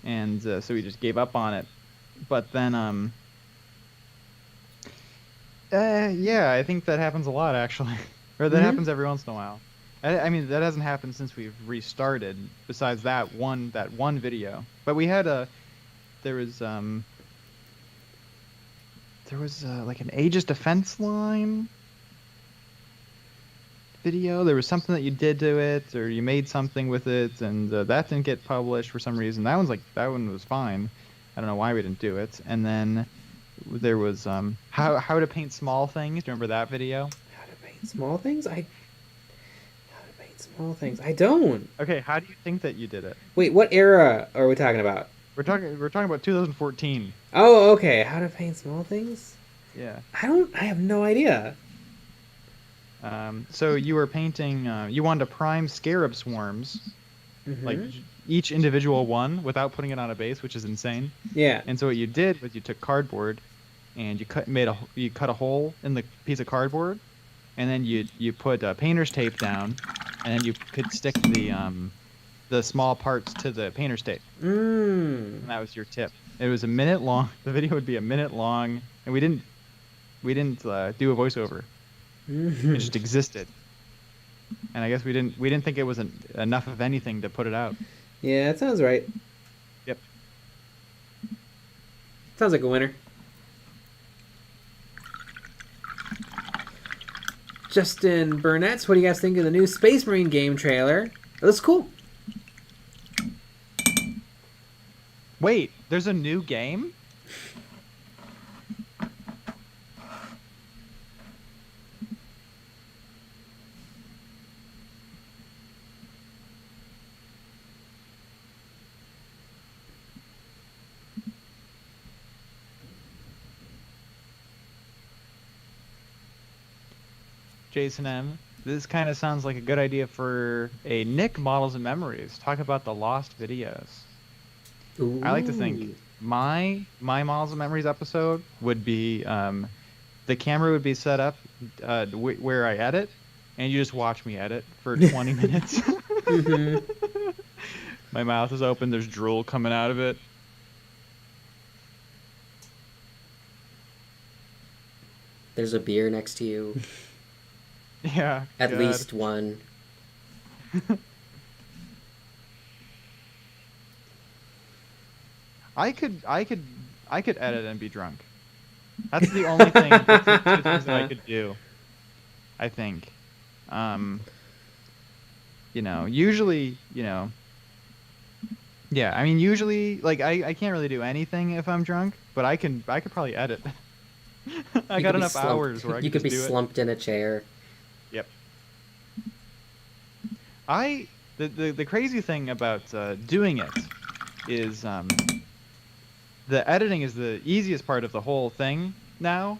and so we just gave up on it. But then, yeah, I think that happens a lot actually, or that happens every once in a while. I mean, that hasn't happened since we've restarted. Besides that one video, but we had there was like an Aegis defense line video. There was something that you did to it, or you made something with it, and that didn't get published for some reason. That one was fine. I don't know why we didn't do it. And then there was how to paint small things. Do you remember that video? How to paint small things? How to paint small things? I don't. Okay, how do you think that you did it? Wait, what era are we talking about? We're talking about 2014. Oh, okay. How to paint small things? Yeah. I have no idea. So you were painting. You wanted to prime scarab swarms, like each individual one, without putting it on a base, which is insane. Yeah. And so what you did was you took cardboard, and you cut a hole in the piece of cardboard, and then you put painter's tape down, and then you could stick the small parts to the painter's tape. And that was your tip. It was a minute long. The video would be a minute long, and we didn't do a voiceover. It just existed, and I guess we didn't think it was enough of anything to put it out. Yeah, that sounds right. Yep. Sounds like a winner. Justin Burnett's, what do you guys think of the new Space Marine game trailer? It looks cool. Wait, there's a new game? Jason M. This kind of sounds like a good idea for a Nick Models and Memories. Talk about the lost videos. Ooh. I like to think my Models and Memories episode would be the camera would be set up where I edit, and you just watch me edit for 20 minutes. My mouth is open. There's drool coming out of it. There's a beer next to you. Yeah. At God. least one. I could edit and be drunk. That's the only thing. That's the two things that I could do. I think. Usually, yeah. I mean, usually, like I can't really do anything if I'm drunk, but I could probably edit. I got enough hours where I you could could be just do slumped in a chair. Yep. The crazy thing about doing it is the editing is the easiest part of the whole thing now.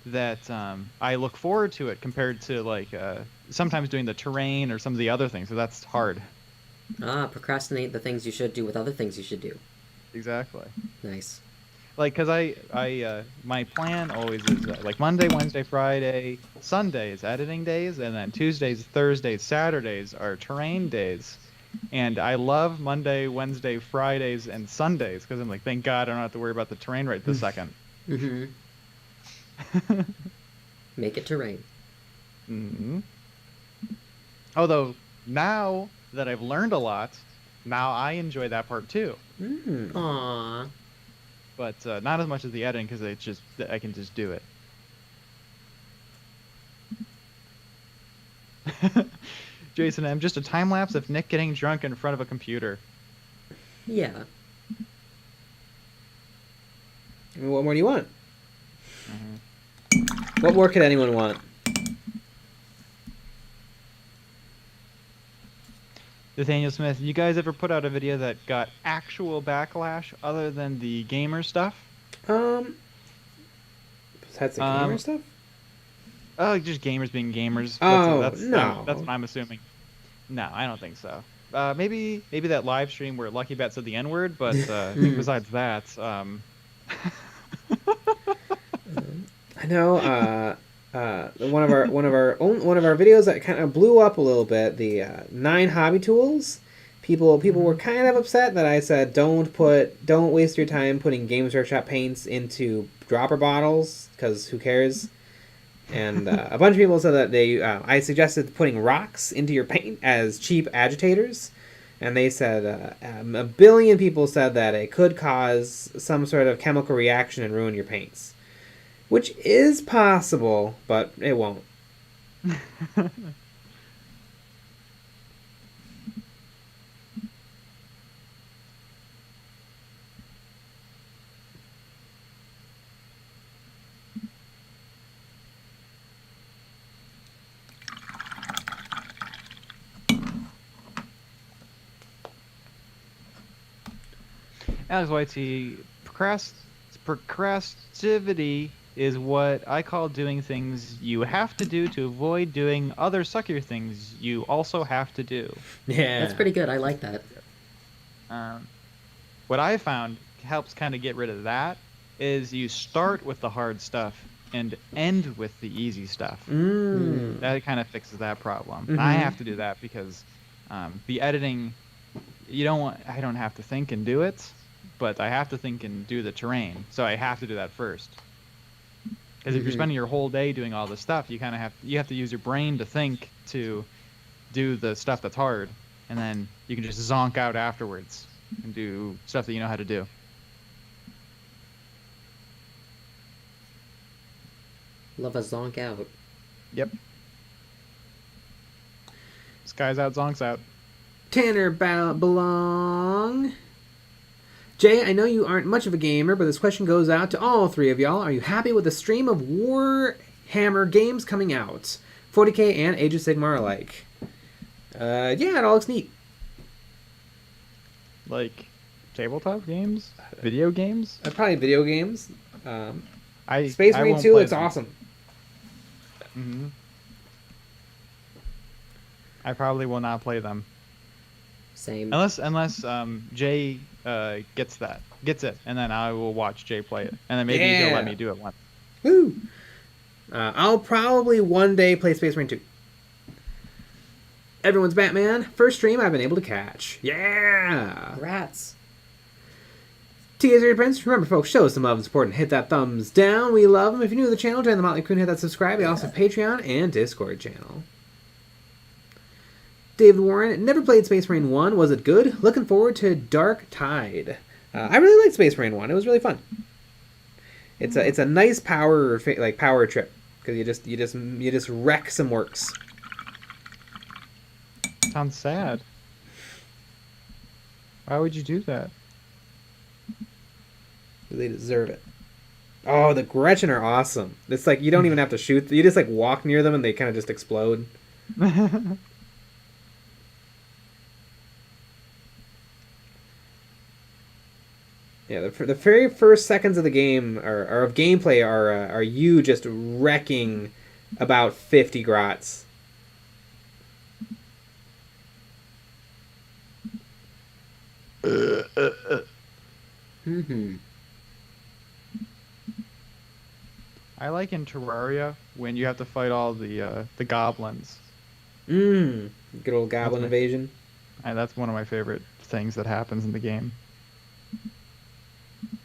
That I look forward to it compared to like sometimes doing the terrain or some of the other things. So that's hard. Procrastinate the things you should do with other things you should do. Exactly. Nice. Like, cause I my plan always is like Monday, Wednesday, Friday, Sundays editing days, and then Tuesdays, Thursdays, Saturdays are terrain days. And I love Monday, Wednesday, Fridays, and Sundays because I'm like, thank God I don't have to worry about the terrain right this second. Make it terrain. Although now that I've learned a lot, now I enjoy that part too. Aww. but not as much as the editing because I can just do it. Jason M, just a time lapse of Nick getting drunk in front of a computer. Yeah. I mean, what more do you want? Mm-hmm. What more could anyone want? Nathaniel Smith, you guys ever put out a video that got actual backlash other than the gamer stuff? Besides the gamer stuff? Oh, just gamers being gamers. Oh, That's no. that's what I'm assuming. No, I don't think so. Maybe that live stream where Lucky Bet said the N word, but I think besides that, I know. One of our videos that kind of blew up a little bit. The 9 hobby tools. People were kind of upset that I said don't waste your time putting Games Workshop paints into dropper bottles because who cares. And a bunch of people said that I suggested putting rocks into your paint as cheap agitators, and they said a billion people said that it could cause some sort of chemical reaction and ruin your paints, which is possible, but it won't. Alex YT, procrastivity is what I call doing things you have to do to avoid doing other suckier things you also have to do. Yeah, That's pretty good. I like that. What I found helps kind of get rid of that is you start with the hard stuff and end with the easy stuff. That kind of fixes that problem. I have to do that because the editing, I don't have to think and do it, but I have to think and do the terrain. So I have to do that first. Because if you're spending your whole day doing all this stuff, you have to use your brain to think to do the stuff that's hard, and then you can just zonk out afterwards and do stuff that you know how to do. Love a zonk out. Yep. Skies out, zonks out. Tanner Belong. Jay, I know you aren't much of a gamer, but this question goes out to all three of y'all. Are you happy with the stream of Warhammer games coming out? 40k and Age of Sigmar alike. Yeah, it all looks neat. Like tabletop games, video games. Probably video games. I Space I Marine won't 2 play looks them. awesome. Mm-hmm. I probably will not play them Same. unless Jay gets it, and then I will watch Jay play it, and then maybe he'll let me do it once. Woo! I'll probably one day play Space Marine 2. Everyone's Batman. First stream I've been able to catch. Yeah! Rats. TS Prince, remember folks, show us some love and support and hit that thumbs down. We love them. If you're new to the channel, join the Motley Crew and hit that subscribe. We also have Patreon and Discord channel. David Warren, never played Space Marine 1. Was it good? Looking forward to Dark Tide. I really liked Space Marine 1. It was really fun. It's a nice power trip because you just wreck some works. Sounds sad. Why would you do that? They deserve it. Oh, the Gretchen are awesome. It's like you don't even have to shoot. You just like walk near them and they kind of just explode. Yeah, the very first seconds of the game or of gameplay are you just wrecking about 50 grots. I like in Terraria when you have to fight all the goblins. Good old goblin invasion. That's one of my favorite things that happens in the game.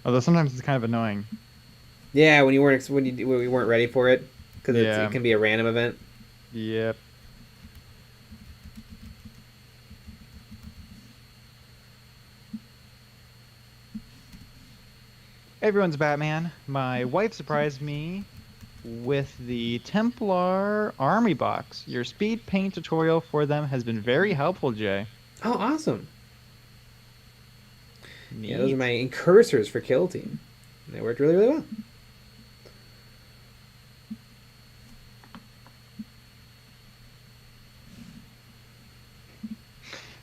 Although sometimes it's kind of annoying. Yeah, when you weren't ready for it because it can be a random event. Yep. Everyone's Batman. My wife surprised me with the Templar Army box. Your speed paint tutorial for them has been very helpful, Jay. Oh, awesome. Yeah, those are Neat. my incursors for Kill Team. They worked really, really well.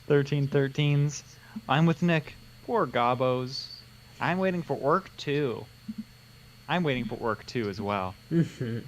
1313s. I'm with Nick. Poor Gobos. I'm waiting for ORK 2. I'm waiting for ORK 2 as well. Mm-hmm.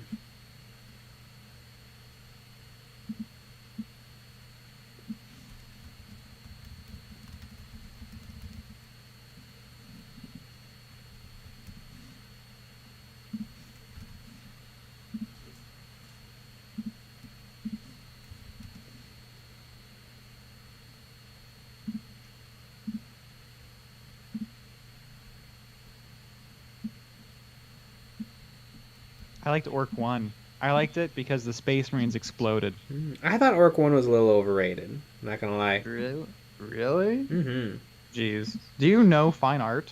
I liked ORK 1. I liked it because the Space Marines exploded. I thought Orc 1 was a little overrated. I'm not gonna lie. Really? Really? Mm-hmm. Jeez. Do you know fine art?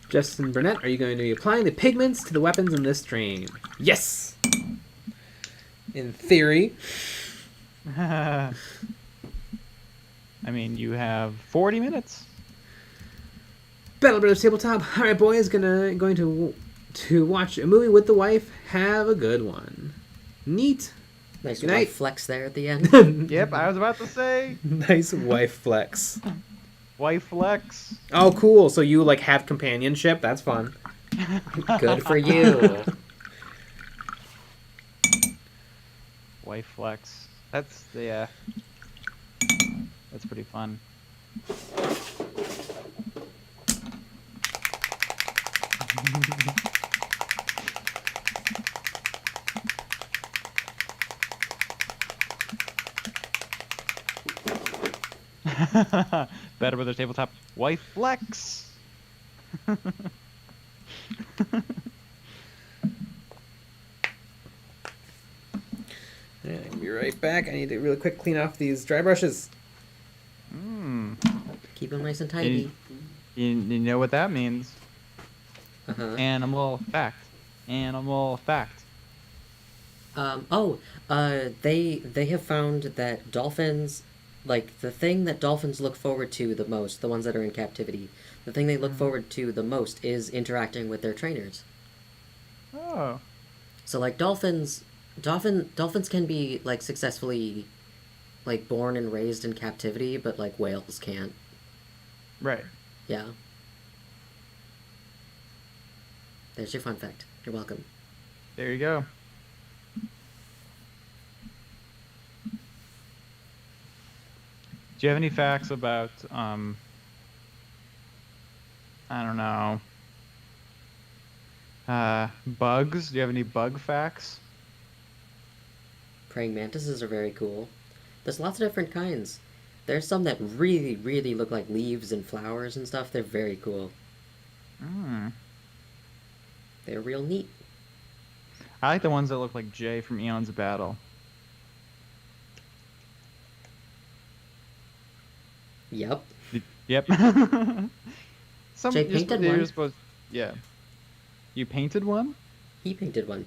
Justin Burnett, are you going to be applying the pigments to the weapons in this stream? Yes! In theory. I mean, you have 40 minutes. Battle Brothers Tabletop. Alright, boys, going to watch a movie with the wife. Have a good one. Neat. Nice Good night. wife flex there at the end. Yep, I was about to say. Nice wife flex. Wife flex. Oh, cool. So you, like, have companionship? That's fun. Good for you. Wife flex. That's, yeah. That's pretty fun. Better with their tabletop. Wife flex. Alright, I'll be right back. I need to really quick clean off these dry brushes. Keep them nice and tidy. You know what that means. Uh-huh. Animal fact. Animal fact. They have found that dolphins, like, the thing that dolphins look forward to the most, the ones that are in captivity, the thing they look forward to the most is interacting with their trainers. Oh. So, like, dolphins can be, like, successfully, like, born and raised in captivity, but, like, whales can't. Right. Yeah. There's your fun fact. You're welcome. There you go. Do you have any facts about, I don't know, bugs? Do you have any bug facts? Praying mantises are very cool. There's lots of different kinds. There's some that really, really look like leaves and flowers and stuff. They're very cool. They're real neat. I like the ones that look like Jay from EonsOfBattle. Yep. Yep. Jay painted one. Supposed, yeah. You painted one? He painted one.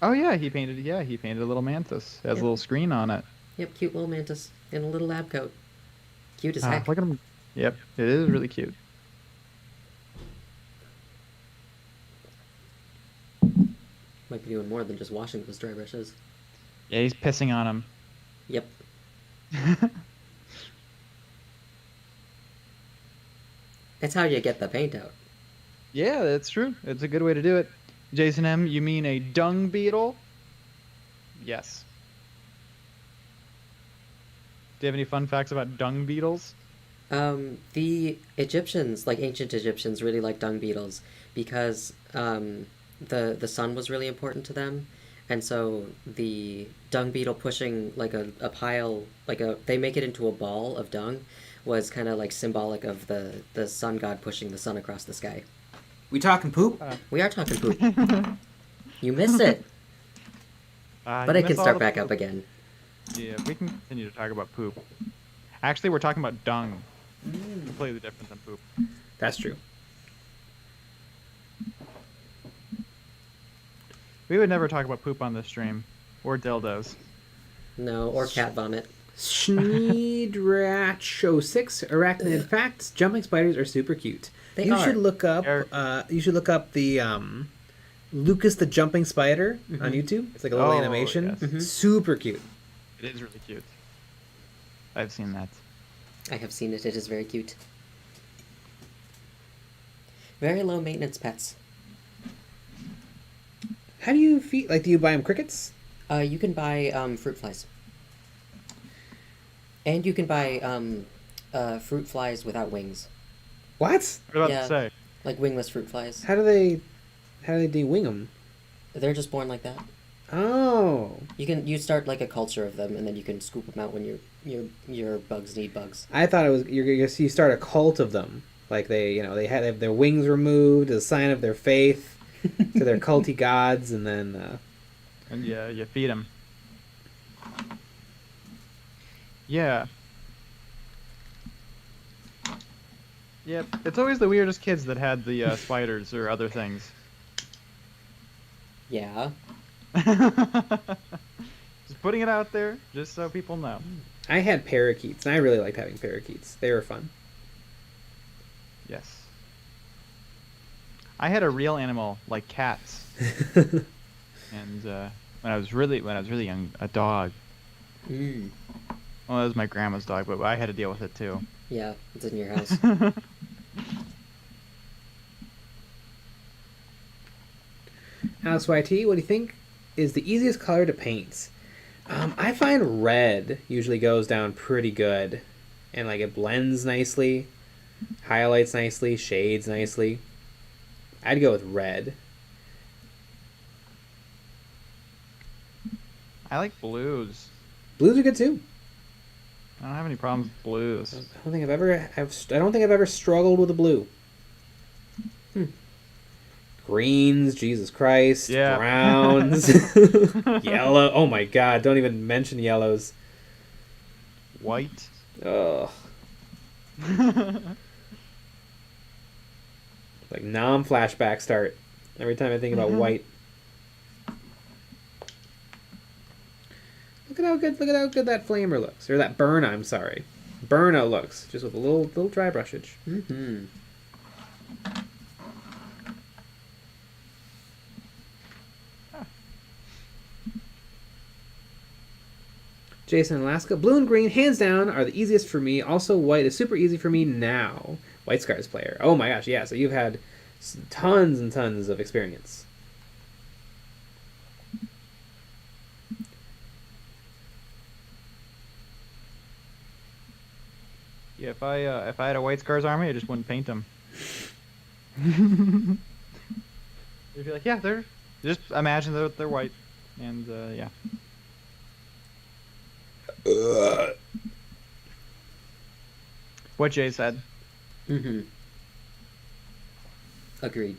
Oh yeah, he painted a little mantis. It has a little screen on it. Yep, cute little mantis in a little lab coat. Cute as heck. Look at him. Yep, it is really cute. Might be doing more than just washing those dry brushes. Yeah, he's pissing on him. Yep. That's how you get the paint out. Yeah, that's true. It's a good way to do it. Jason M., you mean a dung beetle? Yes. Do you have any fun facts about dung beetles? The Egyptians, like ancient Egyptians, really liked dung beetles because the sun was really important to them, and so the dung beetle pushing like a pile, they make it into a ball of dung, was kind of like symbolic of the sun god pushing the sun across the sky. We talking poop? We are talking poop. You missed it. But you it can missed all start the back poop. up again. Yeah, we can continue to talk about poop. Actually, we're talking about dung. Completely different than poop. That's true. We would never talk about poop on this stream. Or dildos. No, or cat vomit. Schneedrach06 Arachnid facts: jumping spiders are super cute. They You are. should look up. You should look up the Lucas the Jumping Spider on YouTube. It's like a little Oh, animation. yes. Super cute. It is really cute. I've seen that. I have seen it. It is very cute. Very low maintenance pets. How do you feed? Like, do you buy them crickets? You can buy fruit flies. And you can buy fruit flies without wings. What? What was I about Yeah. to say? Like wingless fruit flies. How do they de-wing them? They're just born like that. Oh, You start like a culture of them, and then you can scoop them out when your bugs need bugs. I thought it was you start a cult of them. Like they have their wings removed as a sign of their faith to their culty gods, and then And yeah, you feed them. Yeah. Yep. It's always the weirdest kids that had the spiders or other things. Yeah. Just putting it out there, just so people know. I had parakeets, and I really liked having parakeets. They were fun. Yes. I had a real animal like cats, and when I was really young, a dog. Mm. Well, that was my grandma's dog, but I had to deal with it too. Yeah, it's in your house. Alex YT, what do you think is the easiest color to paint? I find red usually goes down pretty good, and like it blends nicely, highlights nicely, shades nicely. I'd go with red. I like blues. Blues are good too. I don't have any problems with blues. I don't think I've ever struggled with a blue. Greens, Jesus Christ, Yeah. browns, yellow. Oh my God! Don't even mention yellows. White. Ugh. Like non-flashback start every time I think about white. Look at how good that flamer looks, or that Burna. I'm sorry, Burna looks just with a little dry brushage. Mm-hmm. Jason Alaska, blue and green, hands down, are the easiest for me. Also, white is super easy for me now. White Scars player. Oh my gosh, yeah. So you've had tons and tons of experience. Yeah, if I had a White Scars army, I just wouldn't paint them. You'd be like, yeah, they're just imagine they're white, and yeah. What Jay said. Mm-hmm. Agreed.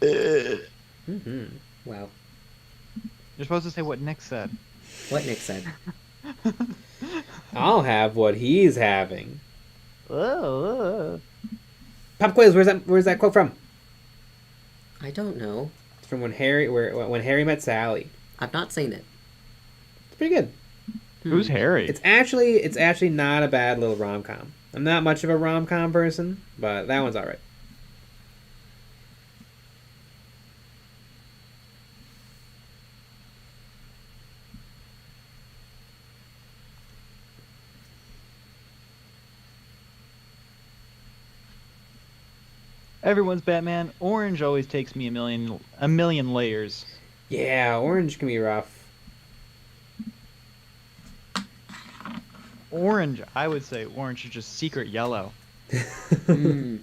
Mm-hmm. Wow. You're supposed to say what Nick said. What Nick said. I'll have what he's having. Oh. Pop quiz. Where's that quote from? I don't know. It's from when Harry met Sally. I've not seen it. It's pretty good. Who's Harry? It's actually not a bad little rom-com. I'm not much of a rom-com person, but that one's all right. Everyone's Batman. Orange always takes me a million layers. Yeah, orange can be rough. Orange, I would say orange is just secret yellow. Mm.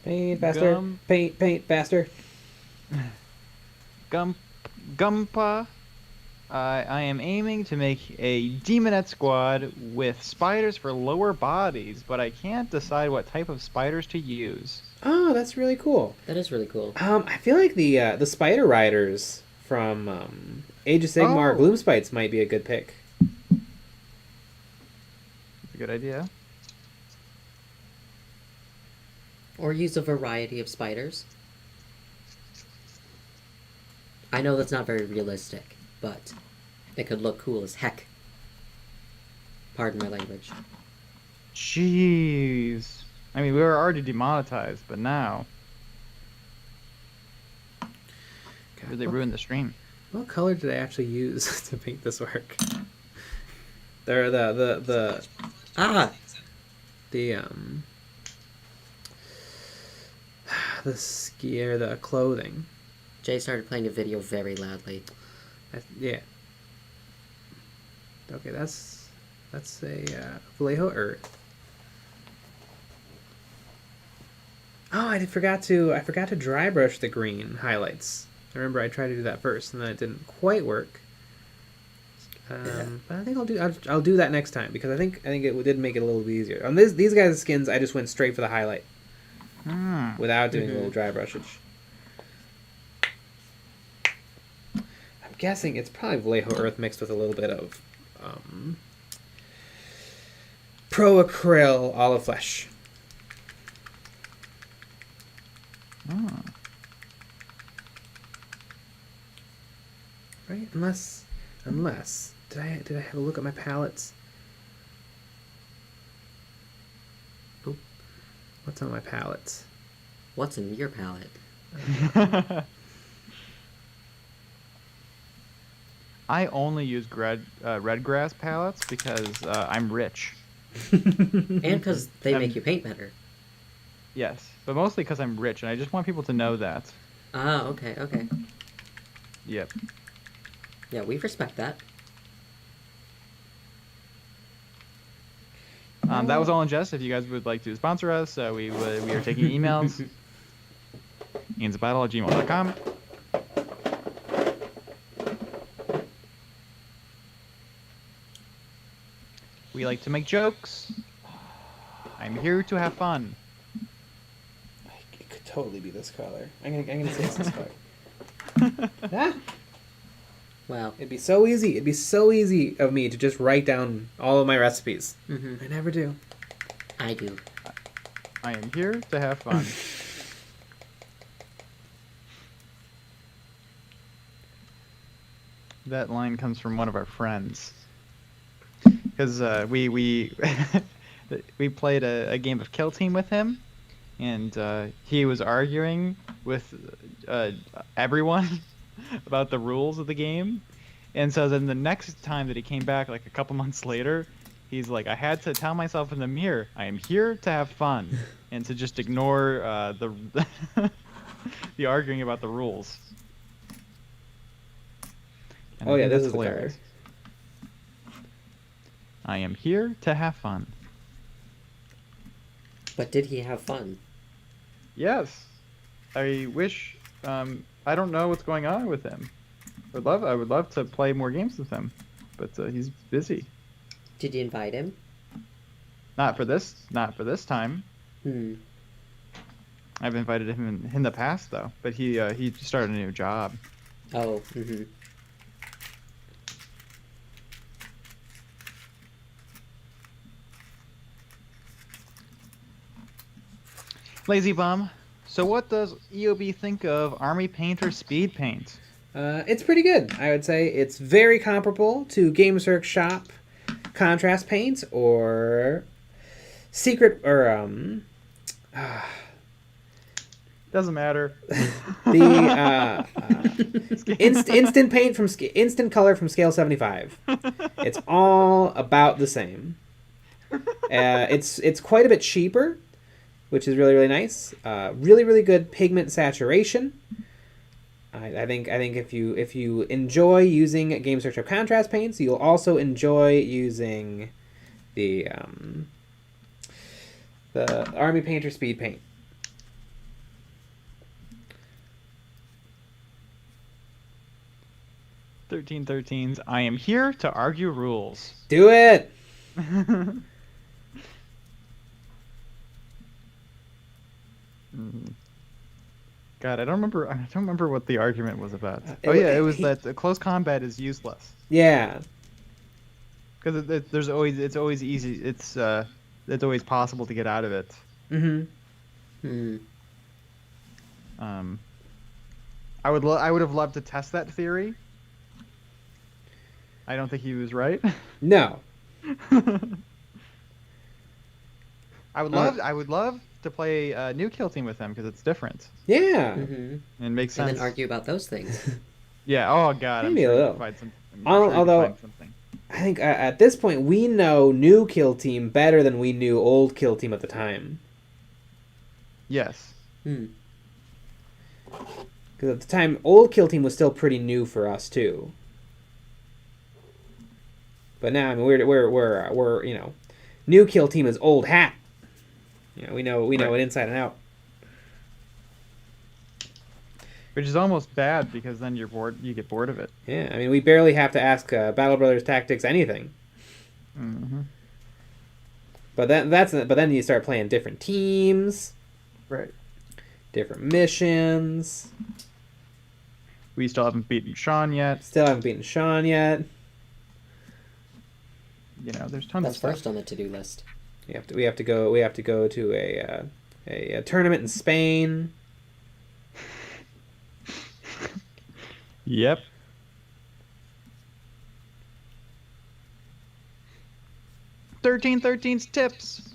Paint faster. Paint faster. Gumpa. I am aiming to make a demonette squad with spiders for lower bodies, but I can't decide what type of spiders to use. Oh, that's really cool. That is really cool. I feel like the Spider Riders from Age of Sigmar Gloom Spites might be a good pick. That's a good idea. Or use a variety of spiders. I know that's not very realistic, but it could look cool as heck. Pardon my language. Jeez. I mean, we were already demonetized, but now... God, they ruined the stream. What color did I actually use to paint this work? There, the skier, the clothing. Jay started playing a video very loudly. Yeah. Okay, that's a Vallejo Earth. Oh, I forgot to dry brush the green highlights. I remember I tried to do that first, and then it didn't quite work. But I think I'll do that next time, because I think it did make it a little bit easier. On these guys' skins, I just went straight for the highlight without doing a little dry brushage. I'm guessing it's probably Vallejo Earth mixed with a little bit of Pro Acryl Olive Flesh. Right? Unless did I have a look at my palettes? Nope. What's on my palettes? What's in your palette? I only use red grass palettes because I'm rich. And because they make you paint better. Yes, but mostly because I'm rich, and I just want people to know that. Ah, okay. Yep. Yeah, we respect that. That was all in jest. If you guys would like to sponsor us, we are taking emails. EonsOfBattle@gmail.com. We like to make jokes. I'm here to have fun. It could totally be this color. I'm gonna say it's this color. Ah. Well, It'd be so easy. It'd be so easy of me to just write down all of my recipes. I never do. I do. I am here to have fun. That line comes from one of our friends. Because we we played a game of Kill Team with him, and he was arguing with everyone about the rules of the game. And so then the next time that he came back, like a couple months later, he's like, I had to tell myself in the mirror, I am here to have fun, and to just ignore the arguing about the rules. And Oh I yeah, think this that's is the color. hilarious. I am here to have fun. But did he have fun? Yes. I wish. I don't know what's going on with him. I would love to play more games with him, but he's busy. Did you invite him? Not for this time. I've invited him in the past though, but he started a new job. Oh. Lazy Bum. So what does EOB think of Army Painter Speed Paint? It's pretty good. I would say it's very comparable to Games Workshop Contrast Paint or Secret or Doesn't matter. the instant paint from instant color from Scale 75. It's all about the same. It's quite a bit cheaper, which is really, really nice. Really, really good pigment saturation. I think if you enjoy using Games Workshop contrast paints, you'll also enjoy using the Army Painter Speed Paint. 1313s. I am here to argue rules. Do it. God, I don't remember what the argument was about. It was that close combat is useless. Yeah. Because it's always easy. It's always possible to get out of it. Mm-hmm. I would have loved to test that theory. I don't think he was right. No. I would love to play a new kill team with them because it's different. Yeah. Mm-hmm. And it makes sense. And then argue about those things. Yeah. Oh God. Maybe a little. Although I think at this point we know new kill team better than we knew old kill team at the time. Yes. Hmm. Because at the time, old kill team was still pretty new for us too. But now, I mean, we're new kill team is old hat. We know Right. it inside and out. Which is almost bad because then you're bored. You get bored of it. Yeah, I mean, we barely have to ask Battle Brothers Tactics anything. Mm-hmm. But then you start playing different teams, Right. different missions. We still haven't beaten Sean yet. Still haven't beaten Sean yet. There's tons That's of stuff. first on the to-do list. We have to go to a tournament in Spain. Yep. "1313's tips.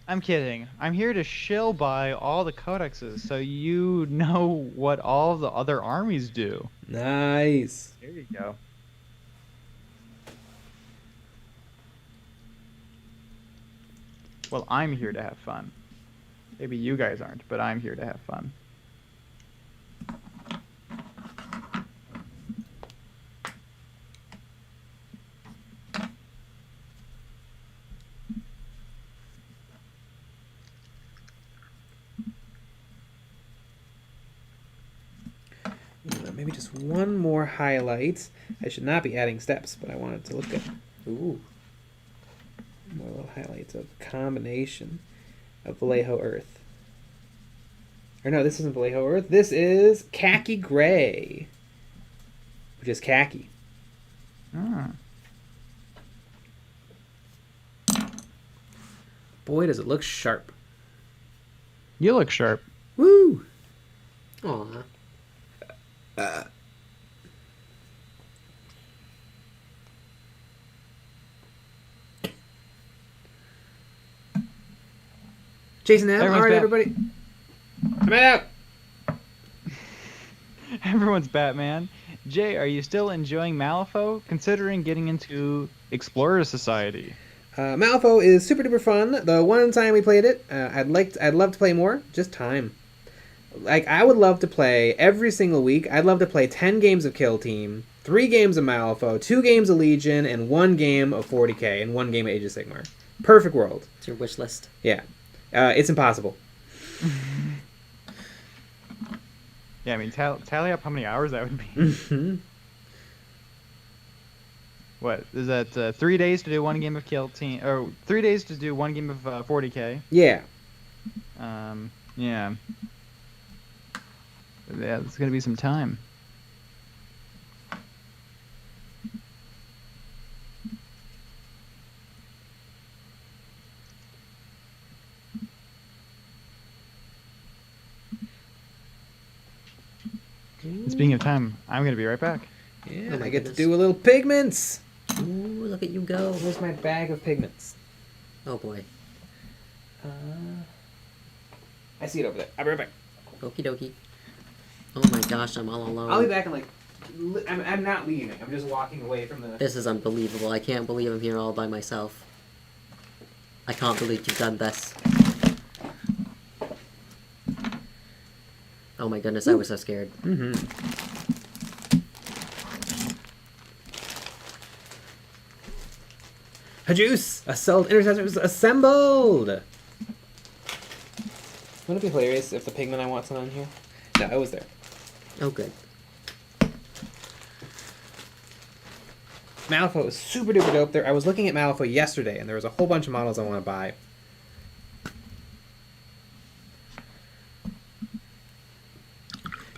I'm kidding. I'm here to shill by all the codexes so you know what all the other armies do. Nice. There you go. Well, I'm here to have fun. Maybe you guys aren't, but I'm here to have fun. Maybe just one more highlight. I should not be adding steps, but I wanted to look at Ooh. more little highlights of combination of Vallejo Earth. Or no, this isn't Vallejo Earth. This is Khaki Gray, which is khaki. Ah. Boy, does it look sharp. You look sharp. Woo! Aw. Jason M. Everyone's All right, back. everybody. I'm out. Everyone's Batman. Jay, are you still enjoying Malifaux? Considering getting into Explorer Society. Malifaux is super duper fun. The one time we played it, I'd love to play more. Just time. Like, I would love to play every single week. I'd love to play 10 games of Kill Team, 3 games of Malifaux, 2 games of Legion, and 1 game of 40k, and 1 game of Age of Sigmar. Perfect world. It's your wish list. Yeah. It's impossible. Yeah, I mean, tally up how many hours that would be. Mm-hmm. What is that? 3 days to do 1 game of Kill Team, or 3 days to do 1 game of 40k. Yeah. Yeah. Yeah, it's gonna be some time. Speaking of time, I'm gonna be right back. Yeah, Oh my I get to goodness. do a little pigments. Ooh, look at you go. Here's my bag of pigments. Oh boy. I see it over there. I'll be right back. Okie dokie. Oh my gosh, I'm all alone. I'll be back in like... I'm not leaving. I'm just walking away from the... This is unbelievable. I can't believe I'm here all by myself. I can't believe you've done this. Oh my goodness, I was so scared. Mm-hmm. Hajuice! Assault intercessors assembled! Wouldn't it be hilarious if the pigment I want's not on here? No, it was there. Oh good. Malifaux is super duper dope. There, I was looking at Malifaux yesterday, and there was a whole bunch of models I want to buy.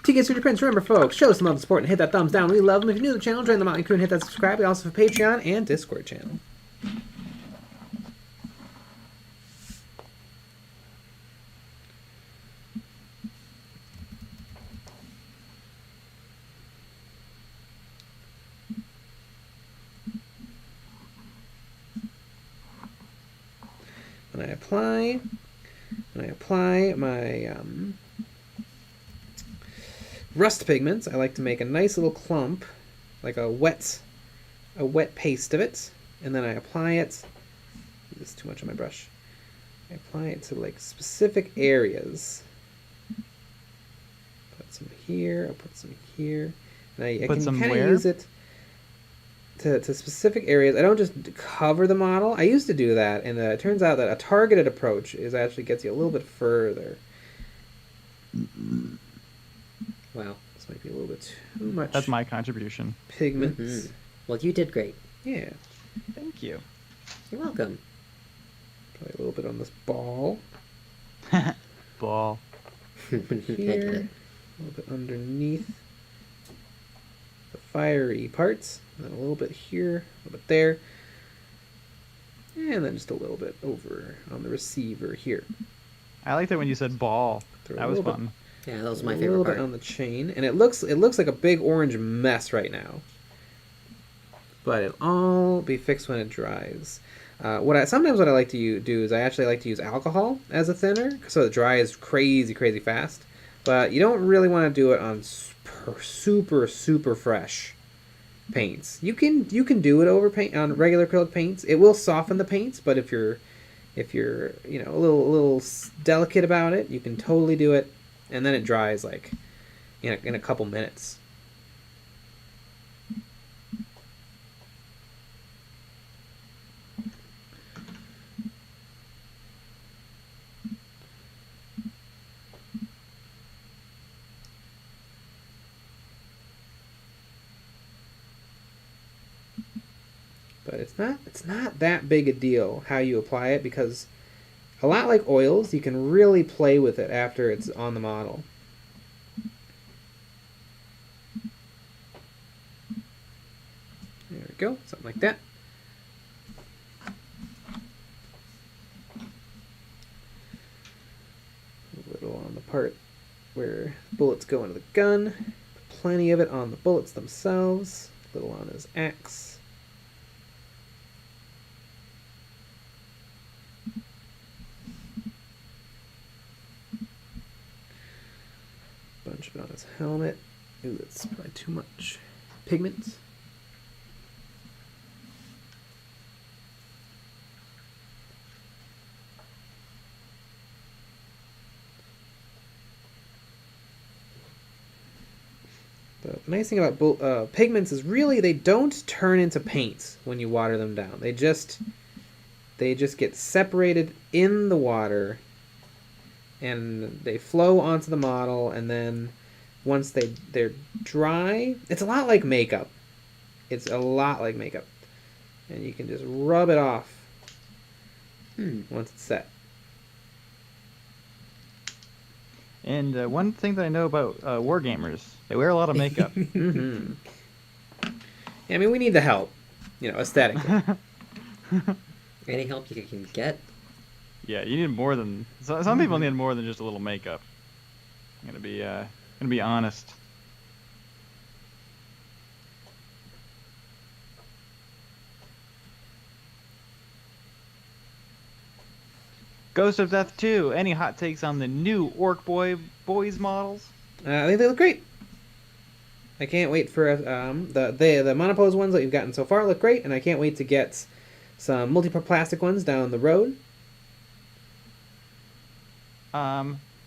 TK Prince, remember folks, show some love and support and hit that thumbs down. We love them. If you're new to the channel, join the Mountain Crew and hit that subscribe. We also have a Patreon and Discord channel. When I apply my rust pigments, I like to make a nice little clump, like a wet paste of it, and then I apply it. This is too much on my brush. I apply it to like specific areas. Put some here. I'll put some here, and I can kind of use it to specific areas. I don't just cover the model. I used to do that, and it turns out that a targeted approach actually gets you a little bit further. Wow. This might be a little bit too much. That's my contribution. Pigments. Mm-hmm. Well, you did great. Yeah. Thank you. You're welcome. Probably a little bit on this ball. Ball. Here. A little bit underneath the fiery parts. And then a little bit here, a little bit there. And then just a little bit over on the receiver here. I liked it when you said ball. That was fun. Yeah, that was my favorite part. favorite A little part. bit on the chain. And it looks like a big orange mess right now. But it'll all be fixed when it dries. Sometimes what I like to do is I actually like to use alcohol as a thinner, so it dries crazy fast. But you don't really want to do it on super fresh paints. You can do it over paint on regular acrylic paints. It will soften the paints, but if you're a little delicate about it, you can totally do it, and then it dries like in a couple minutes. But it's not that big a deal how you apply it, because a lot like oils, you can really play with it after it's on the model. There we go, something like that. A little on the part where bullets go into the gun. Plenty of it on the bullets themselves. A little on his axe. Bunch of it on his helmet. Ooh, that's probably too much pigment. The nice thing about pigments is really they don't turn into paints when you water them down. They just get separated in the water, and they flow onto the model, and then once they're dry, it's a lot like makeup. It's a lot like makeup. And you can just rub it off once it's set. And one thing that I know about wargamers, they wear a lot of makeup. Mm-hmm. Yeah, I mean, we need the help, aesthetically. Any help you can get. Yeah, you need more than some people need more than just a little makeup. I'm gonna be honest. Ghost of Death 2. Any hot takes on the new Orc boys models? I think they look great. I can't wait for the monopose ones that you've gotten so far look great, and I can't wait to get some multi-plastic ones down the road.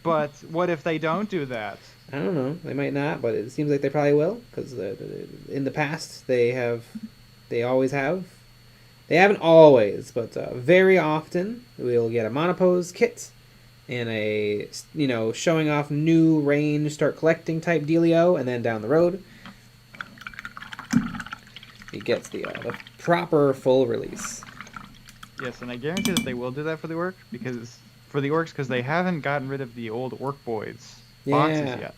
But what if they don't do that? I don't know. They might not, but it seems like they probably will, because in the past they always have. They haven't always, but very often we'll get a monopose kit and a showing off new range, start collecting type dealio, and then down the road he gets the proper full release. Yes, and I guarantee that they will do that for the orcs because they haven't gotten rid of the old Orc Boys boxes yet.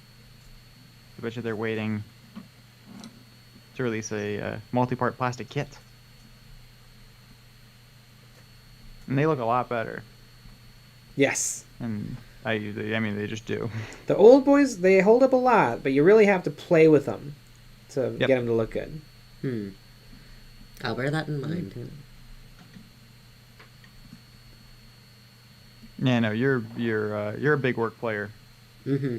I bet you they're waiting to release a multi-part plastic kit. And they look a lot better. Yes. And I mean, they just do. The old boys, they hold up a lot, but you really have to play with them to get them to look good. I'll bear that in mind. Yeah, no, you're a big orc player. Mm-hmm.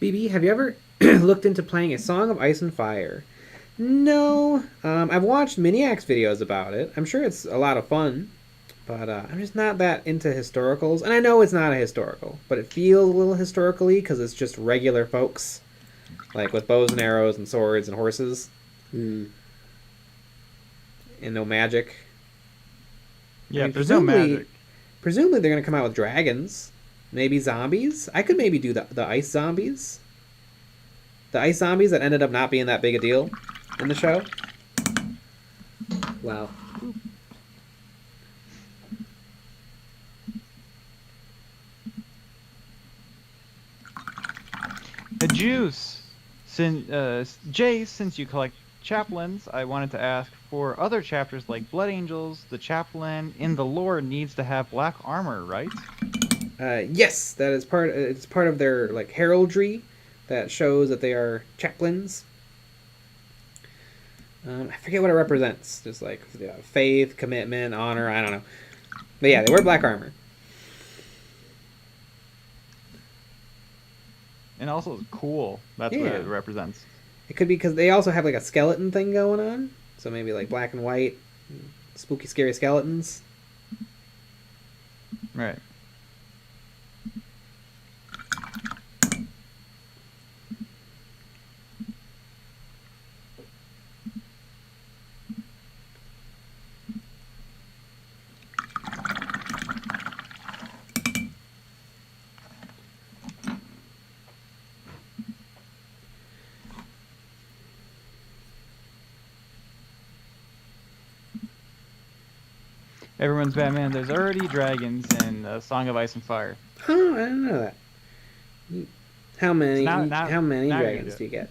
BB, have you ever looked into playing A Song of Ice and Fire? No. I've watched Miniacs videos about it. I'm sure it's a lot of fun, but I'm just not that into historicals. And I know it's not a historical, but it feels a little historically because it's just regular folks, like with bows and arrows and swords and horses. And no magic. Yeah, there's no magic. Presumably they're going to come out with dragons. Maybe zombies? I could maybe do the ice zombies. The ice zombies that ended up not being that big a deal in the show. Wow. The juice. Jay, since you collect chaplains, I wanted to ask, for other chapters like Blood Angels, the chaplain in the lore needs to have black armor, right? Yes, that is part. It's part of their like heraldry that shows that they are chaplains. I forget what it represents. Just like faith, commitment, honor. I don't know. But yeah, they wear black armor. And also it's cool. That's what it represents. It could be because they also have like a skeleton thing going on. So maybe like black and white, spooky, scary skeletons. Right. Everyone's Batman. There's already dragons in Song of Ice and Fire. Oh, I didn't know that. How many? How many dragons do you get?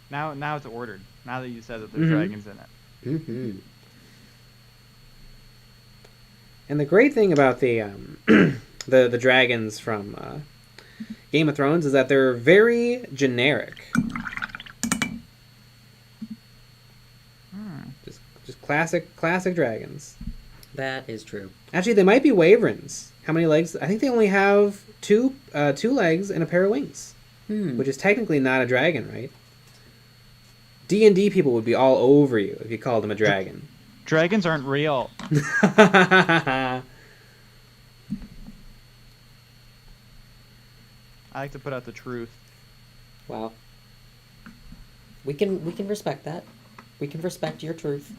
Now it's ordered. Now that you said that there's dragons in it. Mm-hmm. And the great thing about the the dragons from Game of Thrones is that they're very generic. Just classic dragons. That is true. Actually, they might be wyverns. How many legs? I think they only have two legs and a pair of wings, which is technically not a dragon, right? D&D people would be all over you if you called them a dragon. Dragons aren't real. I like to put out the truth. Wow. We can respect that. We can respect your truth.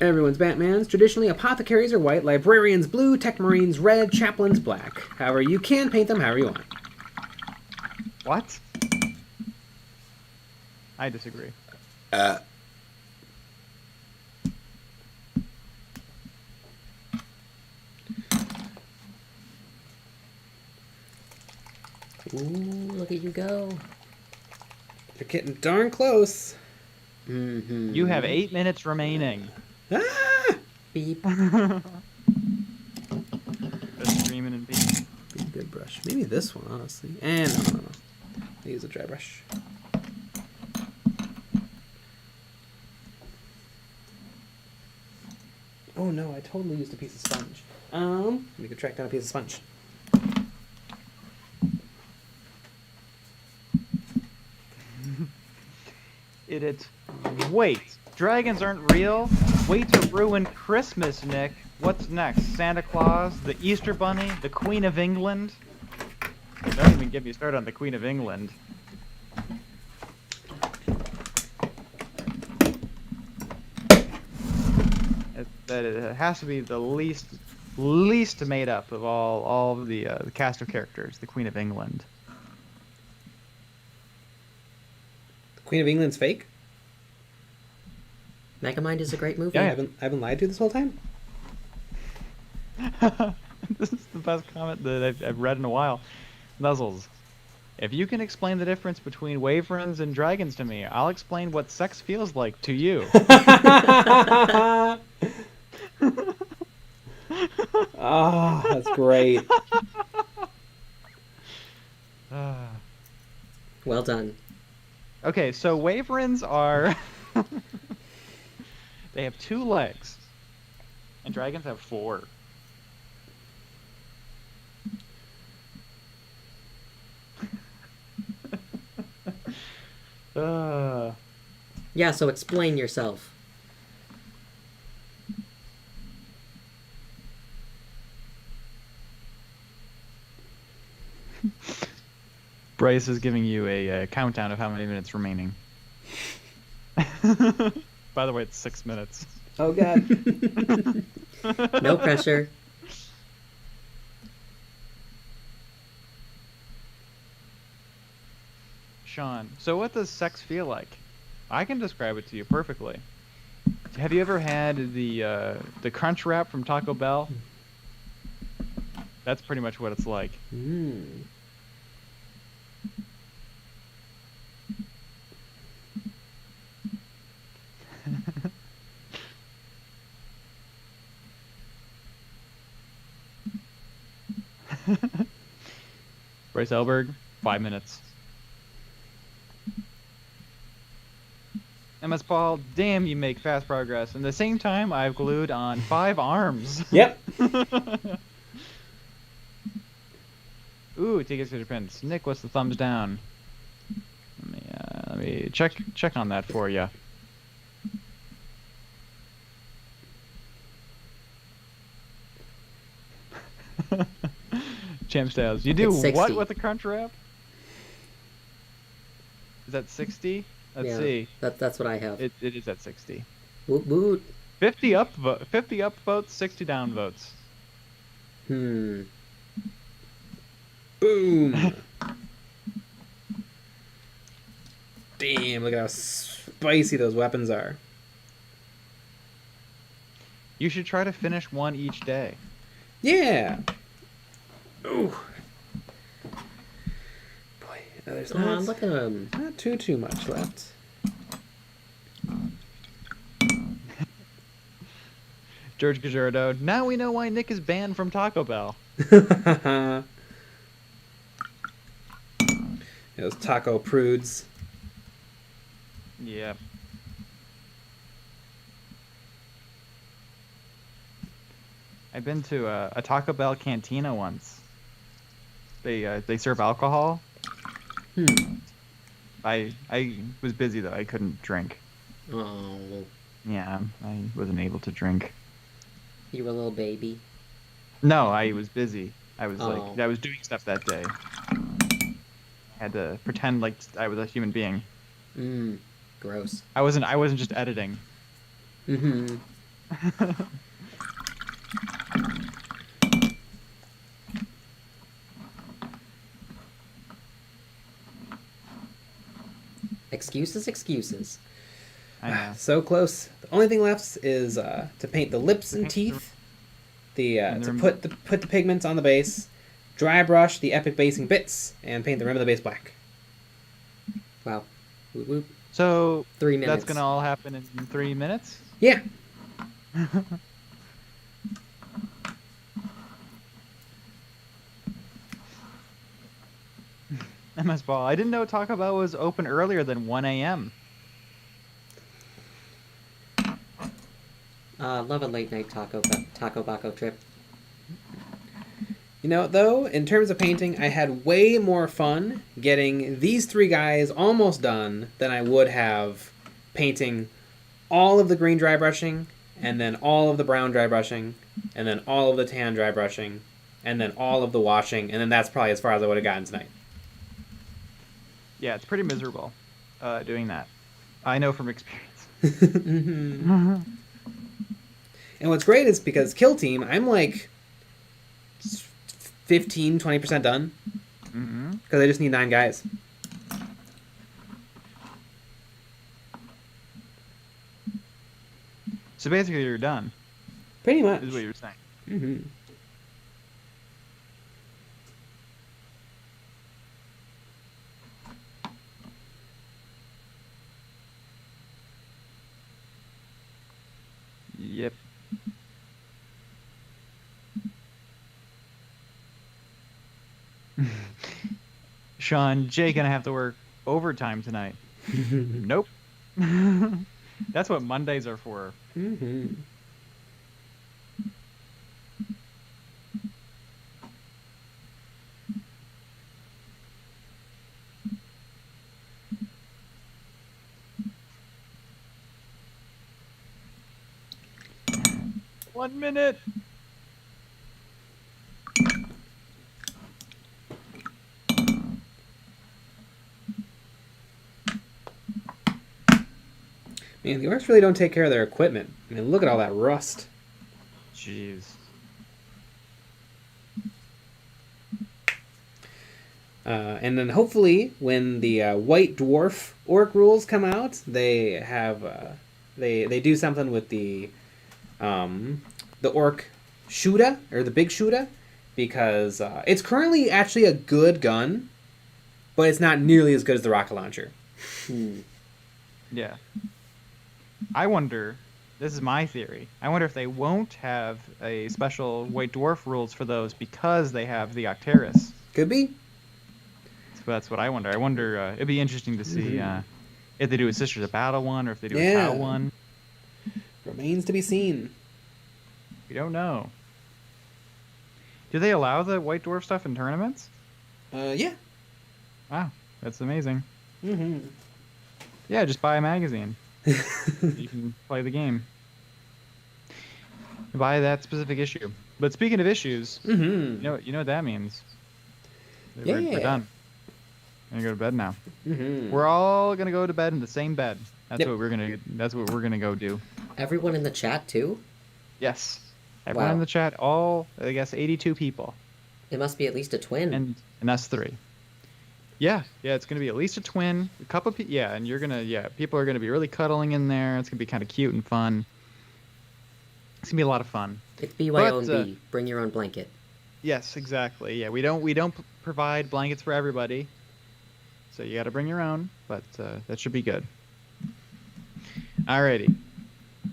Everyone's Batman's. Traditionally, apothecaries are white, librarians blue, tech marines red, chaplains black. However, you can paint them however you want. What? I disagree. Ooh, look at you go. You're getting darn close. Mm-hmm. You have 8 minutes remaining. Ah! Beep. Just screaming and beeping. Be a good brush. Maybe this one, honestly. And no. I use a dry brush. Oh no, I totally used a piece of sponge. Let me go track down a piece of sponge. it. Wait, dragons aren't real? Wait to ruin Christmas, Nick. What's next? Santa Claus? The Easter Bunny? The Queen of England? Don't even get me started on the Queen of England. It has to be the least made up of all of the cast of characters. The Queen of England. The Queen of England's fake? Megamind is a great movie. Yeah, I've been lied to this whole time? This is the best comment that I've read in a while. Nuzzles. If you can explain the difference between wyverns and dragons to me, I'll explain what sex feels like to you. Oh, that's great. Well done. Okay, so wyverns are... they have 2 legs. And dragons have 4. Yeah, so explain yourself. Bryce is giving you a countdown of how many minutes remaining. By the way, it's 6 minutes. Oh, God. No pressure. Sean, so what does sex feel like? I can describe it to you perfectly. Have you ever had the crunch wrap from Taco Bell? That's pretty much what it's like. Mm. Bryce Elberg, 5 minutes. MS Paul, damn, you make fast progress. And at the same time, I've glued on 5 arms. Yep. Ooh, tickets to depends. Nick, what's the thumbs down? Let me check on that for you. Champ Styles, you do what with the crunch wrap? Is that 60? Let's see. That's what I have. It is at 60. Woot woot. 50 up votes, 60 down votes. Boom. Damn, look at how spicy those weapons are. You should try to finish one each day. Yeah. Ooh. Boy, there's Look at him. not too much left. George Gajardo, now we know why Nick is banned from Taco Bell. Those taco prudes. Yep. I've been to a Taco Bell cantina once. They serve alcohol. I was busy though. I couldn't drink. Oh. Yeah, I wasn't able to drink. You were a little baby. No, I was busy. I was Oh. I was doing stuff that day. I had to pretend like I was a human being. Gross. I wasn't just editing. Mm-hmm. Excuses. I know. So close. The only thing left is to paint the lips and teeth. To put the pigments on the base, dry brush the epic basing bits, and paint the rim of the base black. Wow. Whoop, whoop. So 3 minutes. that's gonna all happen in 3 minutes. Yeah. MS Ball. I didn't know Taco Bell was open earlier than 1 a.m. Love a late night taco baco trip. You know, though, in terms of painting, I had way more fun getting these 3 guys almost done than I would have painting all of the green dry brushing, and then all of the brown dry brushing, and then all of the tan dry brushing, and then all of the washing, and then that's probably as far as I would have gotten tonight. Yeah, it's pretty miserable doing that. I know from experience. And what's great is because Kill Team, I'm like 15-20% done. Because I just need 9 guys. So basically, you're done. Pretty much. Is what you're saying. Mm-hmm. Yep. Sean, Jay gonna have to work overtime tonight. Nope. That's what Mondays are for. Mm-hmm. One minute. Man, the orcs really don't take care of their equipment. I mean, look at all that rust. Jeez. And then hopefully, when the White Dwarf orc rules come out, they have they do something with the orc Shuda, or the big Shuda, because it's currently actually a good gun, but it's not nearly as good as the rocket launcher. Yeah. I wonder, this is my theory, I wonder if they won't have a special White Dwarf rules for those because they have the Octeris. Could be. So that's what I wonder. I wonder, it'd be interesting to see if they do a Sisters of Battle one or if they do a Tau one. Remains to be seen. We don't know. Do they allow the White Dwarf stuff in tournaments? Yeah. Wow, that's amazing. Mm-hmm. Yeah, just buy a magazine. You can play the game. Buy that specific issue. But speaking of issues, you know what that means. We're done. I'm gonna go to bed now. We're all gonna go to bed in the same bed. That's what we're gonna go do. Everyone in the chat too? Yes. Everyone in the chat, all I guess 82 people. It must be at least a twin. And us 3. Yeah, it's gonna be at least a twin, a couple of people, and people are gonna be really cuddling in there. It's gonna be kind of cute and fun. It's gonna be a lot of fun. It's BYOB. Bring your own blanket. Yes, exactly. Yeah, we don't provide blankets for everybody, so you got to bring your own. But that should be good. Alrighty,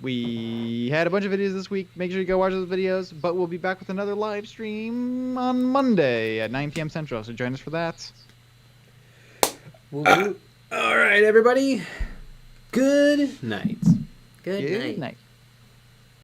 we had a bunch of videos this week. Make sure you go watch those videos. But we'll be back with another live stream on Monday at 9 p.m. Central. So join us for that. All right, everybody. Good night. Good night. Night.